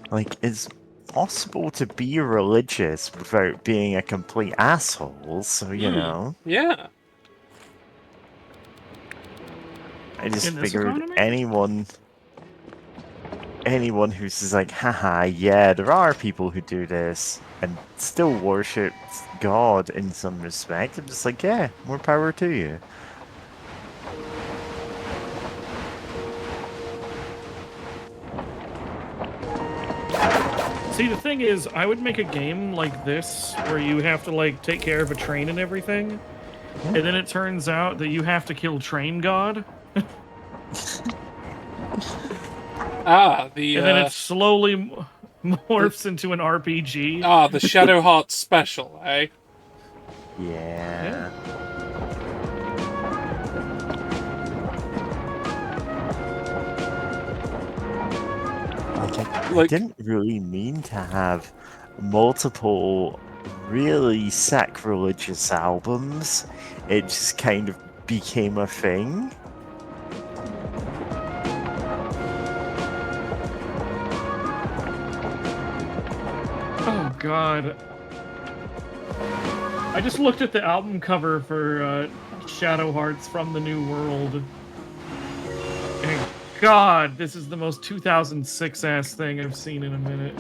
Like, it's possible to be religious without being a complete asshole, so you know. Yeah. I just In this figured economy? anyone who's just like, haha, yeah, there are people who do this and still worship God in some respect. I'm just like, yeah, more power to you. See, the thing is, I would make a game like this where you have to, like, take care of a train and everything, and then it turns out that you have to kill Train God, Ah, the and then it slowly morphs into an RPG. the Shadow Hearts special, eh? Yeah. I didn't really mean to have multiple really sacrilegious albums. It just kind of became a thing. Oh god. I just looked at the album cover for Shadow Hearts from the New World. And god, this is the most 2006 ass thing I've seen in a minute.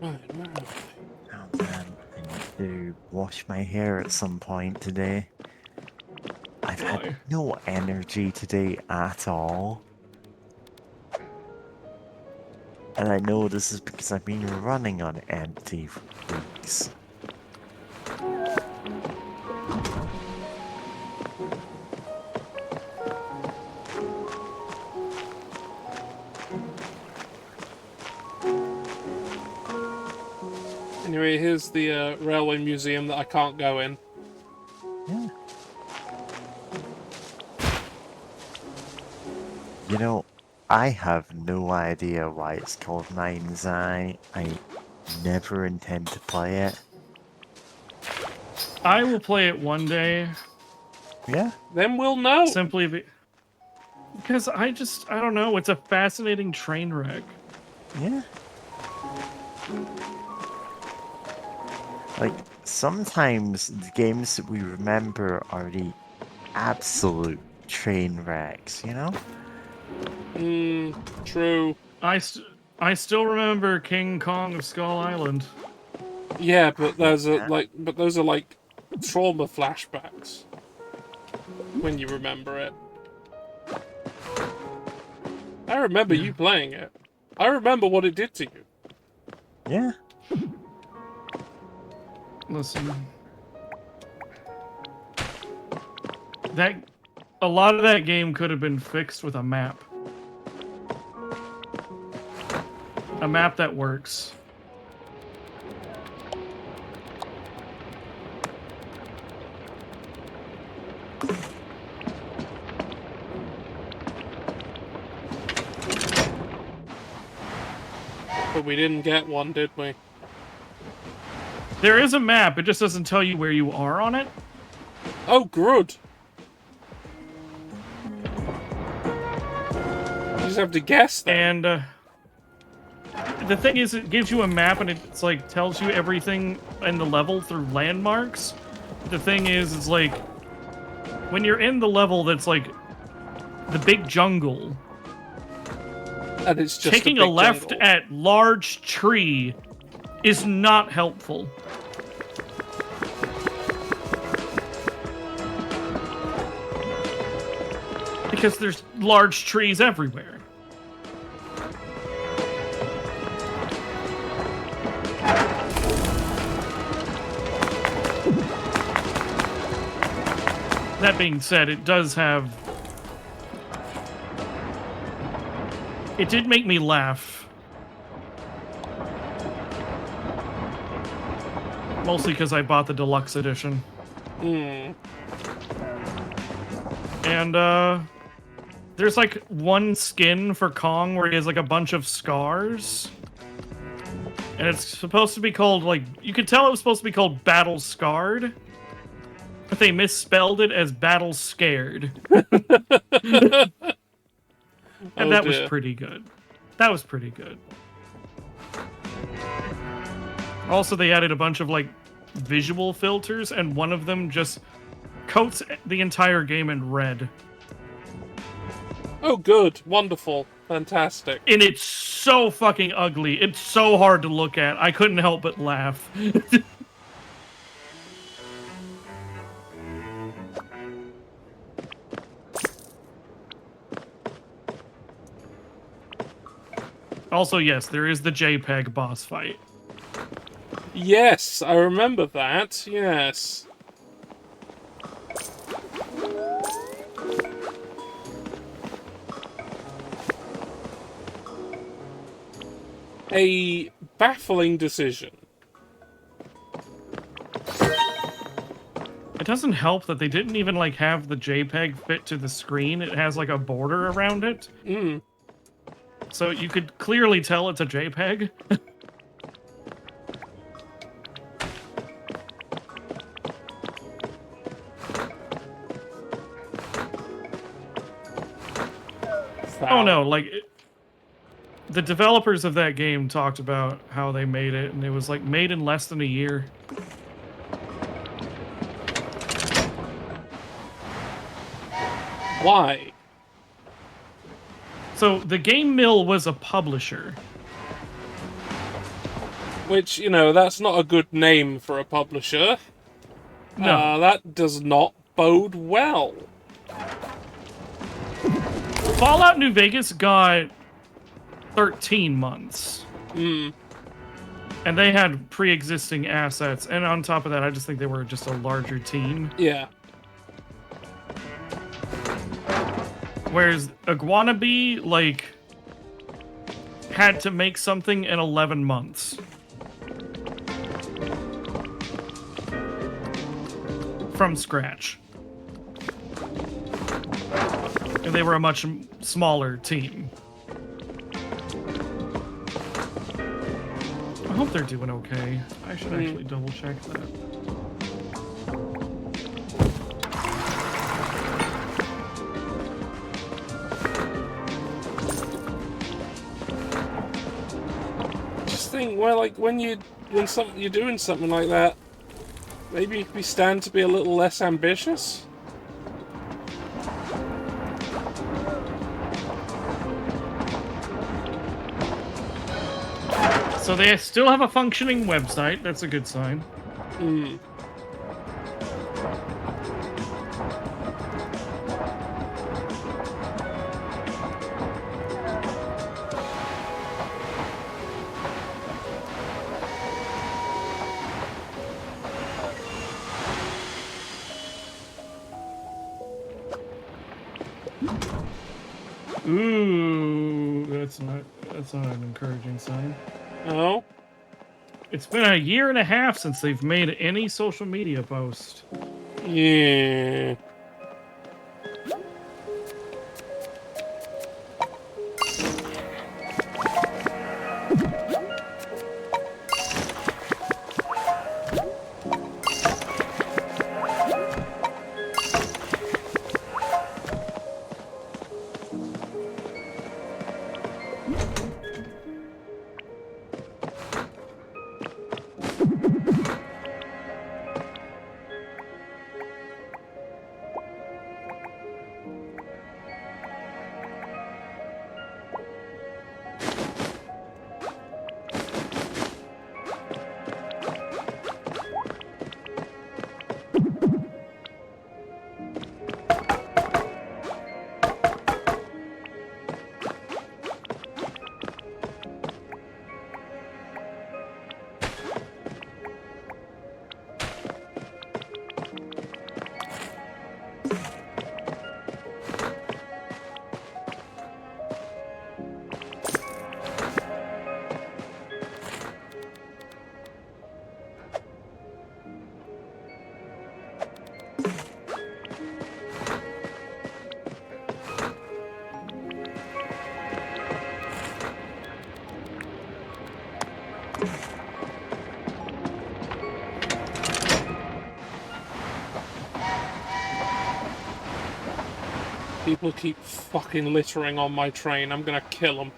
Oh man, I need to wash my hair at some point today. I've had Why? no energy today at all. And I know this is because I've been running on empty for weeks. Anyway, here's the railway museum that I can't go in. Yeah. You know, I have no idea why it's called Nine's Eye. I never intend to play it. I will play it one day, Yeah? Then we'll know. because I don't know. It's a fascinating train wreck. Yeah. Like, sometimes the games that we remember are the absolute train wrecks, you know? True. I still remember King Kong of Skull Island. Yeah, but those are Yeah. like trauma flashbacks when you remember it. I remember you playing it. I remember what it did to you. Yeah. Listen, a lot of that game could have been fixed with a map. A map that works. But we didn't get one, did we? There is a map, it just doesn't tell you where you are on it. Oh, good. You just have to guess that. And the thing is, it gives you a map and it's like tells you everything in the level through landmarks. The thing is, it's like when you're in the level that's like the big jungle, And it's just taking a a big left jungle. at large tree is not helpful. Because there's large trees everywhere. That being said, it does have... It did make me laugh. Mostly because I bought the deluxe edition. And, there's like one skin for Kong where he has like a bunch of scars. And it's supposed to be called, like, you could tell it was supposed to be called Battle Scarred. But they misspelled it as Battle Scared. And that was dear. pretty good. That was pretty good. Also, they added a bunch of, like, visual filters, and one of them just coats the entire game in red. Oh, good. Wonderful. Fantastic. And it's so fucking ugly. It's so hard to look at. I couldn't help but laugh. Also, yes, there is the JPEG boss fight. Yes, I remember that. Yes. A baffling decision. It doesn't help that they didn't even, like, have the JPEG fit to the screen. It has, like, a border around it. So you could clearly tell it's a JPEG. Oh no, like, the developers of that game talked about how they made it, and it was, like, made in less than a year. Why? So, the Game Mill was a publisher. Which, you know, that's not a good name for a publisher. No. That does not bode well. Fallout New Vegas got 13 months. And they had pre-existing assets, and on top of that, I just think they were just a larger team. Yeah. Whereas Iguanabee, like, had to make something in 11 months. From scratch. And they were a much smaller team. I hope they're doing okay. I should actually double check that. Just think, well, like when you're doing something like that, maybe we stand to be a little less ambitious. So they still have a functioning website. That's a good sign. Ooh, that's not an encouraging sign. Oh? It's been a year and a half since they've made any social media post. Yeah. People keep fucking littering on my train. I'm gonna kill them.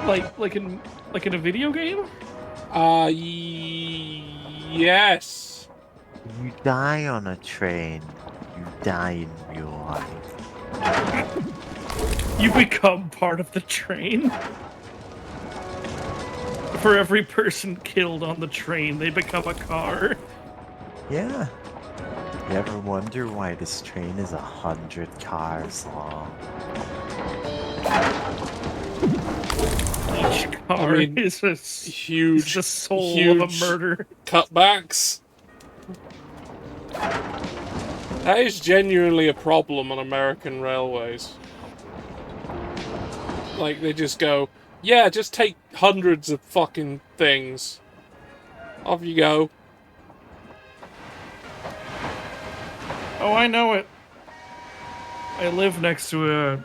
Like in a video game? Yes. You die on a train, you die in real life. You become part of the train? For every person killed on the train, they become a car. Yeah. You ever wonder why this train is 100 cars long? Each car is a huge, the soul huge of a murder. Cutbacks. That is genuinely a problem on American railways. Like, they just go, yeah, just take hundreds of fucking things. Off you go. Oh, I know it. I live next to a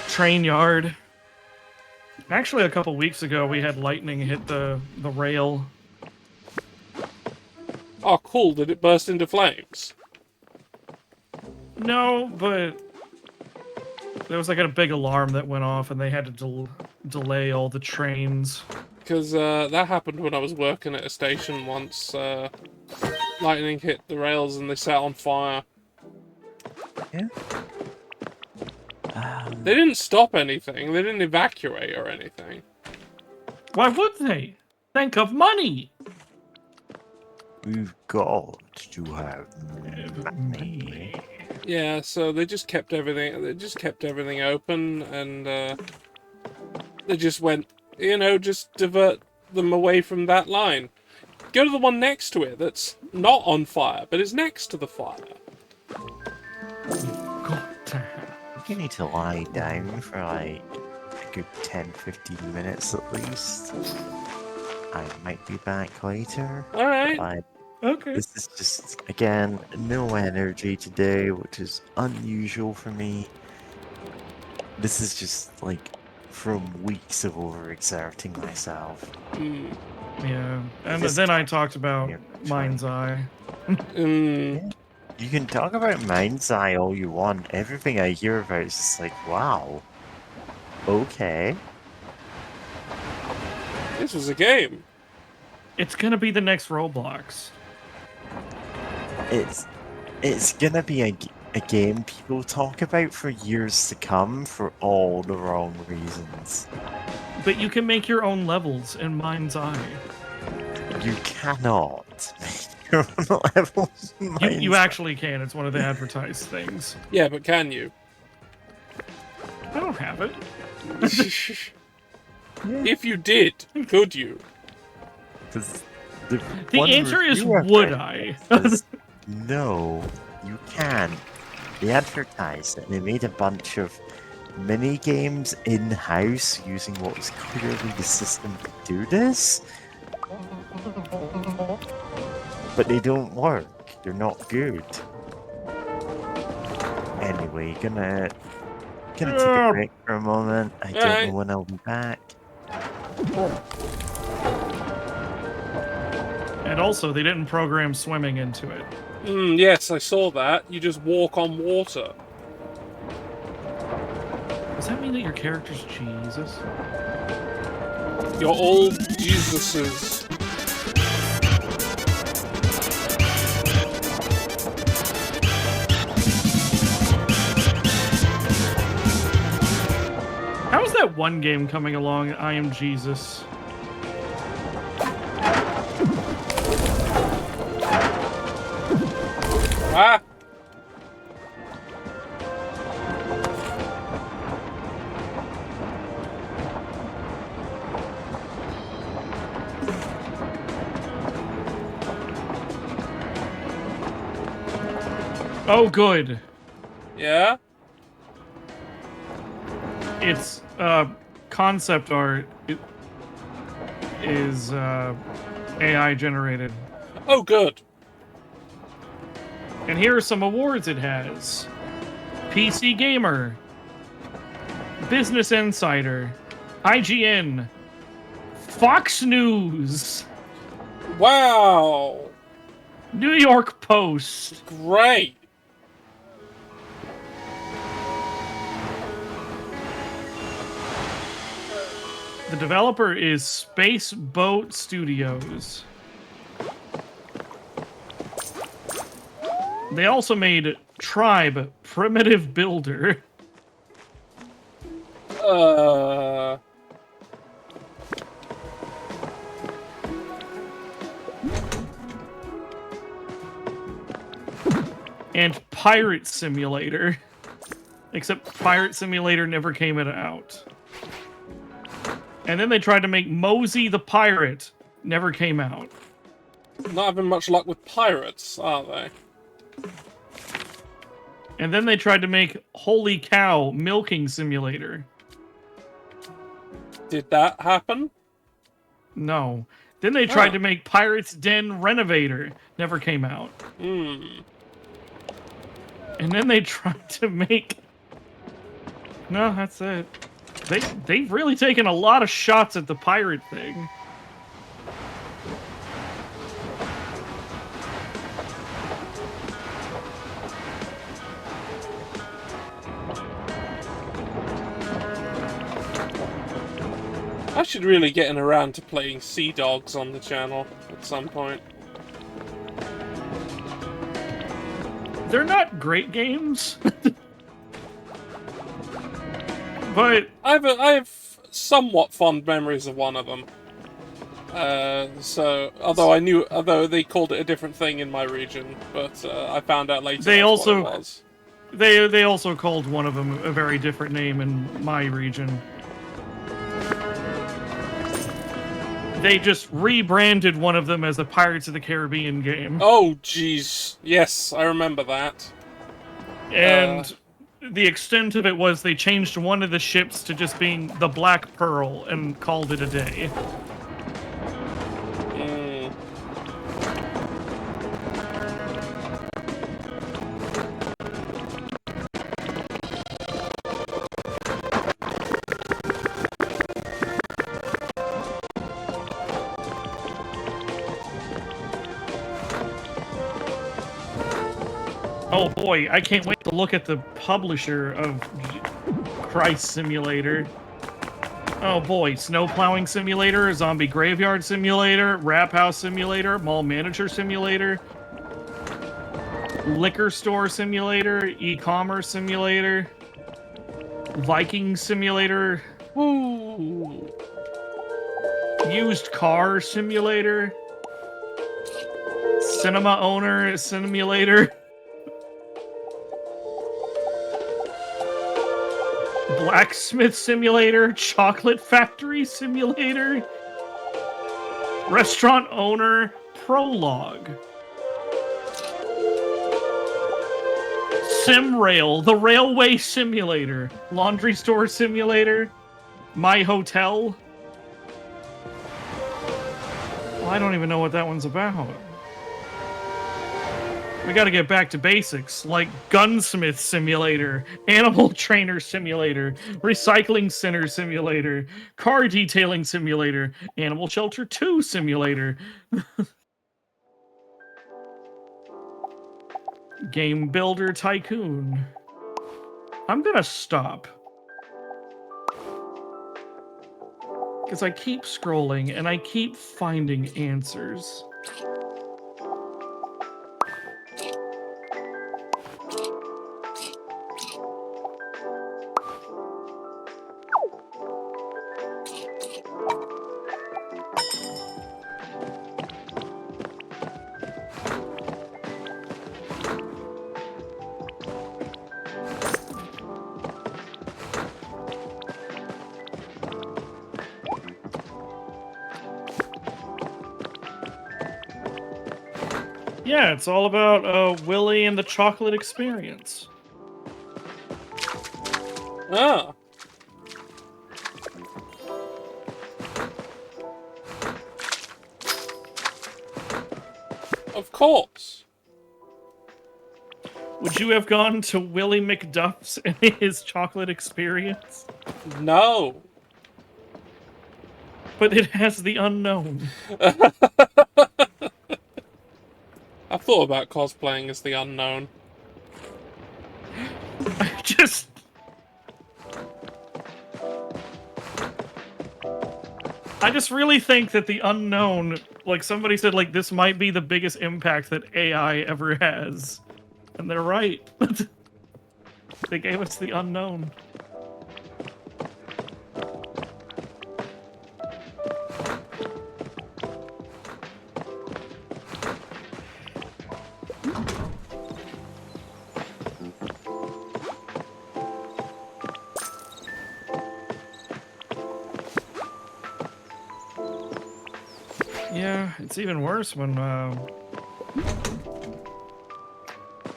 train yard. Actually, a couple weeks ago, we had lightning hit the rail. Oh, cool. Did it burst into flames? No, but there was like a big alarm that went off, and they had to delay all the trains. Because that happened when I was working at a station once. Lightning hit the rails and they set on fire. Yeah. They didn't stop anything. They didn't evacuate or anything. Why would they? Think of money! We've got to have money. Yeah, so they just kept everything. They just kept everything open, and they just went, you know, just divert them away from that line. Go to the one next to it that's not on fire, but is next to the fire. You need to lie down for like a good 10-15 minutes at least. I might be back later. Alright. Okay. This is just, again, no energy today, which is unusual for me. This is just, like, from weeks of overexerting myself. Yeah, and This then I talked about Yeah, Mind's Eye. Yeah. You can talk about Mind's Eye all you want. Everything I hear about is just like, wow. Okay. This was a game. It's gonna be the next Roblox. It's gonna be a game people talk about for years to come for all the wrong reasons. But you can make your own levels in Mind's Eye. You cannot make your own levels in You Mind's Eye. actually can. It's one of the advertised things. Yeah, but can you? I don't have it. If you did, could you? 'Cause The one answer is review I've would read I? says, no, you can't. They advertised it. They made a bunch of mini games in-house using what was clearly the system to do this. But they don't work. They're not good. Anyway, gonna take a break for a moment. I don't Alright. know when I'll be back. And also, they didn't program swimming into it. Yes, I saw that. You just walk on water. Does that mean that your character's Jesus? You're all Jesuses. How's that one game coming along, I Am Jesus? Ah! Oh, good. Yeah? It's concept art. It is AI generated. Oh, good. And here are some awards it has: PC Gamer, Business Insider, IGN, Fox News, Wow! New York Post. Great! The developer is Space Boat Studios. They also made Tribe Primitive Builder. And Pirate Simulator. Except Pirate Simulator never came out. And then they tried to make Mosey the Pirate. Never came out. Not having much luck with pirates, are they? And then they tried to make Holy Cow Milking Simulator. Did that happen? No. Then they tried to make Pirate's Den Renovator. Never came out. And then they tried to make... No, that's it. They've really taken a lot of shots at the pirate thing. I should really getting around to playing Sea Dogs on the channel at some point. They're not great games. But I have somewhat fond memories of one of them. Although they called it a different thing in my region, but I found out later They that's also- what it was. they also called one of them a very different name in my region. They just rebranded one of them as a Pirates of the Caribbean game. Oh, jeez. Yes, I remember that. And the extent of it was they changed one of the ships to just being the Black Pearl and called it a day. Oh boy, I can't wait to look at the publisher of Christ Simulator. Oh boy, Snow Plowing Simulator, Zombie Graveyard Simulator, Rap House Simulator, Mall Manager Simulator, Liquor Store Simulator, E-Commerce Simulator, Viking Simulator, Ooh. Used Car Simulator, Cinema Owner Simulator, Blacksmith Simulator, Chocolate Factory Simulator, Restaurant Owner Prologue, SimRail, the Railway Simulator, Laundry Store Simulator, My Hotel. Well, I don't even know what that one's about. We gotta get back to basics, like Gunsmith Simulator, Animal Trainer Simulator, Recycling Center Simulator, Car Detailing Simulator, Animal Shelter 2 Simulator, Game Builder Tycoon. I'm gonna stop. Because I keep scrolling and I keep finding answers. Yeah, it's all about Willy and the chocolate experience. Ah. Of course. Would you have gone to Willie McDuff's and his chocolate experience? No. But it has the unknown. I thought about cosplaying as the unknown. I just really think that the unknown, like somebody said, like this might be the biggest impact that AI ever has. And they're right. They gave us the unknown. Yeah, it's even worse when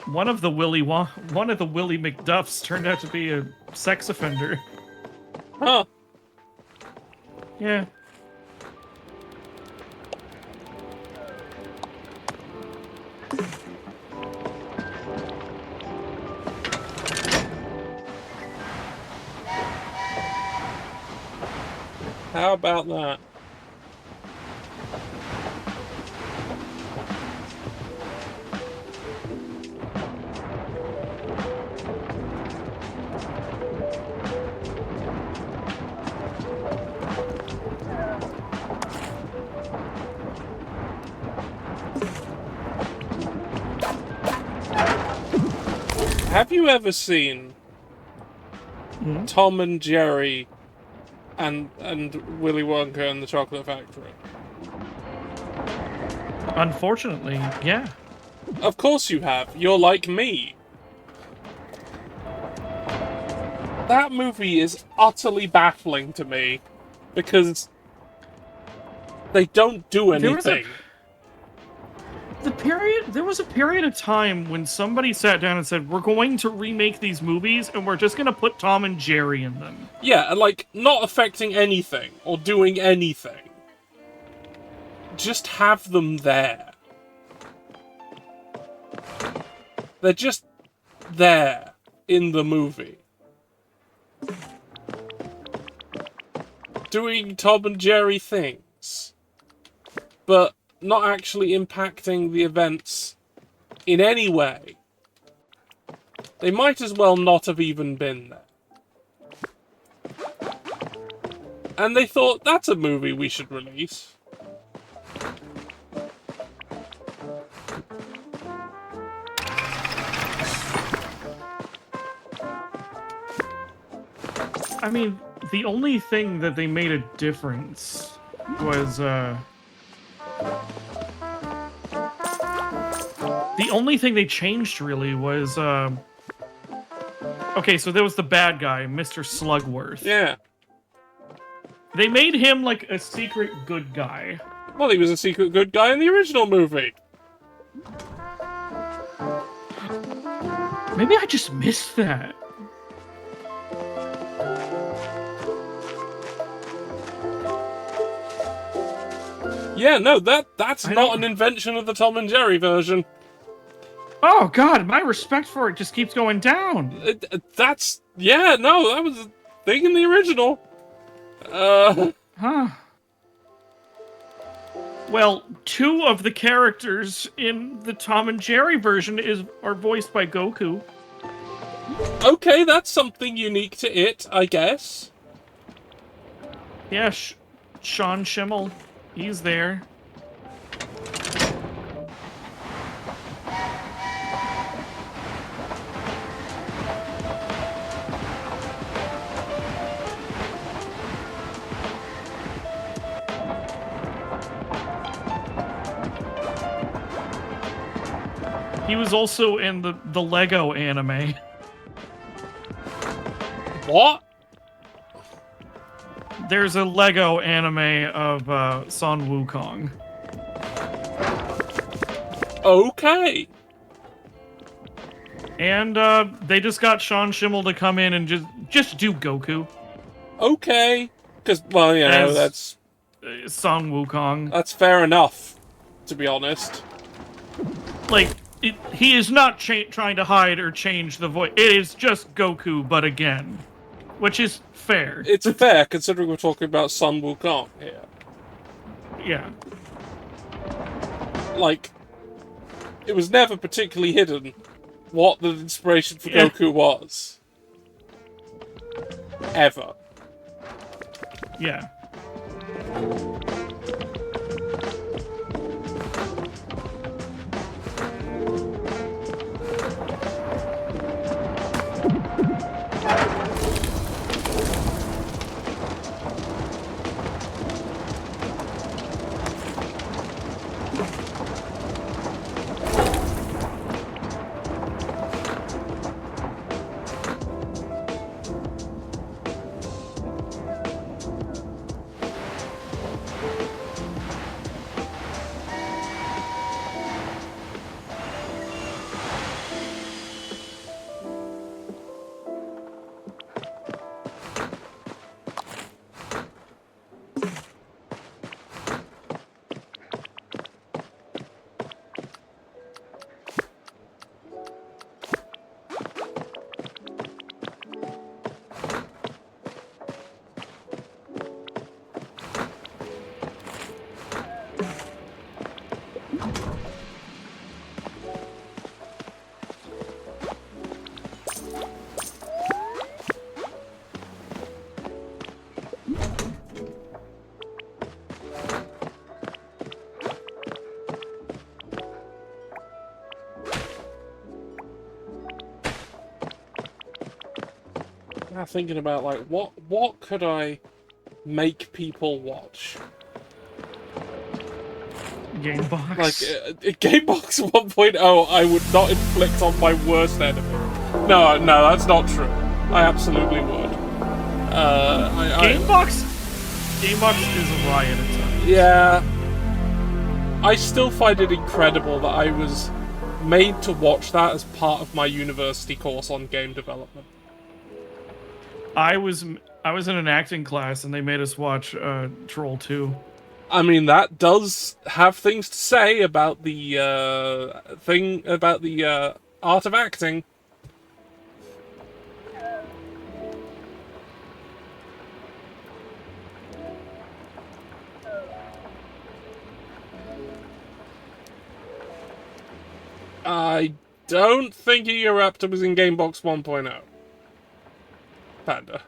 one of the Willy McDuffs turned out to be a sex offender. Huh. Yeah. How about that? Have you ever seen Tom and Jerry and Willy Wonka and the Chocolate Factory? Unfortunately, yeah. Of course you have. You're like me. That movie is utterly baffling to me because they don't do anything. There was a period of time when somebody sat down and said, we're going to remake these movies and we're just going to put Tom and Jerry in them. Yeah, and like, not affecting anything or doing anything. Just have them there. They're just there in the movie. Doing Tom and Jerry things. But not actually impacting the events in any way. They might as well not have even been there. And they thought, that's a movie we should release. I mean, the only thing that they made a difference was, the only thing they changed, really, was, okay, so there was the bad guy, Mr. Slugworth. Yeah. They made him, like, a secret good guy. Well, he was a secret good guy in the original movie. Maybe I just missed that. Yeah, no, that's not an invention of the Tom and Jerry version. Oh, God, my respect for it just keeps going down. Yeah, no, that was a thing in the original. Huh. Well, 2 of the characters in the Tom and Jerry version are voiced by Goku. Okay, that's something unique to it, I guess. Yeah, Sean Schimmel, he's there. He was also in the Lego anime. What? There's a Lego anime of Sun Wukong. Okay. And they just got Sean Schimmel to come in and just do Goku. Okay. Because, well, you know, As Sun Wukong. that's fair enough, to be honest. Like, he is not trying to hide or change the voice. It is just Goku, but again. Which is fair. It's fair, considering we're talking about Sun Wukong here. Yeah. Like, it was never particularly hidden what the inspiration for Goku was. Ever. Yeah. Now thinking about, like, what could I make people watch? Gamebox. Like, Gamebox 1.0, I would not inflict on my worst enemy. No, that's not true. I absolutely would. Gamebox is a riot at times. Yeah. I still find it incredible that I was made to watch that as part of my university course on game development. I was in an acting class and they made us watch Troll 2. I mean, that does have things to say about the art of acting. I don't think Eoraptor was in Gamebox 1.0. Panda.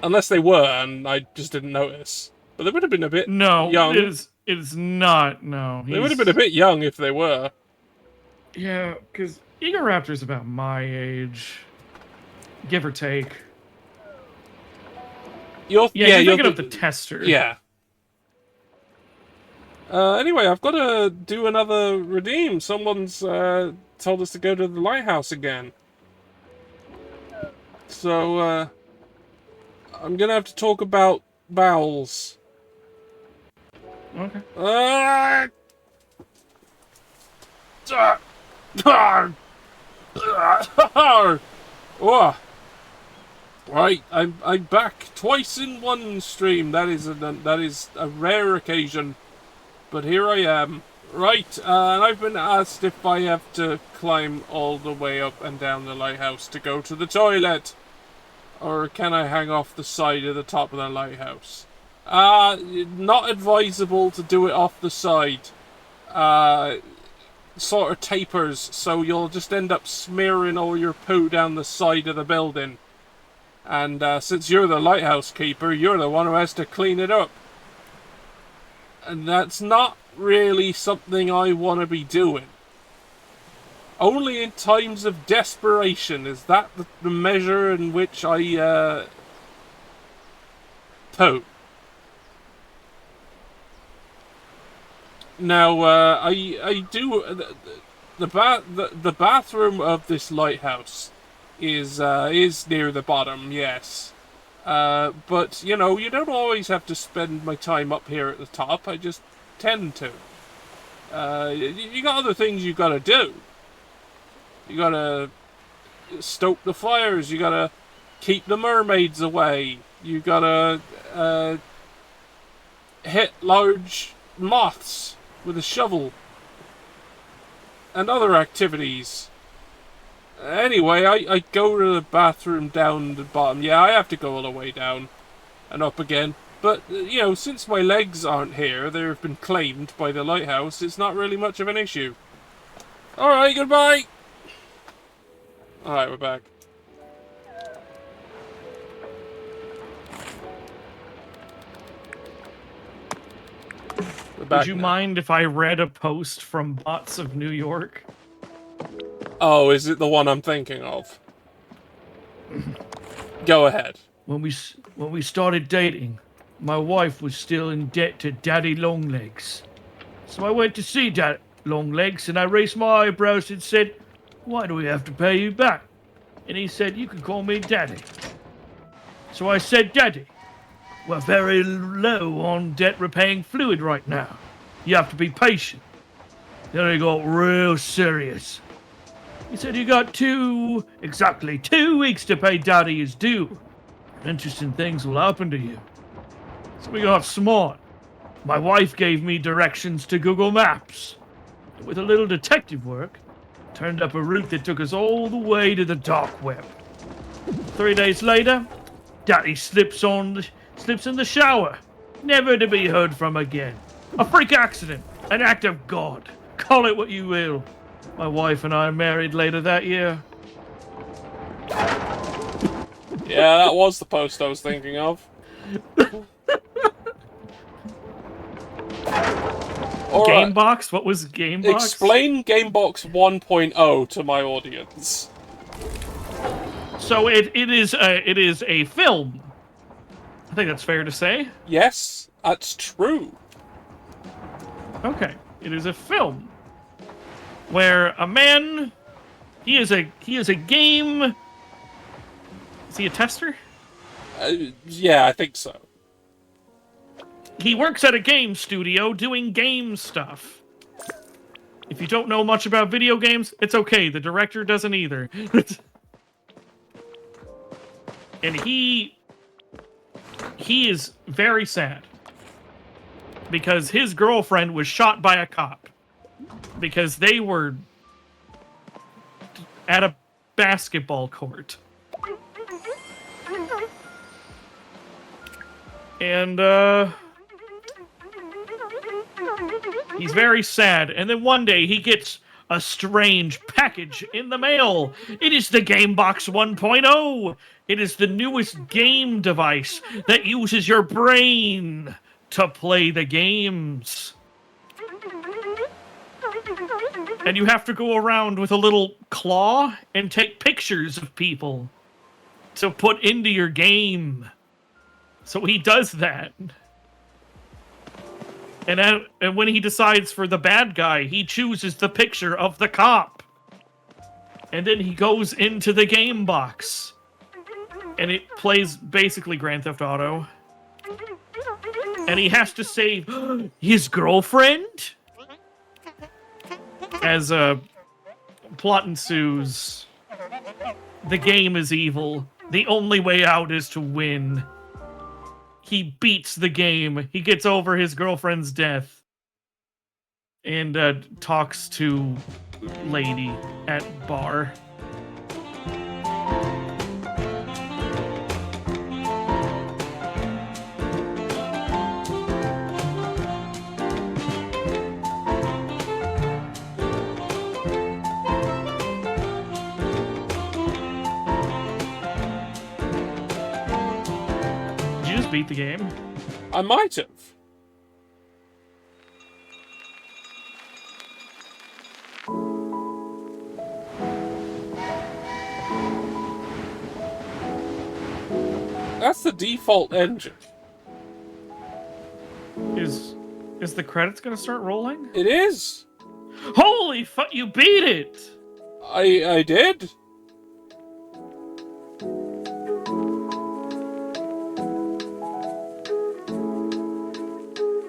Unless they were, and I just didn't notice. But they would have been a bit young. it is not. No, They would have been a bit young if they were. Yeah, because Egoraptor's about my age, give or take. You're thinking of the tester. Yeah. Anyway, I've got to do another redeem. Someone's told us to go to the lighthouse again. So, I'm gonna have to talk about bowels. Okay. Oh. Right, I'm back twice in one stream. That is a rare occasion, but here I am. Right, and I've been asked if I have to climb all the way up and down the lighthouse to go to the toilet, or can I hang off the side of the top of the lighthouse? Not advisable to do it off the side. Sort of tapers, so you'll just end up smearing all your poo down the side of the building. And since you're the lighthouse keeper, you're the one who has to clean it up. And that's not really something I want to be doing. Only in times of desperation is that the measure in which I poo. Now, I do the bathroom of this lighthouse is near the bottom, yes. But you know, you don't always have to spend my time up here at the top. I just tend to. You got other things you gotta do. You gotta stoke the fires. You gotta keep the mermaids away. You gotta hit large moths with a shovel and other activities. Anyway, I go to the bathroom down the bottom. Yeah, I have to go all the way down and up again. But, you know, since my legs aren't here, they've been claimed by the lighthouse, it's not really much of an issue. Alright, goodbye! Alright, we're back. Would you mind if I read a post from Bots of New York? Oh, is it the one I'm thinking of? Go ahead. When we started dating, my wife was still in debt to Daddy Longlegs. So I went to see Daddy Longlegs and I raised my eyebrows and said, "Why do we have to pay you back?" And he said, "You can call me Daddy." So I said, "Daddy, we're very low on debt repaying fluid right now. You have to be patient." Then he got real serious. He said, "You got exactly 2 weeks to pay Daddy his due. Interesting things will happen to you." So we got smart. My wife gave me directions to Google Maps. With a little detective work, turned up a route that took us all the way to the dark web. 3 days later, Daddy slips in the shower, never to be heard from again. A freak accident, an act of God. Call it what you will. My wife and I married later that year. Yeah, that was the post I was thinking of. Gamebox? What was Gamebox? Explain Gamebox 1.0 to my audience. So it is a film. I think that's fair to say. Yes, that's true. Okay, it is a film where a man, he is a game. Is he a tester? Yeah, I think so. He works at a game studio doing game stuff. If you don't know much about video games, it's okay. The director doesn't either. And he is very sad because his girlfriend was shot by a cop because they were at a basketball court. And he's very sad. And then one day he gets a strange package in the mail. It is the Gamebox 1.0. It is the newest game device that uses your brain to play the games. And you have to go around with a little claw and take pictures of people to put into your game. So he does that. And when he decides for the bad guy, he chooses the picture of the cop. And then he goes into the game box. And it plays basically Grand Theft Auto. And he has to save his girlfriend? As a plot ensues, the game is evil. The only way out is to win. He beats the game. He gets over his girlfriend's death. And talks to lady at bar. Did you just beat the game? I might have. That's the default engine. Is the credits gonna start rolling? It is. Holy fuck, you beat it! I did.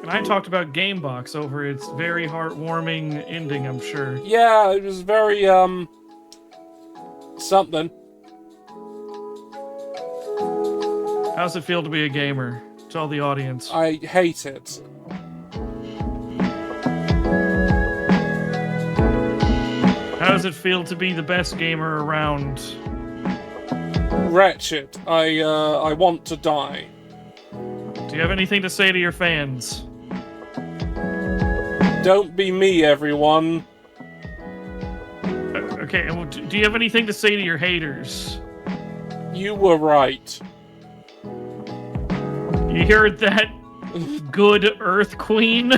And I talked about Gamebox over its very heartwarming ending, I'm sure. Yeah, it was very, something. How's it feel to be a gamer? Tell the audience. I hate it. How does it feel to be the best gamer around? Wretched. I want to die. Do you have anything to say to your fans? Don't be me, everyone. Okay, and do you have anything to say to your haters? You were right. You heard that, good Earth Queen?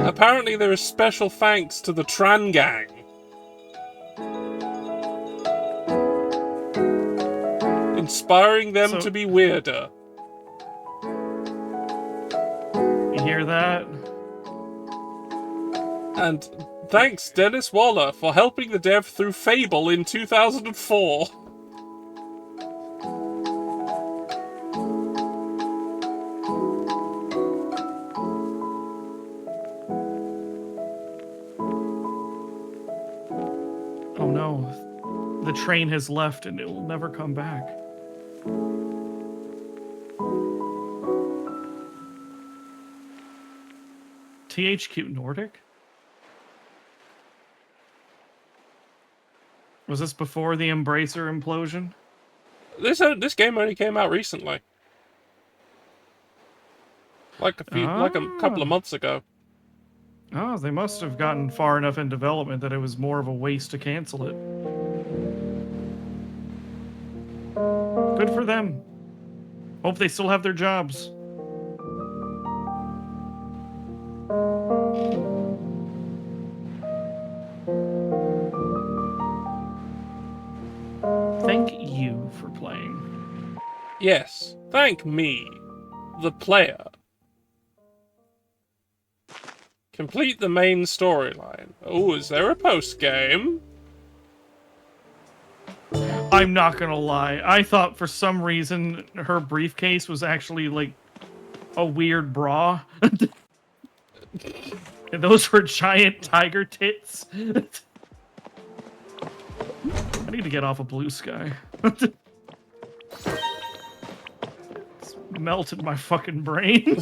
Apparently there is special thanks to the Tran Gang. Inspiring them to be weirder. You hear that? And thanks Dennis Waller for helping the dev through Fable in 2004. Oh no. The train has left and it will never come back. THQ Nordic? Was this before the Embracer implosion? This game only came out recently. Like a couple of months ago. Oh, they must have gotten far enough in development that it was more of a waste to cancel it. Good for them. Hope they still have their jobs. Thank you for playing. Yes, thank me, the player. Complete the main storyline. Oh, is there a post-game? I'm not gonna lie. I thought for some reason her briefcase was actually like a weird bra. And those were giant tiger tits. I need to get off of Blue Sky. melted my fucking brain.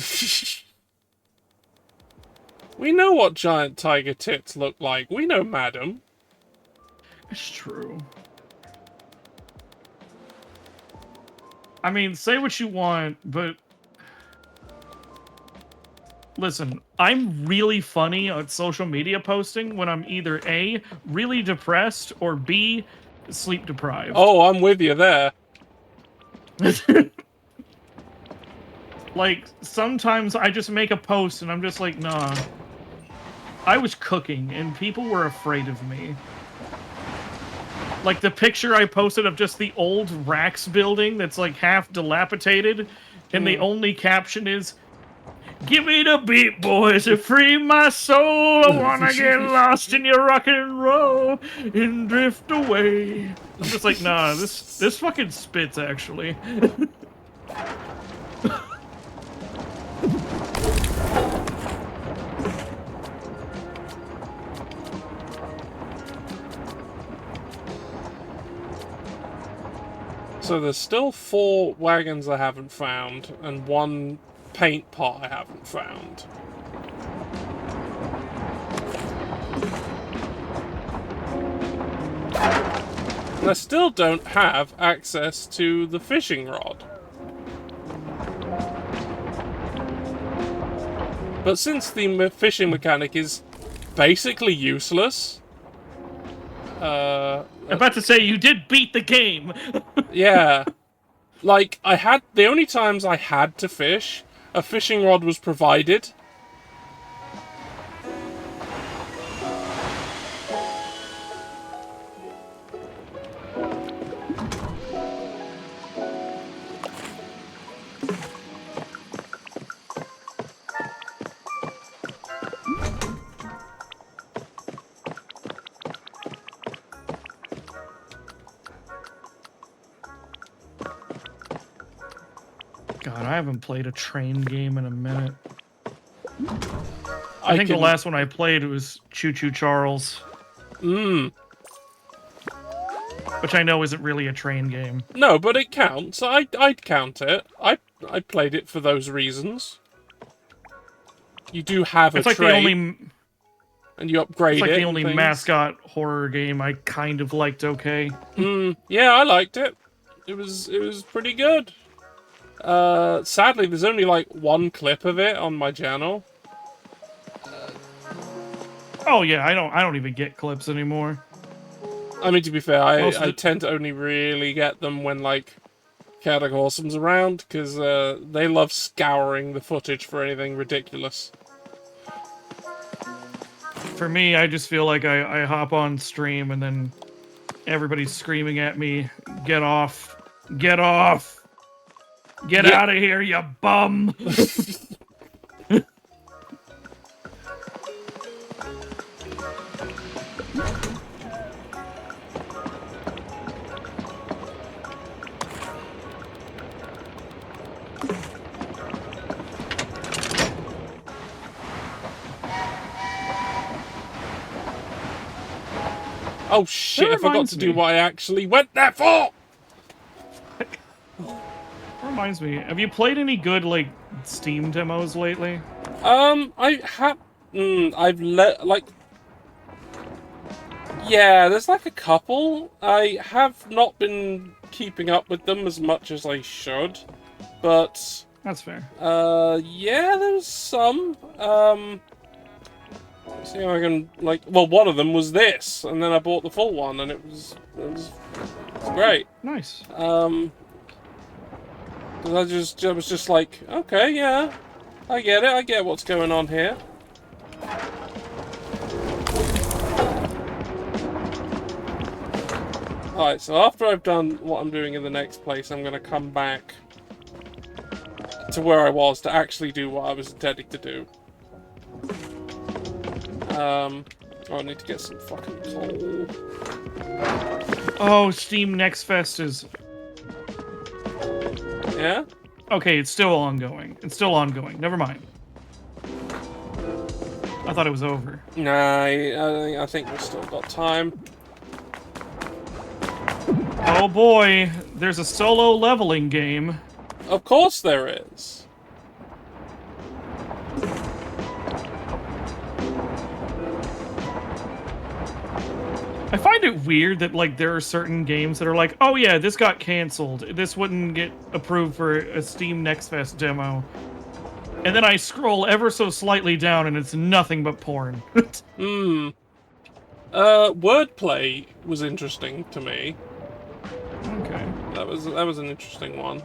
We know what giant tiger tits look like. We know, madam. It's true. I mean, say what you want, but listen, I'm really funny on social media posting when I'm either A, really depressed, or B, sleep deprived. Oh, I'm with you there. Like, sometimes I just make a post and I'm just like, nah. I was cooking and people were afraid of me. Like the picture I posted of just the old Rax building that's like half dilapidated, and the only caption is, "Give me the beat, boys, and free my soul. I wanna get lost in your rock and roll and drift away." I'm just like, nah, this fucking spits, actually. So there's still 4 wagons I haven't found, and 1 paint pot I haven't found. And I still don't have access to the fishing rod. But since the fishing mechanic is basically useless... I'm about to say, you did beat the game! Yeah. Like, the only times I had to fish, a fishing rod was provided. God, I haven't played a train game in a minute. I think the last one I played was Choo Choo Charles. Mm. Which I know isn't really a train game. No, but it counts. I'd count it. I played it for those reasons. You do have a It's like train, the only... and you upgrade it. It's like the only mascot horror game I kind of liked okay. Yeah, I liked it. It was pretty good. Sadly, there's only like 1 clip of it on my channel. Oh yeah, I don't even get clips anymore. I mean, to be fair, I tend to only really get them when like Chaotic Awesome's around, because they love scouring the footage for anything ridiculous. For me, I just feel like I hop on stream and then everybody's screaming at me, "Get off! Get off! Get out of here, you bum!" Oh shit, I forgot to do what I actually went there for! Reminds me, have you played any good, like, Steam demos lately? I have... Yeah, there's like a couple. I have not been keeping up with them as much as I should, but... That's fair. Yeah, there's some. See how I can, like... Well, one of them was this, and then I bought the full one, and it was great. Nice. Because I was just like, okay, yeah, I get it, I get what's going on here. Alright, so after I've done what I'm doing in the next place, I'm going to come back to where I was to actually do what I was intending to do. Oh, I need to get some fucking coal. Oh, Steam Next Fest is... Yeah? Okay, it's still ongoing. It's still ongoing. Never mind. I thought it was over. Nah, I think we've still got time. Oh boy, there's a solo leveling game. Of course there is. I find it weird that like there are certain games that are like, oh yeah, this got canceled. This wouldn't get approved for a Steam Next Fest demo. And then I scroll ever so slightly down and it's nothing but porn. Wordplay was interesting to me. Okay. That was an interesting one.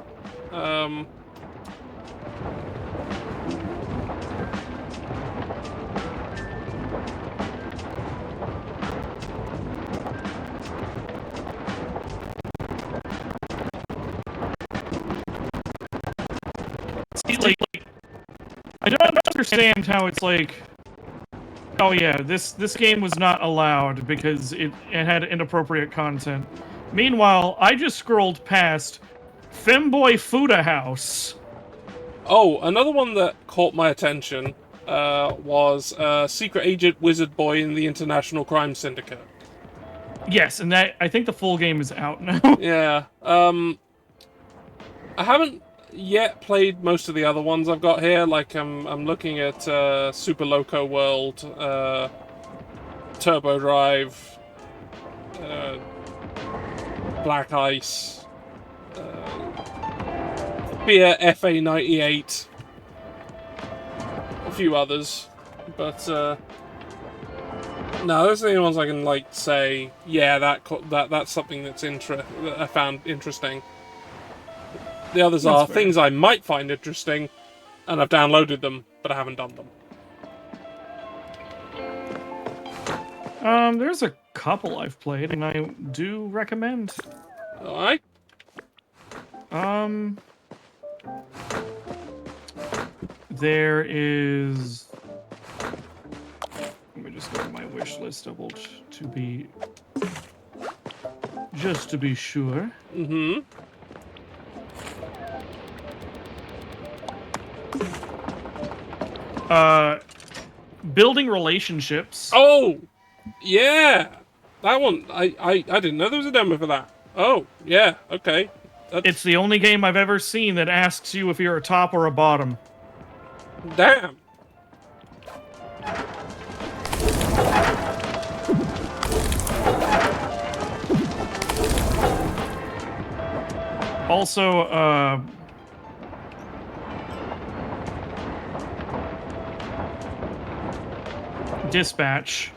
See, like, I don't understand how it's like, oh yeah, this game was not allowed because it had inappropriate content. Meanwhile, I just scrolled past Femboy Fuda House. Oh, another one that caught my attention was Secret Agent Wizard Boy in the International Crime Syndicate. Yes, and that I think the full game is out now. Yeah. I haven't yet played most of the other ones I've got here. Like I'm looking at Super Loco World, Turbo Drive, Black Ice, Beer FA98, a few others, but no, those are the only ones I can like say. Yeah, that's something that I found interesting. The others That's are fair. things I might find interesting, and I've downloaded them, but I haven't done them. There's a couple I've played, and I do recommend. Alright? There is. Let me just go to my wish list to be. Just to be sure. Mm-hmm. Building relationships. Oh! Yeah! That one, I didn't know there was a demo for that. Oh, yeah, okay. It's the only game I've ever seen that asks you if you're a top or a bottom. Damn! Also, Dispatch.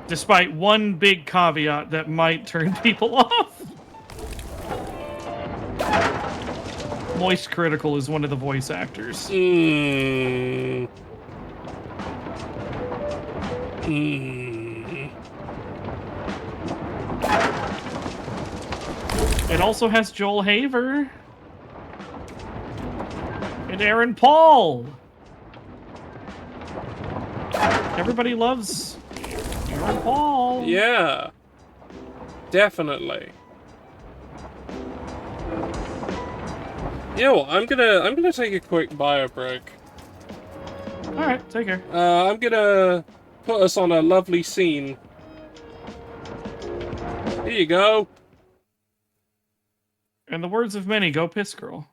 Despite one big caveat that might turn people off. Moist Critical is one of the voice actors. Mm. It also has Joel Haver. And Aaron Paul. Everybody loves Aaron Paul. Yeah. Definitely. Yeah, well, I'm gonna take a quick bio break. Alright, take care. I'm gonna put us on a lovely scene. Here you go. In the words of many, go piss girl.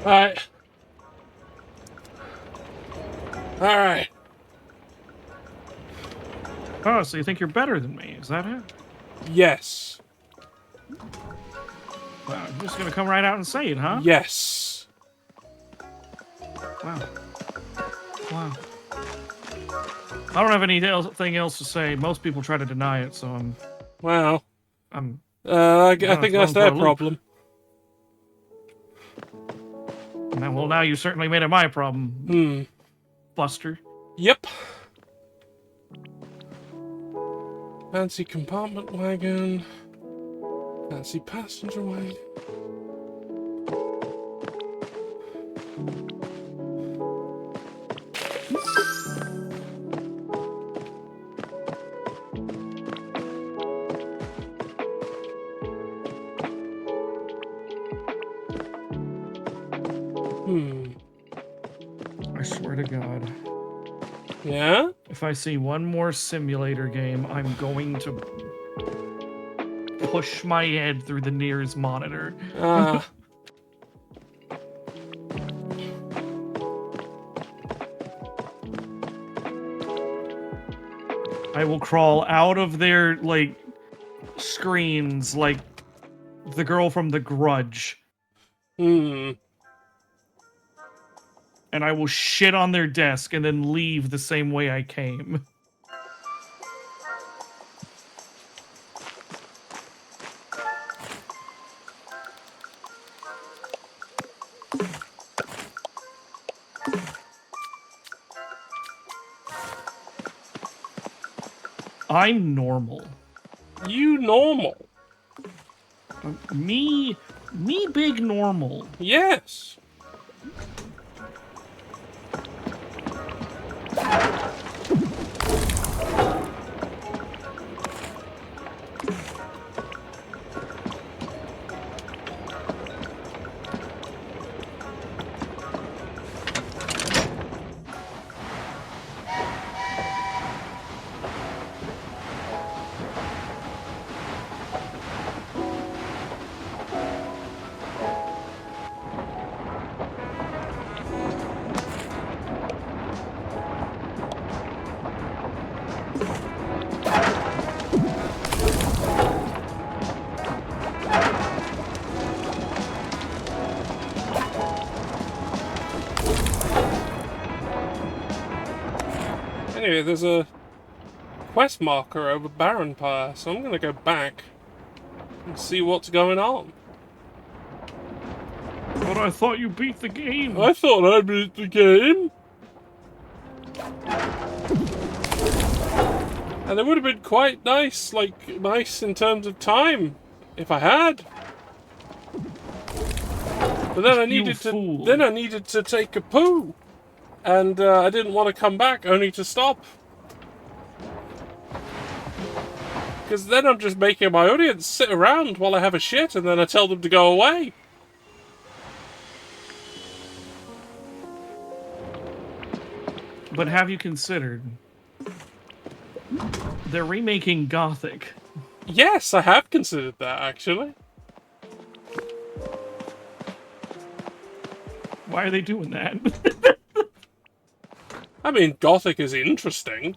Alright. Alright. Oh, so you think you're better than me? Is that it? Yes. Wow, you're just gonna come right out and say it, huh? Yes. Wow. Wow. I don't have anything else to say. Most people try to deny it, so Wow. I'm I think that's their problem. well, now you certainly made it my problem, Buster. Yep. Fancy compartment wagon. Fancy passenger wagon. I swear to God. Yeah? If I see one more simulator game, I'm going to push my head through the nearest monitor. I will crawl out of their, like, screens like the girl from The Grudge. And I will shit on their desk and then leave the same way I came. I'm normal. You normal. Me big normal. Yes. Anyway, there's a quest marker over Baron Pyre, so I'm gonna go back and see what's going on. But I thought you beat the game. I thought I beat the game. And it would have been quite nice, like, nice in terms of time, if I had. But then I needed to take a poo. And I didn't want to come back, only to stop. Because then I'm just making my audience sit around while I have a shit, and then I tell them to go away. But have you considered they're remaking Gothic? Yes, I have considered that, actually. Why are they doing that? I mean, Gothic is interesting.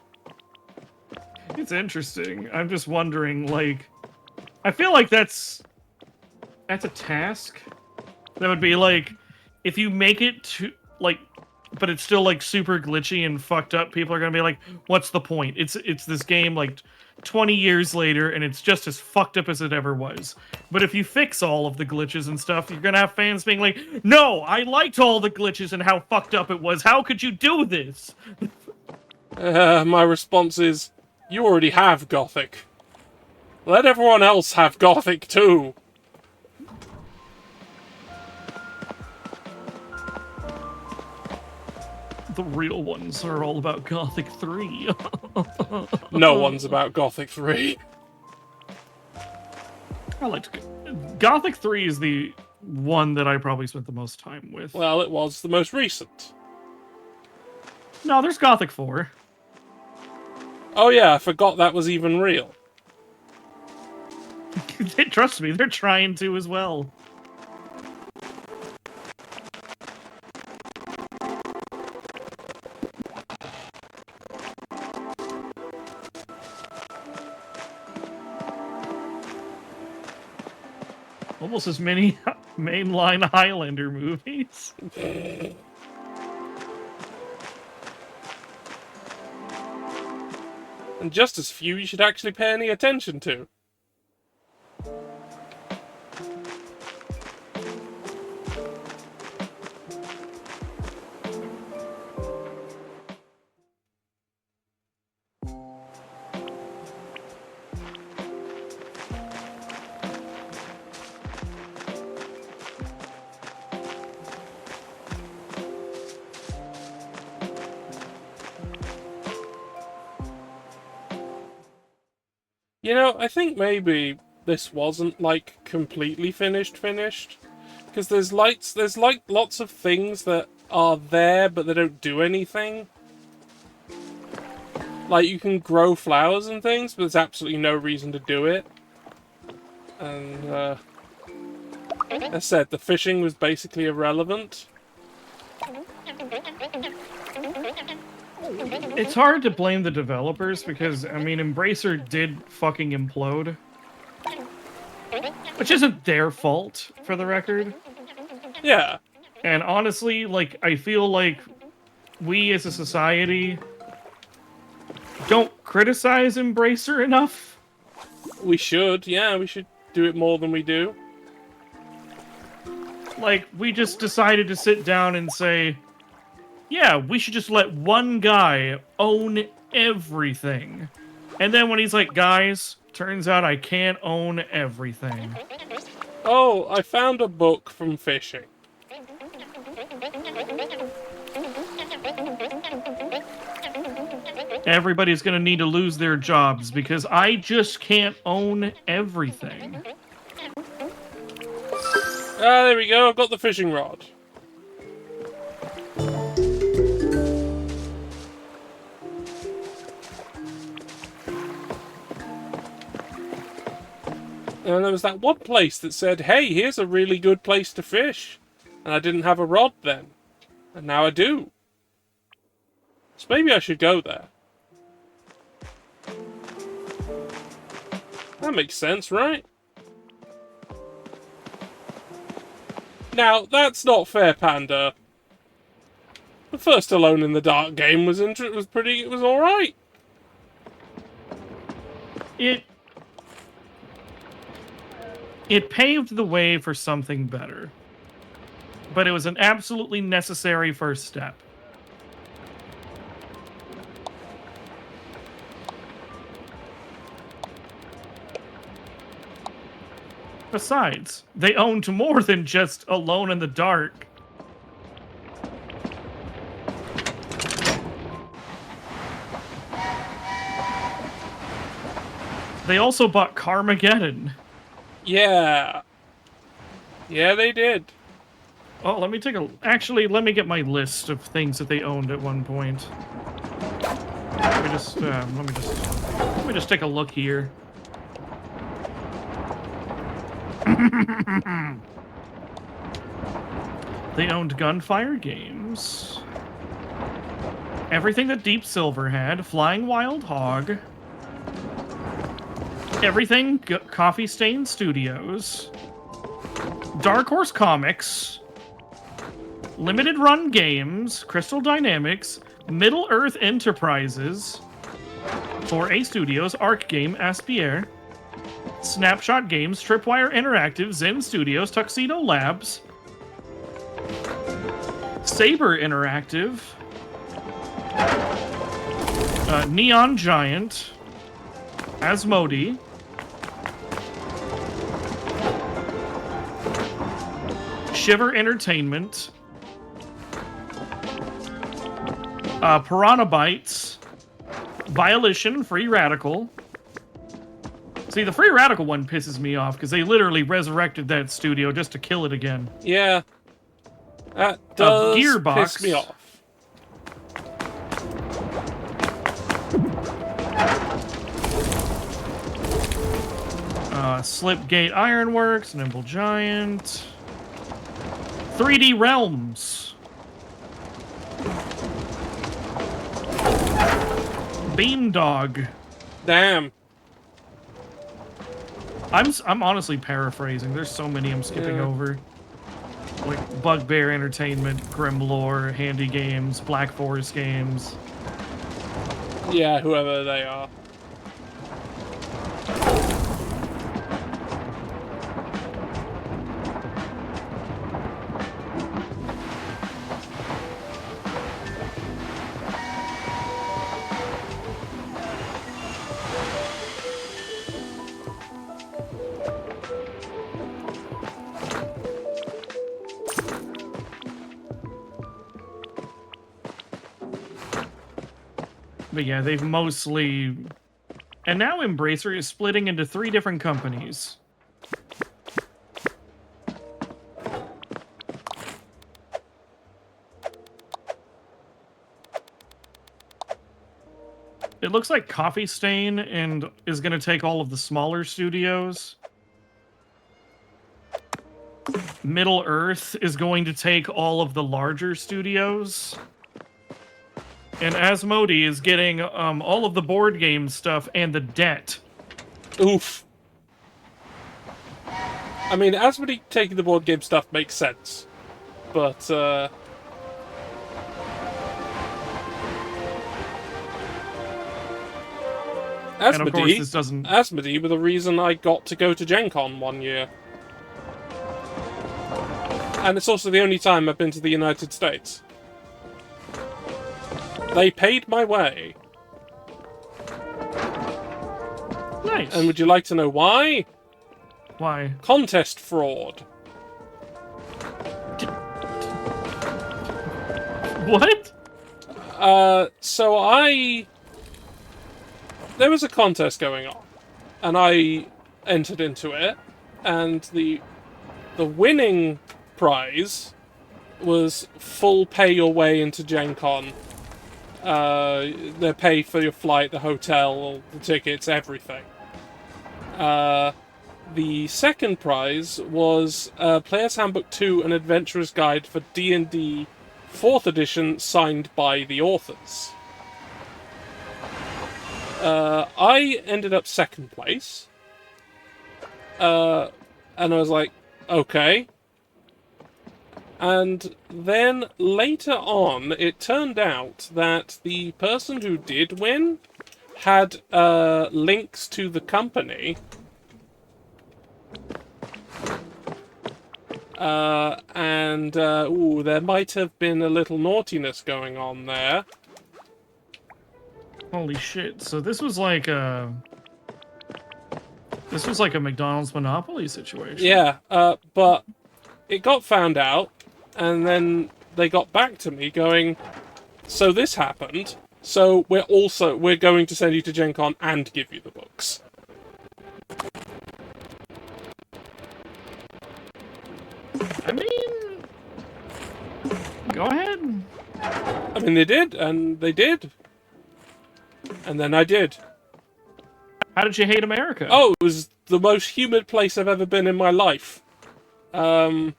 It's interesting. I'm just wondering, like, I feel like that's a task. That would be like, if you make it to, like, but it's still, like, super glitchy and fucked up, people are gonna be like, what's the point? It's this game, like, 20 years later, and it's just as fucked up as it ever was. But if you fix all of the glitches and stuff, you're gonna have fans being like, no, I liked all the glitches and how fucked up it was. How could you do this? My response is, you already have Gothic. Let everyone else have Gothic too. The real ones are all about Gothic 3. No one's about Gothic 3. I liked Gothic 3 is the one that I probably spent the most time with. Well, it was the most recent. No, there's Gothic 4. Oh yeah, I forgot that was even real. Trust me, they're trying to as well. Almost as many mainline Highlander movies. And just as few you should actually pay any attention to. You know, I think maybe this wasn't, like, completely finished, because there's like lots of things that are there, but they don't do anything. Like, you can grow flowers and things, but there's absolutely no reason to do it. And, as I said, the fishing was basically irrelevant. It's hard to blame the developers because, I mean, Embracer did fucking implode. Which isn't their fault, for the record. Yeah. And honestly, like, I feel like we as a society don't criticize Embracer enough. We should, yeah, we should do it more than we do. Like, we just decided to sit down and say, yeah, we should just let one guy own everything. And then when he's like, guys, turns out I can't own everything. Oh, I found a book from fishing. Everybody's gonna need to lose their jobs because I just can't own everything. Ah, there we go, I've got the fishing rod. And there was that one place that said, hey, here's a really good place to fish. And I didn't have a rod then. And now I do. So maybe I should go there. That makes sense, right? Now, that's not fair, Panda. The first Alone in the Dark game was alright. It paved the way for something better. But it was an absolutely necessary first step. Besides, they owned more than just Alone in the Dark. They also bought Carmageddon. Yeah. Yeah, they did. Oh, let me take a... Actually, let me get my list of things that they owned at one point. Let me just take a look here. They owned Gunfire Games. Everything that Deep Silver had. Flying Wild Hog. Everything Coffee Stain Studios. Dark Horse Comics. Limited Run Games. Crystal Dynamics. Middle Earth Enterprises. 4A Studios. Arc Game. Aspire. Snapshot Games, Tripwire Interactive, Zen Studios, Tuxedo Labs, Saber Interactive, Neon Giant, Asmodee, Shiver Entertainment, Piranha Bytes, Violation, Free Radical. See, the Free Radical one pisses me off, because they literally resurrected that studio just to kill it again. Yeah. That does Gearbox. piss me off. Slipgate Ironworks, Nimble Giant. 3D Realms. Beamdog. Damn. I'm honestly paraphrasing. There's so many I'm skipping Yeah. over. Like Bugbear Entertainment, Grimlore, Handy Games, Black Forest Games. Yeah, whoever they are. But yeah, they've mostly... And now Embracer is splitting into 3 different companies. It looks like Coffee Stain and is going to take all of the smaller studios. Middle Earth is going to take all of the larger studios. And Asmodee is getting all of the board game stuff and the debt. Oof. I mean, Asmodee taking the board game stuff makes sense. But, And of course, this doesn't... Asmodee were the reason I got to go to Gen Con one year. And it's also the only time I've been to the United States. They paid my way. Nice. And would you like to know why? Why? Contest fraud. What? So there was a contest going on, and I entered into it, and the winning prize was full pay your way into Gen Con. They pay for your flight, the hotel, the tickets, everything. The second prize was Player's Handbook 2, an Adventurer's Guide for D&D 4th edition, signed by the authors. I ended up second place. And I was like, okay. And then later on, it turned out that the person who did win had links to the company. Ooh, there might have been a little naughtiness going on there. Holy shit. So this was like a... This was like a McDonald's Monopoly situation. Yeah, but it got found out, and then they got back to me going, so this happened, so we're going to send you to Gen Con and give you the books. I mean... Go ahead. I mean, they did, and they did. And then I did. How did you hate America? Oh, it was the most humid place I've ever been in my life. The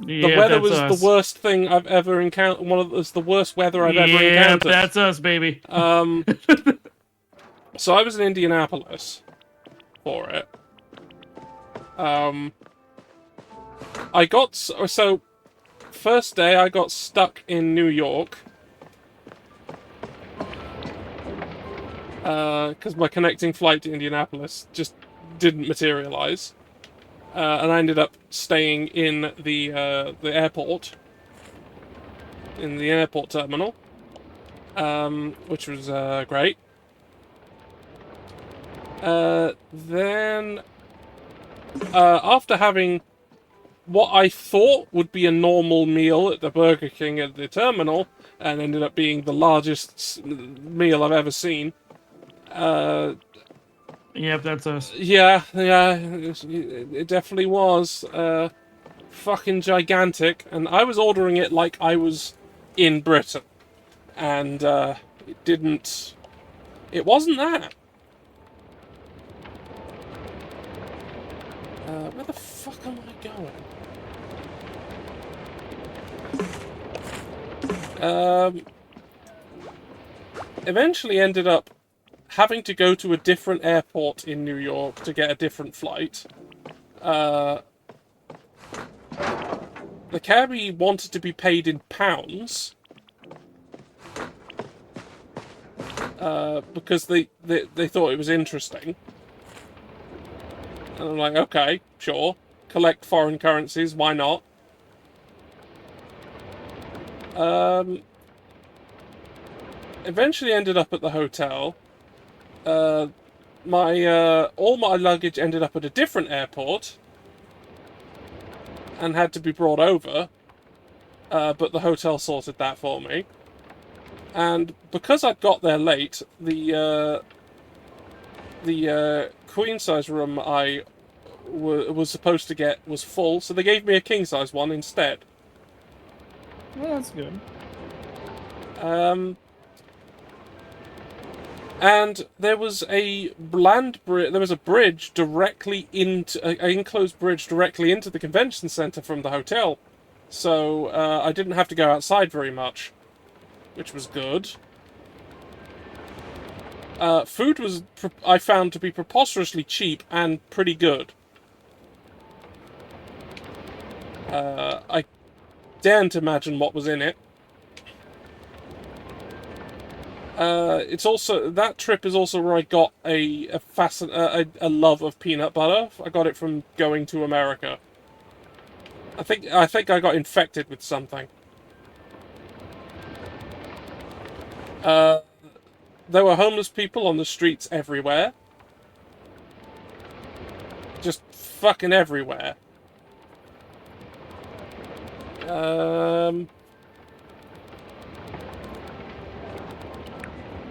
weather was the worst thing I've ever encountered. It's the worst weather I've ever encountered. Yeah, that's us, baby. So I was in Indianapolis for it. First day I got stuck in New York. Because my connecting flight to Indianapolis just didn't materialize. And I ended up staying in the airport. In the airport terminal. Which was great. Then, after having what I thought would be a normal meal at the Burger King at the terminal, and ended up being the largest meal I've ever seen. Yep, that's us. Yeah, it definitely was. Fucking gigantic, and I was ordering it like I was in Britain. And, it wasn't that. Where the fuck am I going? Eventually ended up having to go to a different airport in New York to get a different flight. The cabbie wanted to be paid in pounds. Because they thought it was interesting. And I'm like, okay, sure. Collect foreign currencies, why not? Eventually ended up at the hotel. All my luggage ended up at a different airport. And had to be brought over. But the hotel sorted that for me. And because I'd got there late, the queen size room I was supposed to get was full, so they gave me a king size one instead. Well, that's good. And there was a bridge directly into an enclosed bridge directly into the convention center from the hotel, so I didn't have to go outside very much, which was good. Food was, I found, to be preposterously cheap and pretty good. I daren't imagine what was in it. That trip is also where I got a love of peanut butter. I got it from going to America. I think I got infected with something. There were homeless people on the streets everywhere. Just fucking everywhere.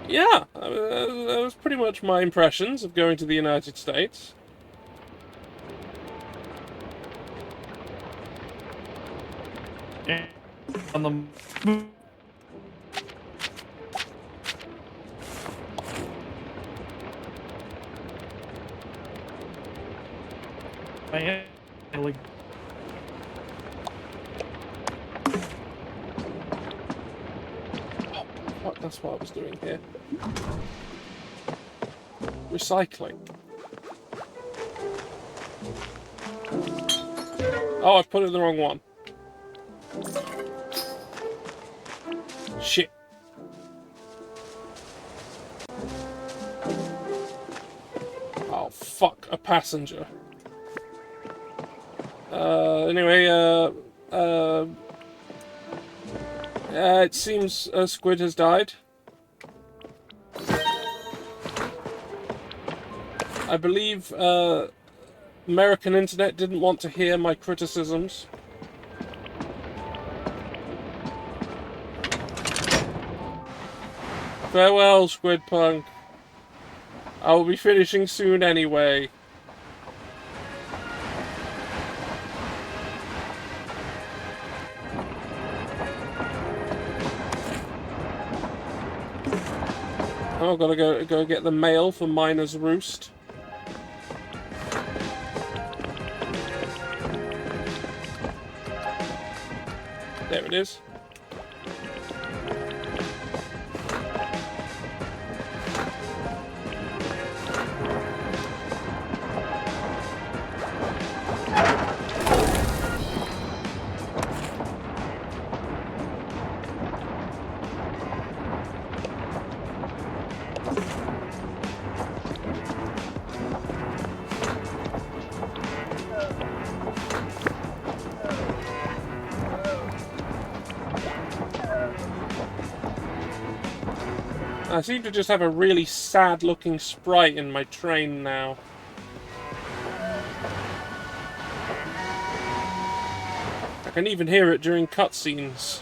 Yeah, that was pretty much my impressions of going to the United States. And on the like Fuck, that's what I was doing here. Recycling. Oh, I put it in the wrong one. Shit. Oh, fuck, a passenger. Anyway, it seems a squid has died. I believe American internet didn't want to hear my criticisms. Farewell, Squid Punk. I will be finishing soon anyway. Oh, I've got to go get the mail for Miner's Roost. There it is. I seem to just have a really sad-looking sprite in my train now. I can even hear it during cutscenes.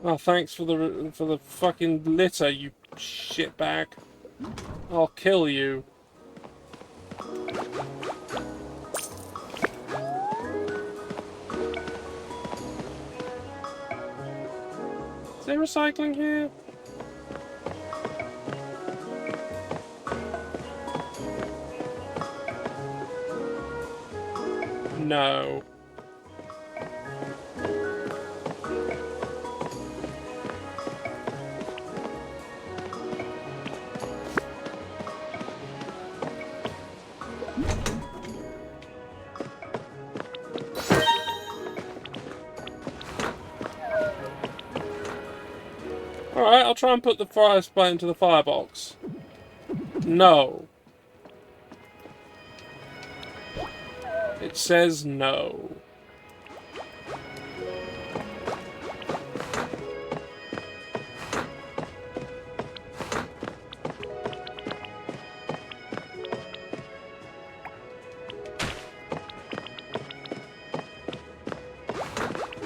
Oh, thanks for the fucking litter, you shitbag. I'll kill you. there recycling here? No. Alright, I'll try and put the fire sprite into the firebox. No. It says no.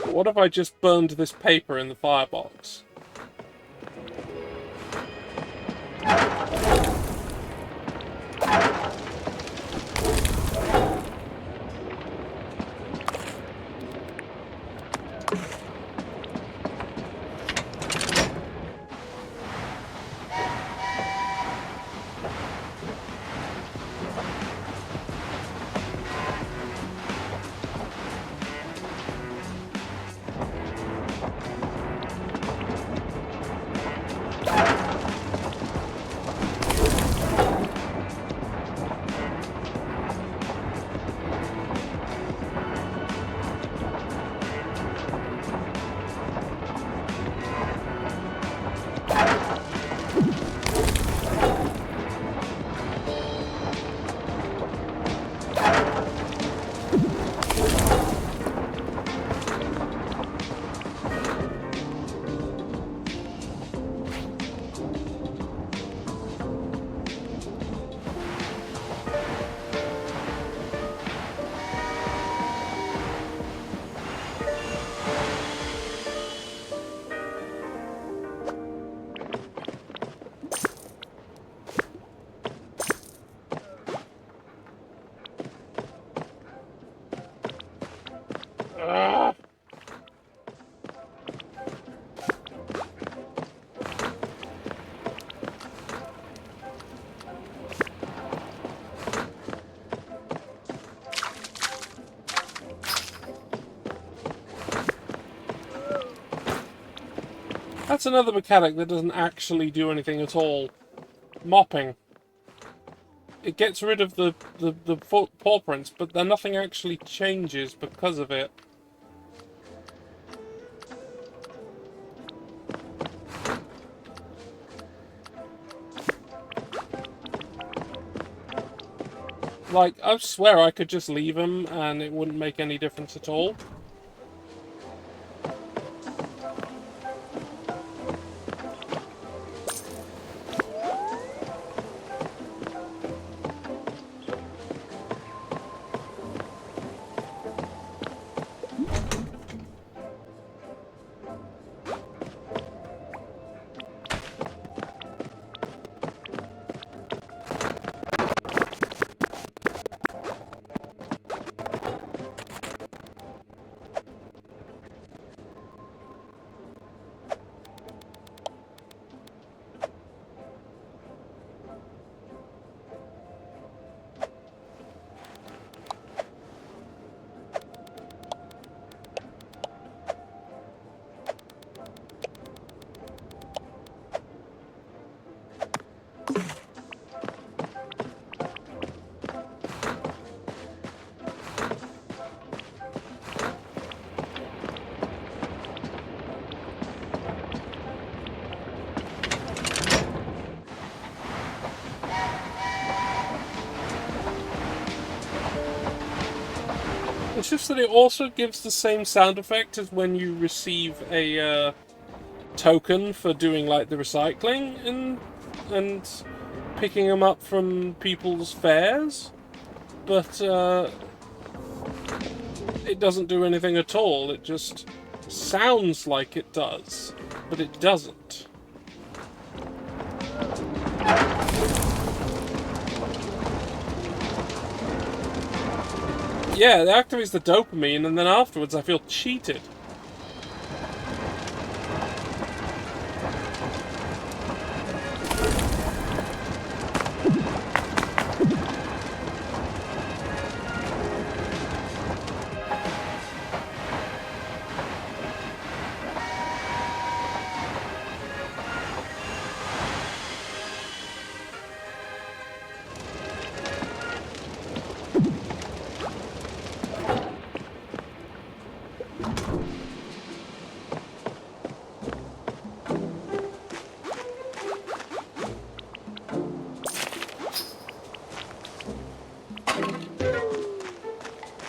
What if I just burned this paper in the firebox? That's another mechanic that doesn't actually do anything at all. Mopping. It gets rid of the paw prints, but then nothing actually changes because of it. Like, I swear I could just leave him and it wouldn't make any difference at all. It's just that it also gives the same sound effect as when you receive a token for doing like the recycling and picking them up from people's fares, but it doesn't do anything at all. It just sounds like it does, but it doesn't. Yeah, it activates the dopamine, and then afterwards I feel cheated.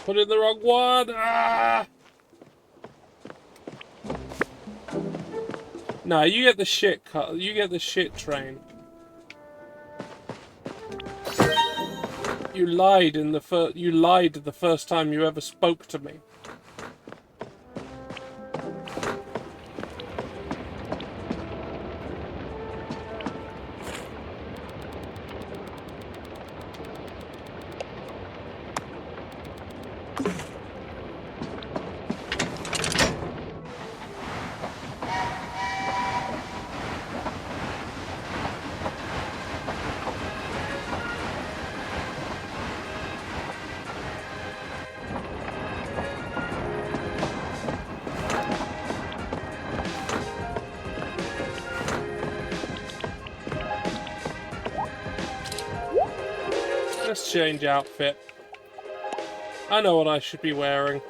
Put in the wrong one. Ah! No, you get the shit cut. You get the shit train. You lied in the You lied the first time you ever spoke to me. Let's change outfit. I know what I should be wearing.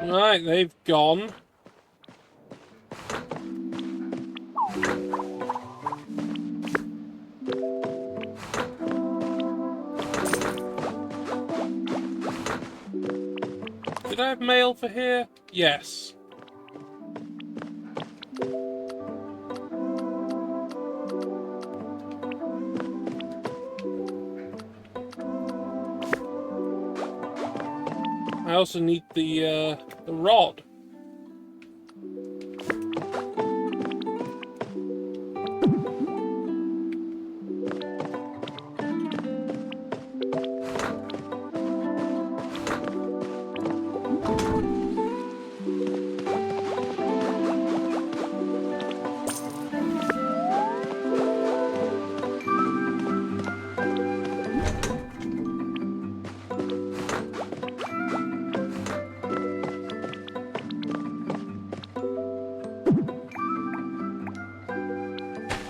Right, they've gone. Did I have mail for here? Yes. I also need the rod.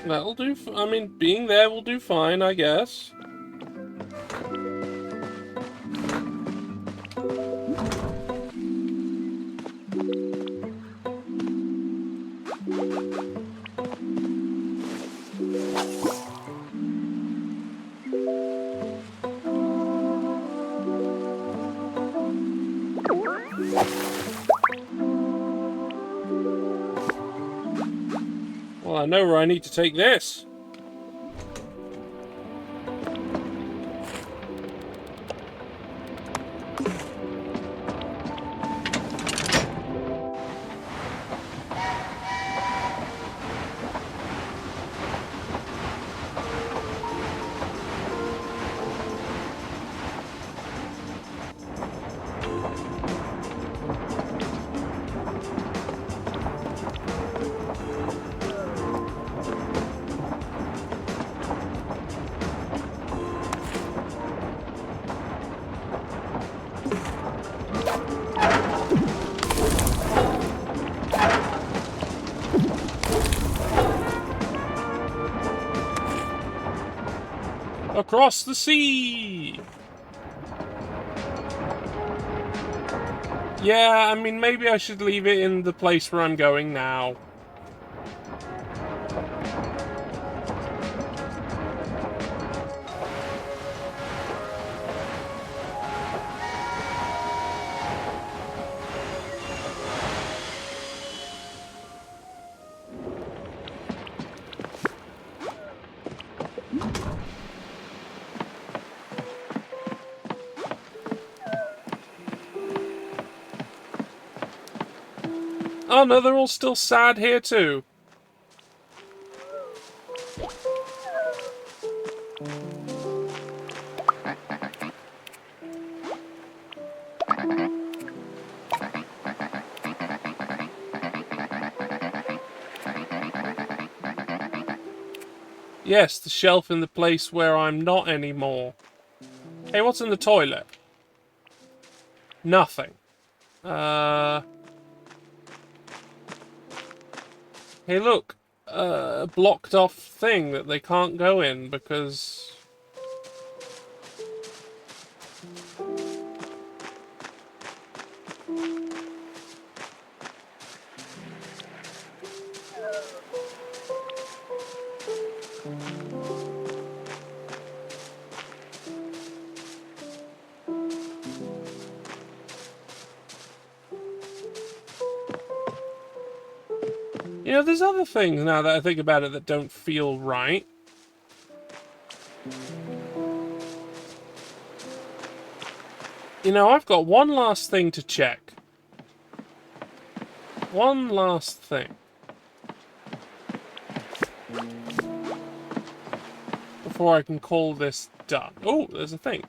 That'll do. I mean, being there will do fine, I guess. Well, I know where I need to take this. Across the sea! Yeah, I mean, maybe I should leave it in the place where I'm going now. Oh no, they're all still sad here too. Yes, the shelf in the place where I'm not anymore. Hey, what's in the toilet? Nothing. Hey, look. A blocked off thing that they can't go in because... You know, there's other things now that I think about it that don't feel right. You know, I've got one last thing to check. One last thing. Before I can call this done. Oh, there's a thing.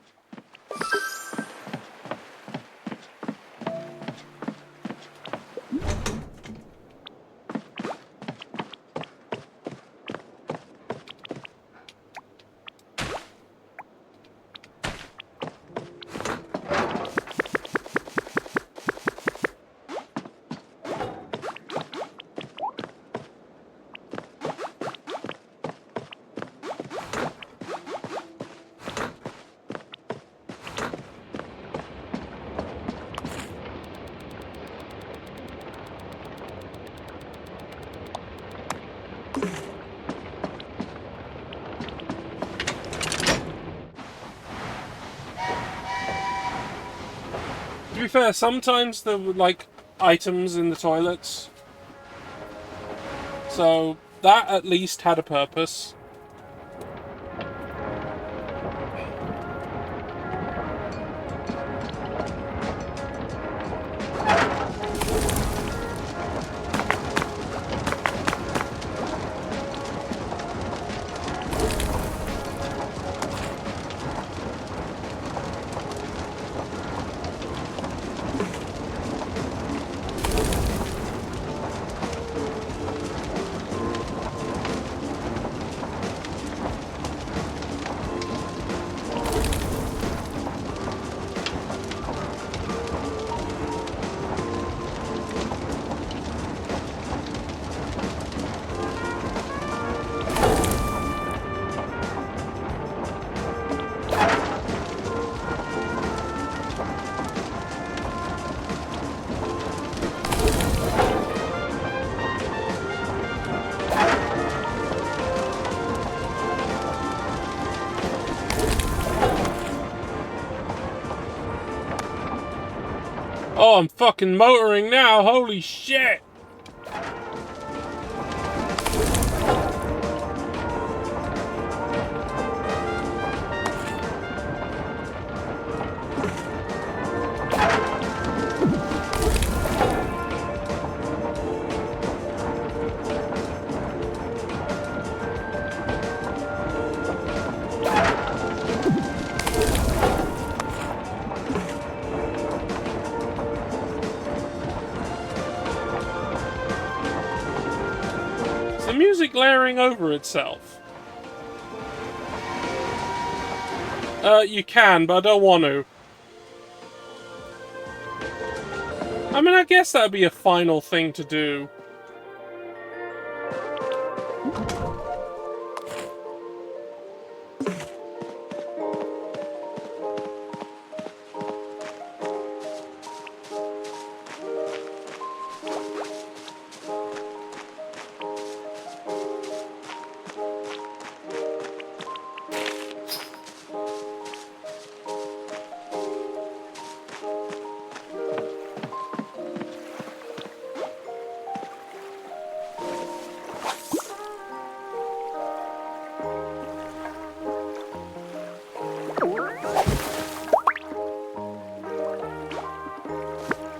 To be fair, sometimes there were, like, items in the toilets. So, that at least had a purpose. Oh, I'm fucking motoring now, holy shit! The music layering over itself. You can, but I don't want to. I mean, I guess that'd be a final thing to do.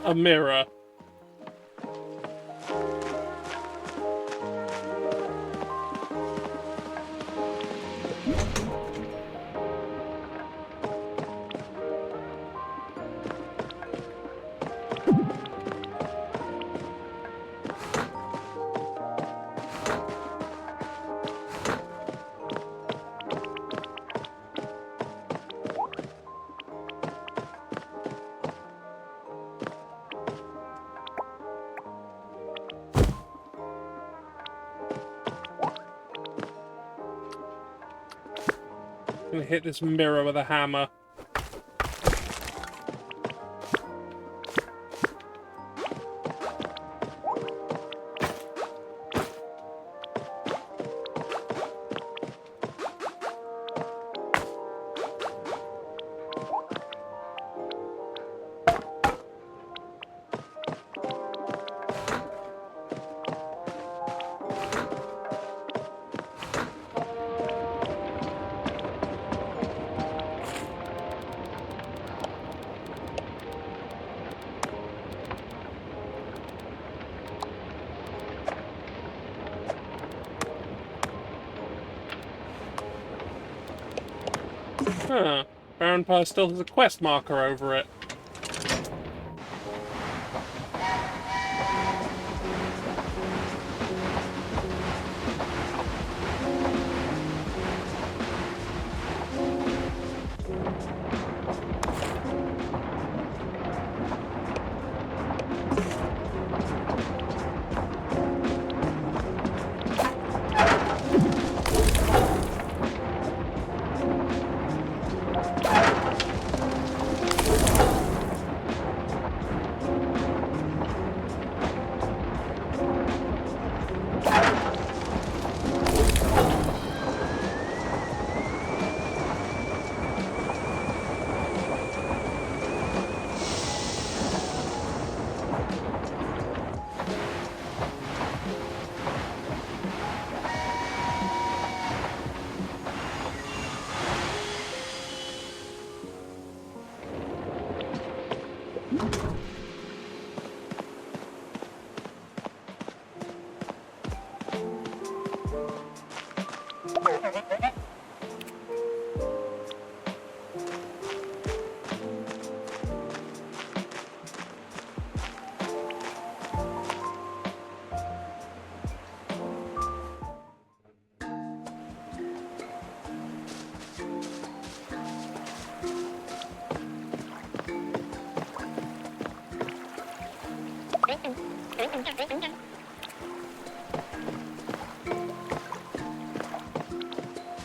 a mirror. I'm gonna hit this mirror with a hammer. Huh. Baron Par still has a quest marker over it.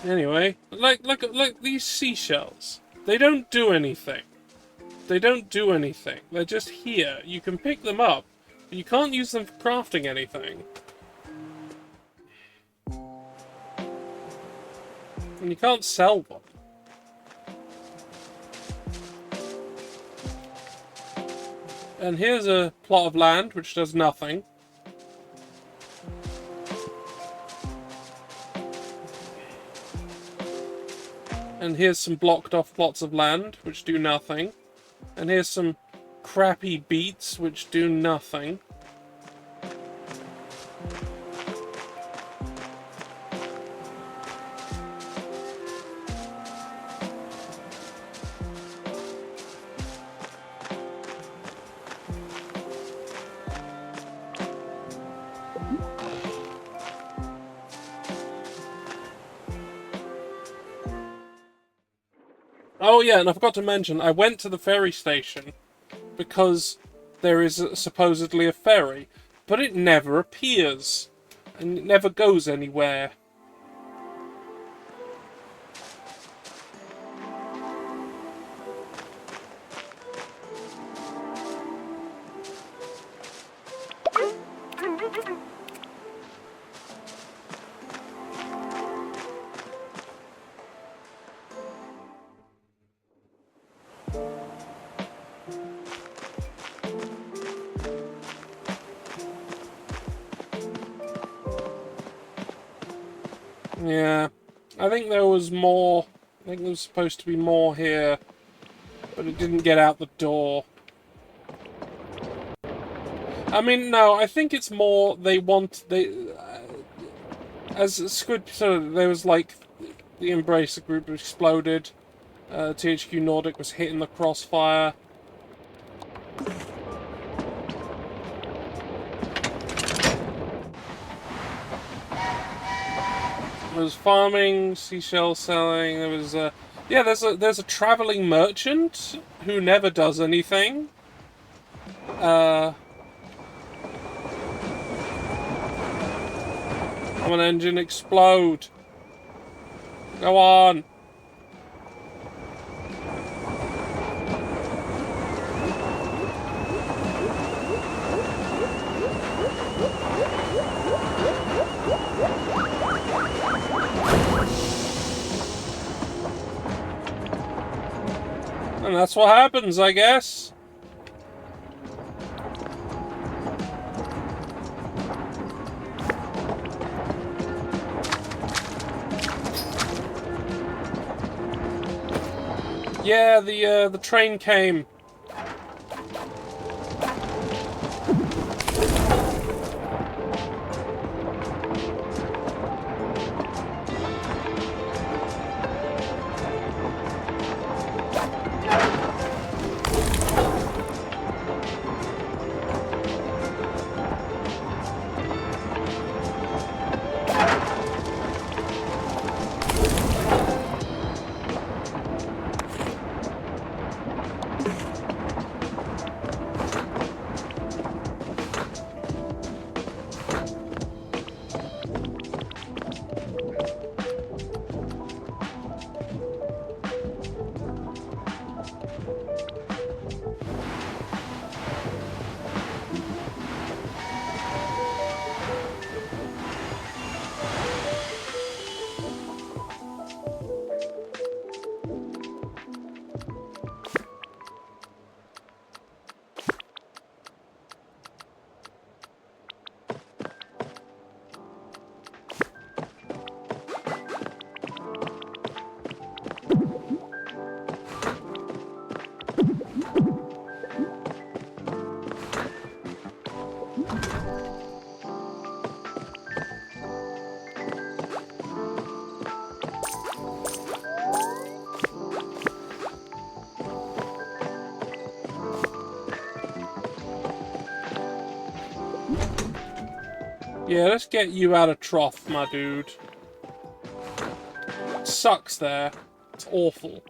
Anyway, like these seashells. They don't do anything. They don't do anything. They're just here. You can pick them up, but you can't use them for crafting anything. And you can't sell them. And here's a plot of land which does nothing. And here's some blocked off plots of land which do nothing. And here's some crappy beats which do nothing. Oh yeah, and I forgot to mention, I went to the ferry station because there is supposedly a ferry, but it never appears, and it never goes anywhere. Yeah, I think there was more. I think there was supposed to be more here, but it didn't get out the door. I mean, no, I think it's more as Squid said, there was like the Embracer group exploded. THQ Nordic was hitting the crossfire. There was farming, seashell selling. There was yeah. There's a traveling merchant who never does anything. Come on, engine, explode! Go on. And that's what happens, I guess. Yeah, the train came. Yeah, let's get you out of trough, my dude. It sucks there. It's awful.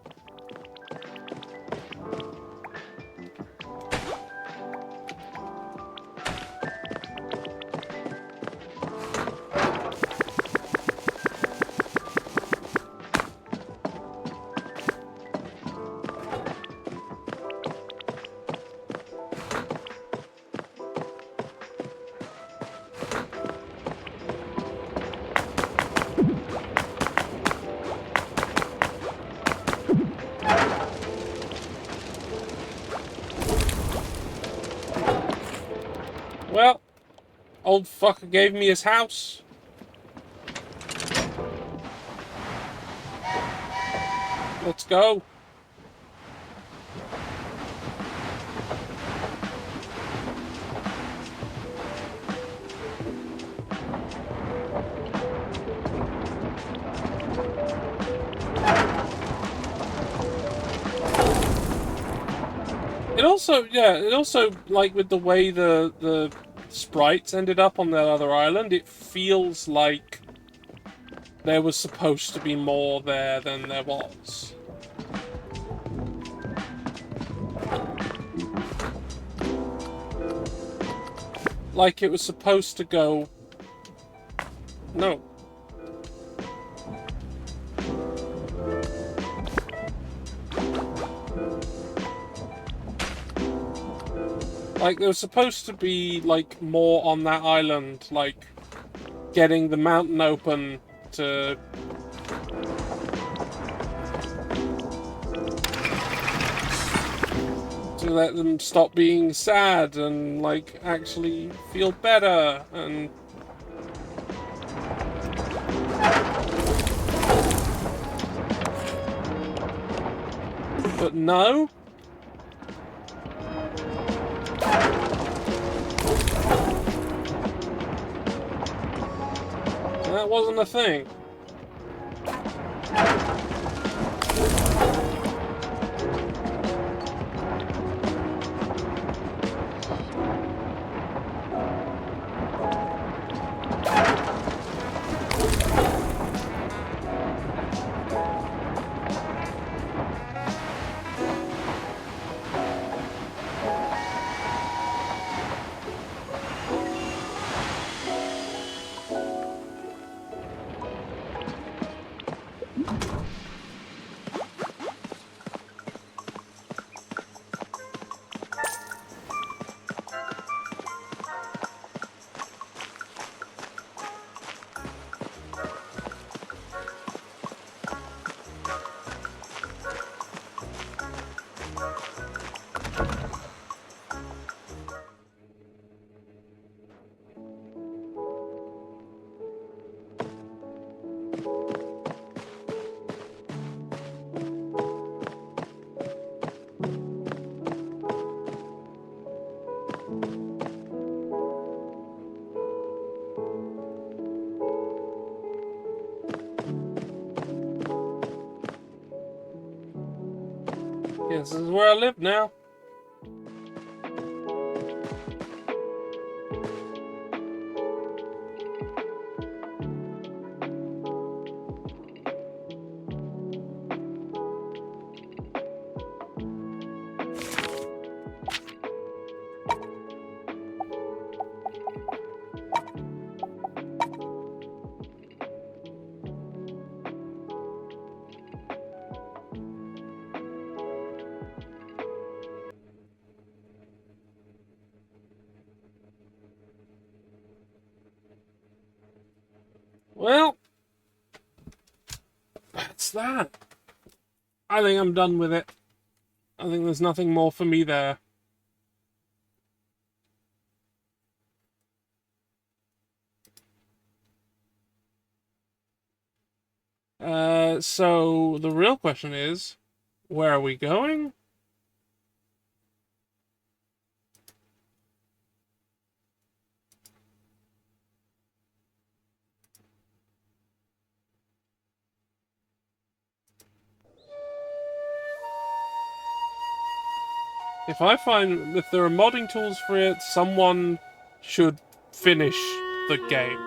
Well, old fucker gave me his house. Let's go. It also, like, with the way the sprites ended up on that other island, it feels like there was supposed to be more there than there was. Like it was supposed to go... No. Like, there was supposed to be, like, more on that island, like, getting the mountain open to... to let them stop being sad and, like, actually feel better, and... But no? that wasn't a thing. Yes, this is where I live now. Well, that's that. I think I'm done with it. I think there's nothing more for me there. So the real question is, where are we going? If there are modding tools for it, someone should finish the game.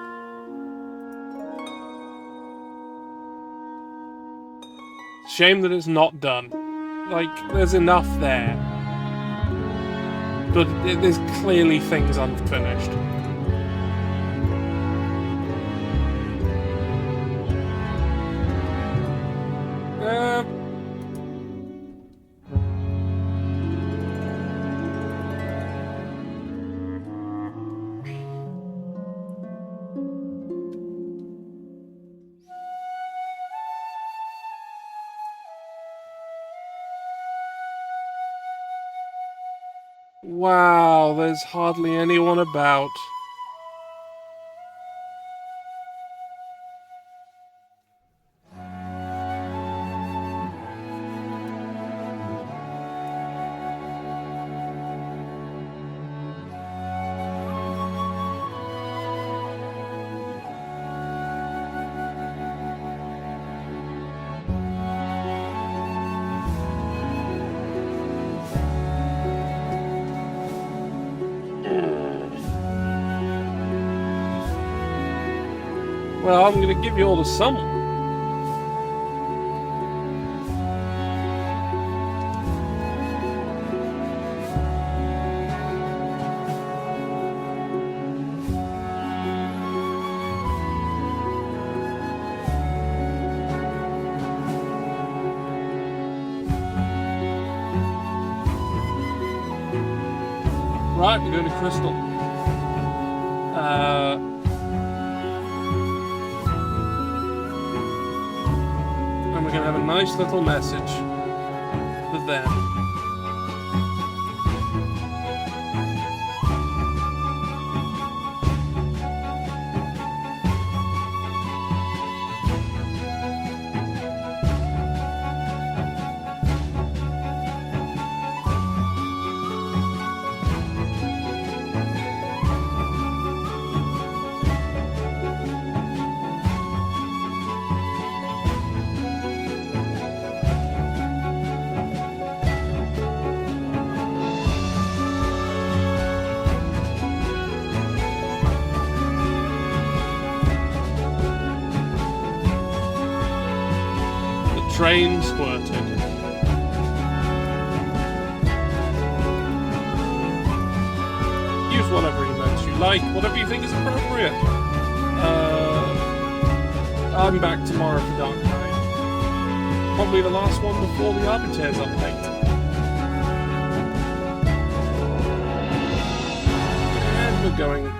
Shame that it's not done. Like, there's enough there. But there's clearly things unfinished. Wow, there's hardly anyone about. Well, I'm gonna give you all to someone. Right, we're going to Crystal. And we're going to have a nice little message for them. train squirted. Use whatever emotes you like, whatever you think is appropriate. I'm back tomorrow for Dark Knight. Probably the last one before the Arbiters update. And we're going